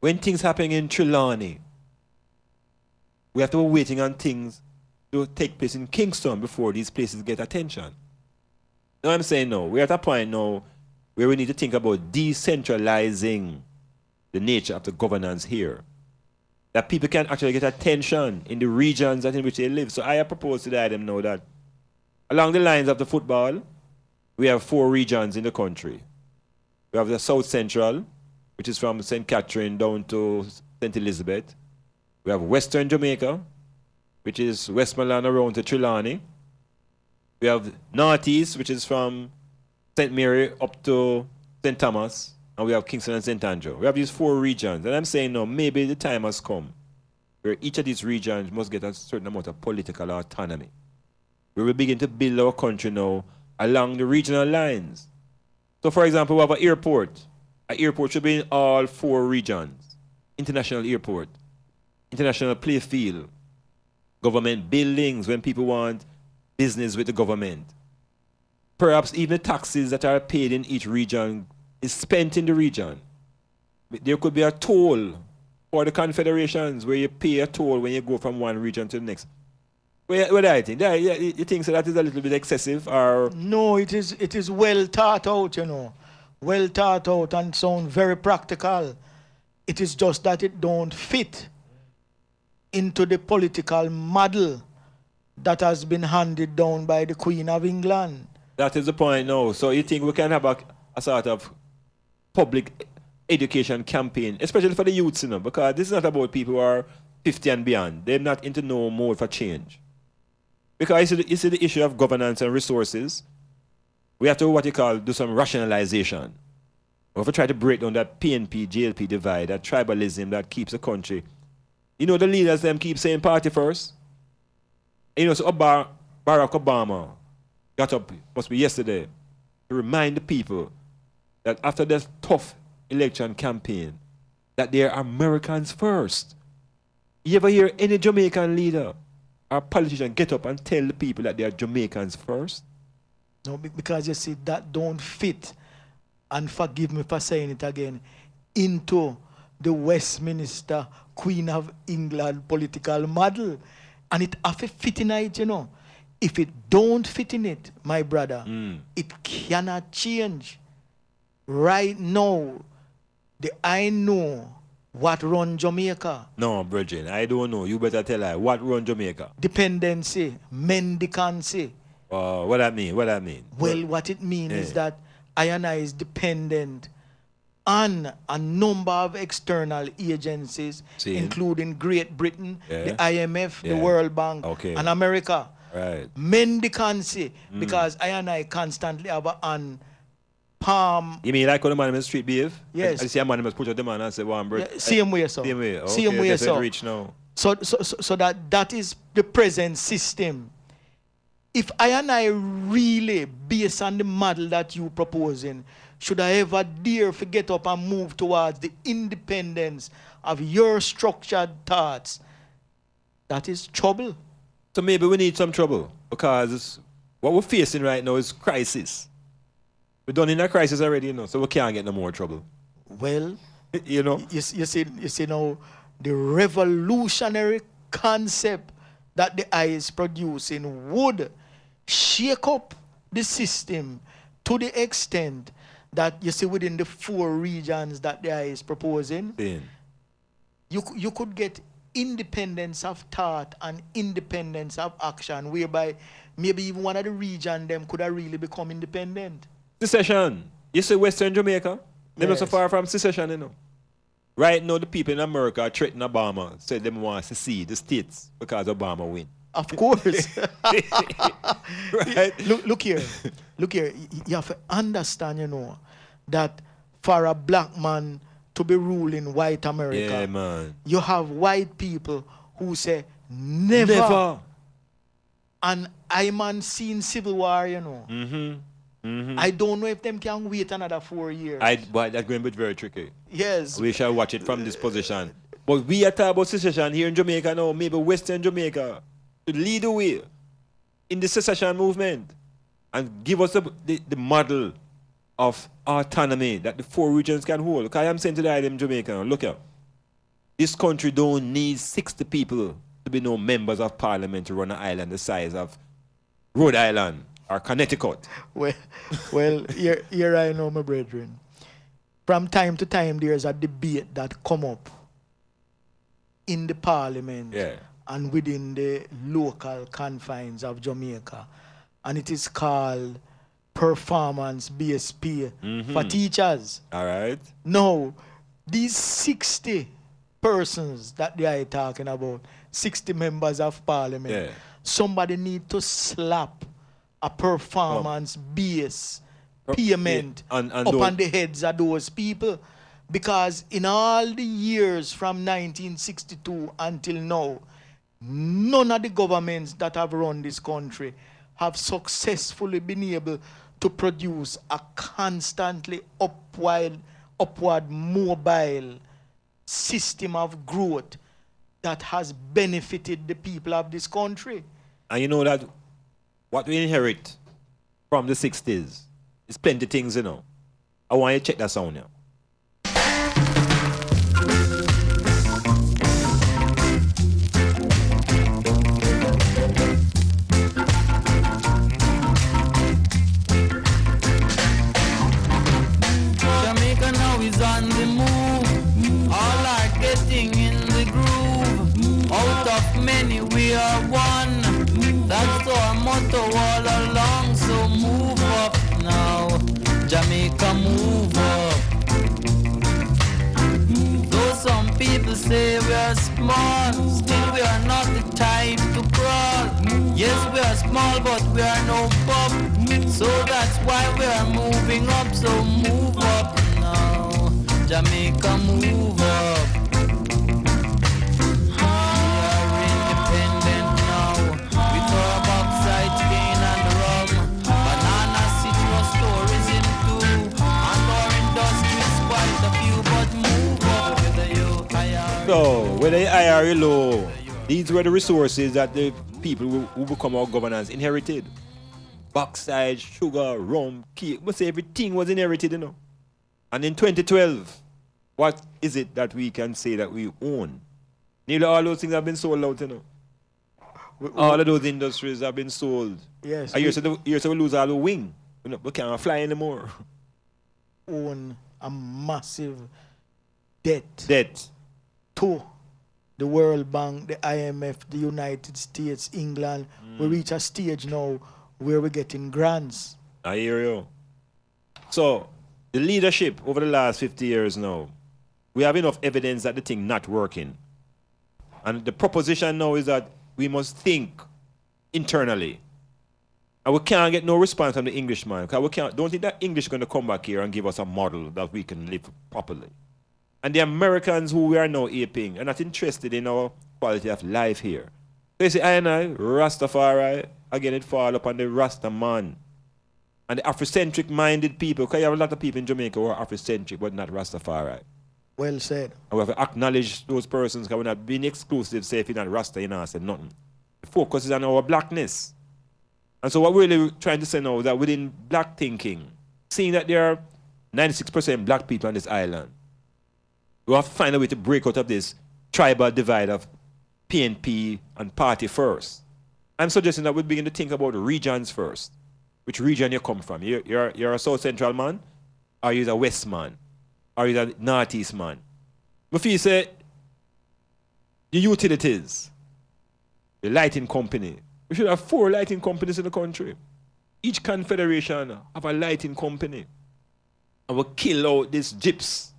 When things happen in Trelawney, we have to be waiting on things to take place in Kingston before these places get attention. Now I'm saying no, we're at a point now where we need to think about decentralizing the nature of the governance here. That people can actually get attention in the regions in which they live. So I propose to them now that along the lines of the football, we have 4 regions in the country. We have the South Central, which is from St. Catherine down to St. Elizabeth. We have Western Jamaica, which is Westmoreland around to Trelawney. We have Northeast, which is from St. Mary up to St. Thomas. And we have Kingston and St. Andrew. We have these 4 regions. And I'm saying, no, maybe the time has come where each of these regions must get a certain amount of political autonomy. We will begin to build our country now along the regional lines. So, for example, we have an airport. An airport should be in all 4 regions. International airport, international play field, government buildings when people want business with the government. Perhaps even the taxes that are paid in each region is spent in the region. There could be a toll for the confederations where you pay a toll when you go from one region to the next. What do I think? You think so that is a little bit excessive, or? No, it is well thought out, you know. Well thought out and sound very practical. It is just that it don't fit into the political model that has been handed down by the Queen of England. That is the point now. So you think we can have a sort of public education campaign, especially for the youths, you know, because this is not about people who are 50 and beyond. They're not into no more for change. Because you see the issue of governance and resources, we have to what you call do some rationalization. We have to try to break down that PNP, JLP divide, that tribalism that keeps the country. You know, the leaders them keep saying party first. You know, so Barack Obama got up, must be yesterday, to remind the people that after this tough election campaign, that they are Americans first. You ever hear any Jamaican leader or politician get up and tell the people that they are Jamaicans first? No, because you see, that don't fit, and forgive me for saying it again, into the Westminster Queen of England political model. And it have to fit in it, you know. If it don't fit in it, my brother, it cannot change. Right now, I know what run Jamaica. No, Bridget, I don't know. You better tell her what run Jamaica. Dependency, mendicancy. What that mean? What that mean? Well, what it means is that I is dependent on a number of external agencies, including Great Britain, the IMF, the World Bank, and America. Right. Mendicancy, because I constantly have an palm. You mean like when the man in the street behave? Yes. I see a man must put out the man and say, "One bread." Same way, sir. Same way. Okay, same way, sir. Reach now. So that is the present system. If I really, based on the model that you proposing, should I ever dare to get up and move towards the independence of your structured thoughts, that is trouble. So maybe we need some trouble, because what we're facing right now is crisis. We're done in a crisis already, you know, so we can't get no more trouble. Well, you know, you see now the revolutionary concept that the eye is producing would shake up the system to the extent that you see within the 4 regions that they is proposing, Then, you could get independence of thought and independence of action, whereby maybe even one of the region them could have really become independent. secession. You see Western Jamaica? They're not so Yes. far from secession, you know. Right now, the people in America are threatening Obama, said them want to secede the states because Obama win. Of course. Right? Look here. Look here. You have to understand, you know, that for a black man to be ruling white America, Yeah, man. you have white people who say never. Never. And Iman seen civil war, you know. I don't know if them can wait another 4 years. But that's going to be very tricky. Yes. We shall watch it from this position. But we are talking about secession here in Jamaica now, maybe Western Jamaica, to lead the way in the secession movement and give us the model of autonomy that the 4 regions can hold. Because I am saying to the island Jamaica, look here, this country don't need 60 people to be no members of parliament to run an island the size of Rhode Island or Connecticut. Well, here I know, my brethren. From time to time, there's a debate that come up in the parliament Yeah. and within the local confines of Jamaica. And it is called performance-based pay for teachers. All right? Now, these 60 persons that they are talking about, 60 members of parliament, Yeah. somebody need to slap a performance-based payment And upon the heads of those people. Because in all the years from 1962 until now, none of the governments that have run this country have successfully been able to produce a constantly upward mobile system of growth that has benefited the people of this country. And you know that what we inherit from the 60s is plenty things, you know. I want you to check that sound now. Jamaica now is on the move. All are getting in the groove. Out of many we are one. That's our motto all along. So move up now, Jamaica, move up. Though some people say we are small, still we are not the type to crawl. Yes, we are small, but we are no pup. So that's why we are moving up. So move up now, Jamaica, move up. We are independent now, with our bauxite, cane and rum, banana, citrus, tourism too, and our industries quite a few. But move up with the IRA. So, whether the IRA low, these were the resources that the people who become our governors inherited. Bauxite, sugar, rum, cake, but say everything was inherited, you know. And in 2012, what is it that we can say that we own? Nearly all those things have been sold out, you know. All of those industries have been sold. Yes. And you're to lose all the wing. You know, we can't fly anymore. Own a massive debt Debt. to the World Bank, the IMF, the United States, England. We reach a stage now where we're getting grants. I hear you. So, the leadership over the last 50 years now, we have enough evidence that the thing not working. And the proposition now is that we must think internally. And we can't get no response from the Englishman. Because don't think that English is going to come back here and give us a model that we can live properly. And the Americans who we are now aping are not interested in our quality of life here. So you see, I and I, Rastafari, again it fall upon the Rasta man. And the Afrocentric minded people, because you have a lot of people in Jamaica who are Afrocentric but not Rastafari. Well said. And we have to acknowledge those persons because we're not being exclusive, say if you're not Rasta, you're not saying nothing. The focus is on our blackness. And so what we're really trying to say now is that within black thinking, seeing that there are 96% black people on this island, we have to find a way to break out of this tribal divide of PNP and party first. I'm suggesting that we begin to think about regions first. Which region you come from? You're a South Central man? or you're a West man, or you're a Northeast man. But if you say, the utilities, the lighting company, we should have 4 lighting companies in the country. Each confederation have a lighting company. And we kill out these gyps.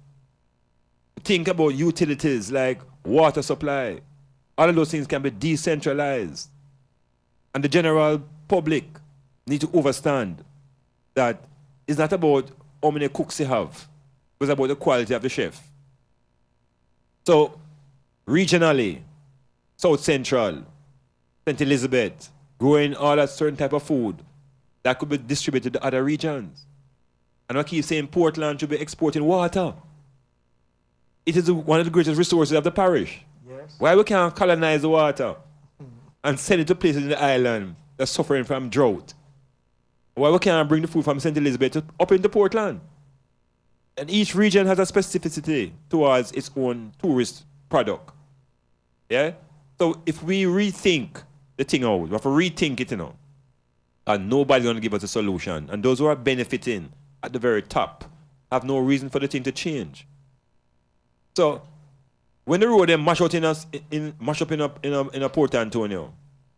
Think about utilities like water supply. All of those things can be decentralized. And the general public need to understand that it's not about how many cooks you have. It's about the quality of the chef. So, regionally, South Central, St. Elizabeth, growing all that certain type of food that could be distributed to other regions. And I keep saying Portland should be exporting water. It is one of the greatest resources of the parish. Yes. Why we can't colonize the water and send it to places in the island that's suffering from drought? Why we can't bring the food from St. Elizabeth up into Portland? And each region has a specificity towards its own tourist product. Yeah? So if we rethink the thing out, we have to rethink it, and nobody's going to give us a solution. And those who are benefiting at the very top have no reason for the thing to change. So when the road then mash up in a Port Antonio,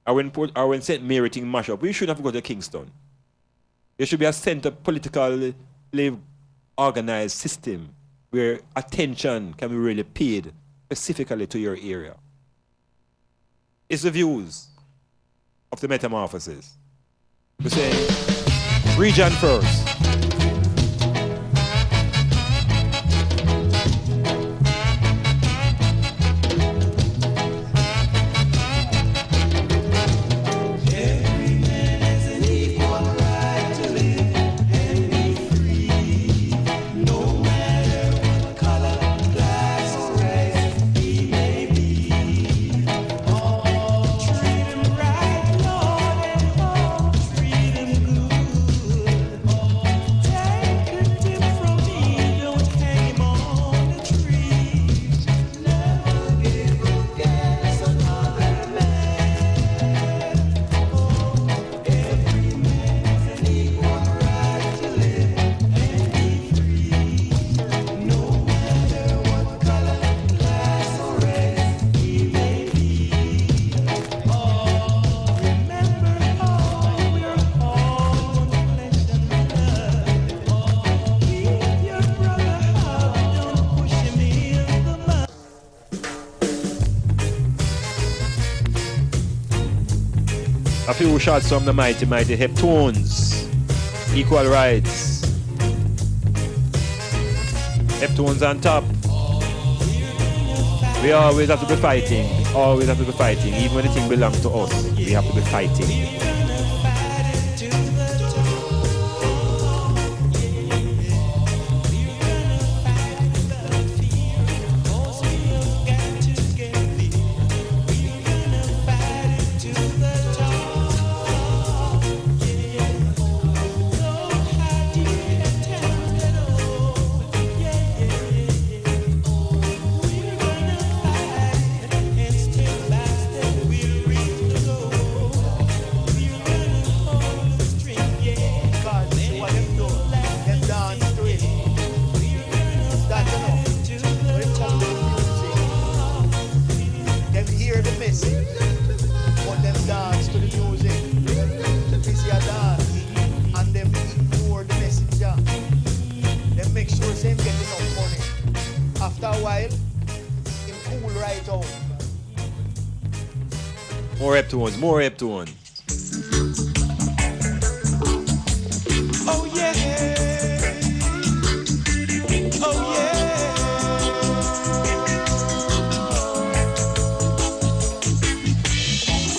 or when St. Mary thing mash up, we shouldn't have to go to Kingston. There should be a center politically organized system where attention can be really paid specifically to your area. It's the views of the Metamorphosis. We say region first. A few shots from the mighty Heptones. Equal rights. Heptones on top. We always have to be fighting. Always have to be fighting. Even when the thing belongs to us, we have to be fighting. More Heptones. Oh yeah. Oh yeah.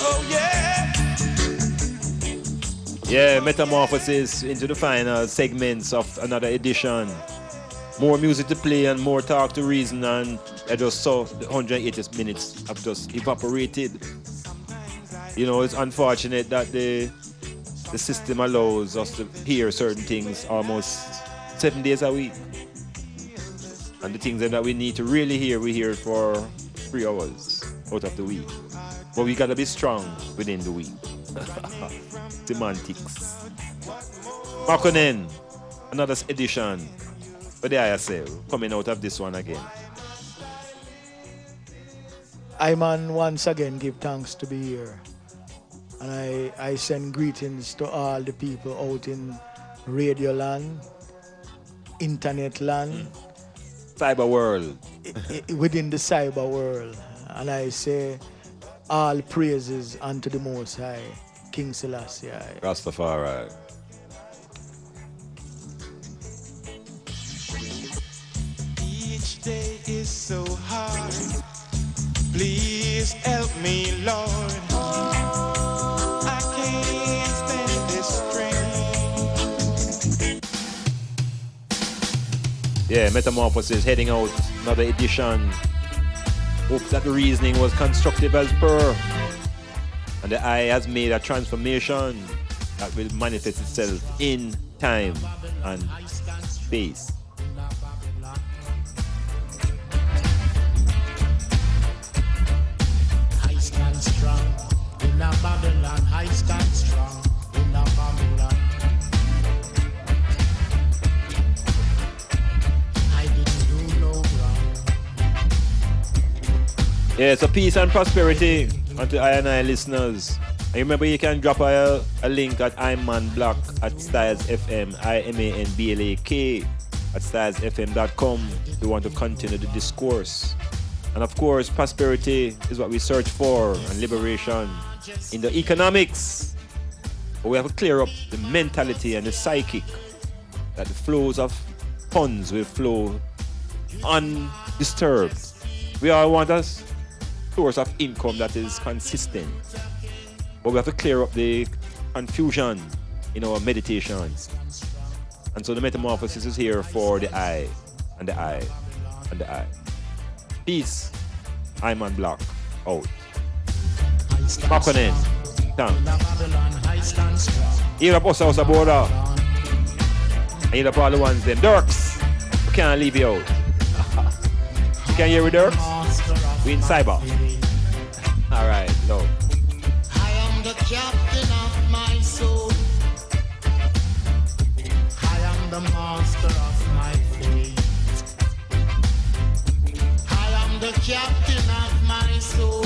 Oh yeah. Yeah, Metamorphosis into the final segments of another edition. More music to play and more talk to reason, and I just saw the 180 minutes have just evaporated. You know, it's unfortunate that the system allows us to hear certain things almost 7 days a week. And the things that we need to really hear, we hear for 3 hours out of the week. But we gotta be strong within the week. Semantics. Makonnen, another edition. But there I say, coming out of this one again. Iman once again give thanks to be here. And I send greetings to all the people out in radio land, internet land. Cyber world. Within the cyber world. And I say all praises unto the Most High, King Selassie. Rastafari. Each day is so hard. Please help me, Lord. I can't stand this strain. Yeah, Metamorphosis heading out, another edition. Hope that the reasoning was constructive as per. And the eye has made a transformation that will manifest itself in time and space. I stand strong in a Babylon. I stand strong in a Babylon. I didn't do no wrong. Yeah, so peace and prosperity unto I and I listeners. And remember, you can drop a link at Iman Blak at StylzFM, IMANBLAK at StylzFM.com if you want to continue the discourse. And of course, prosperity is what we search for, and liberation in the economics. But we have to clear up the mentality and the psychic, that the flows of funds will flow undisturbed. We all want a source of income that is consistent. But we have to clear up the confusion in our meditations. And so the metamorphosis is here for the eye, and the eye, and the eye. Peace. Iman Blak. Out. Back on in. Down. Here up us house border. And here up all the ones them. Dirks. We can't leave you out. You can hear with Dirks? We in cyber. Alright, no. I am the captain of my soul. I am the master of my fate. I am the captain of my soul.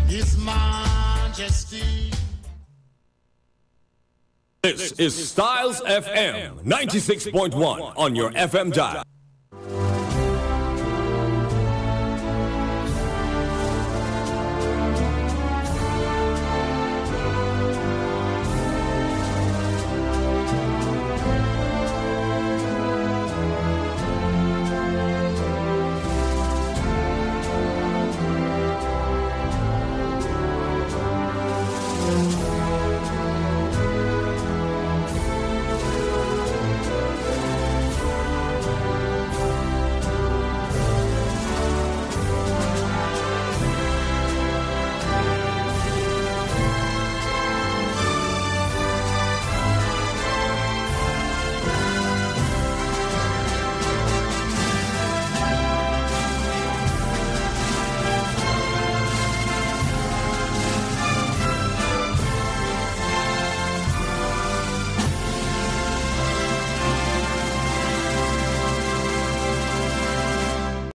His Majesty. This is Styles FM 96.1 on your FM dial.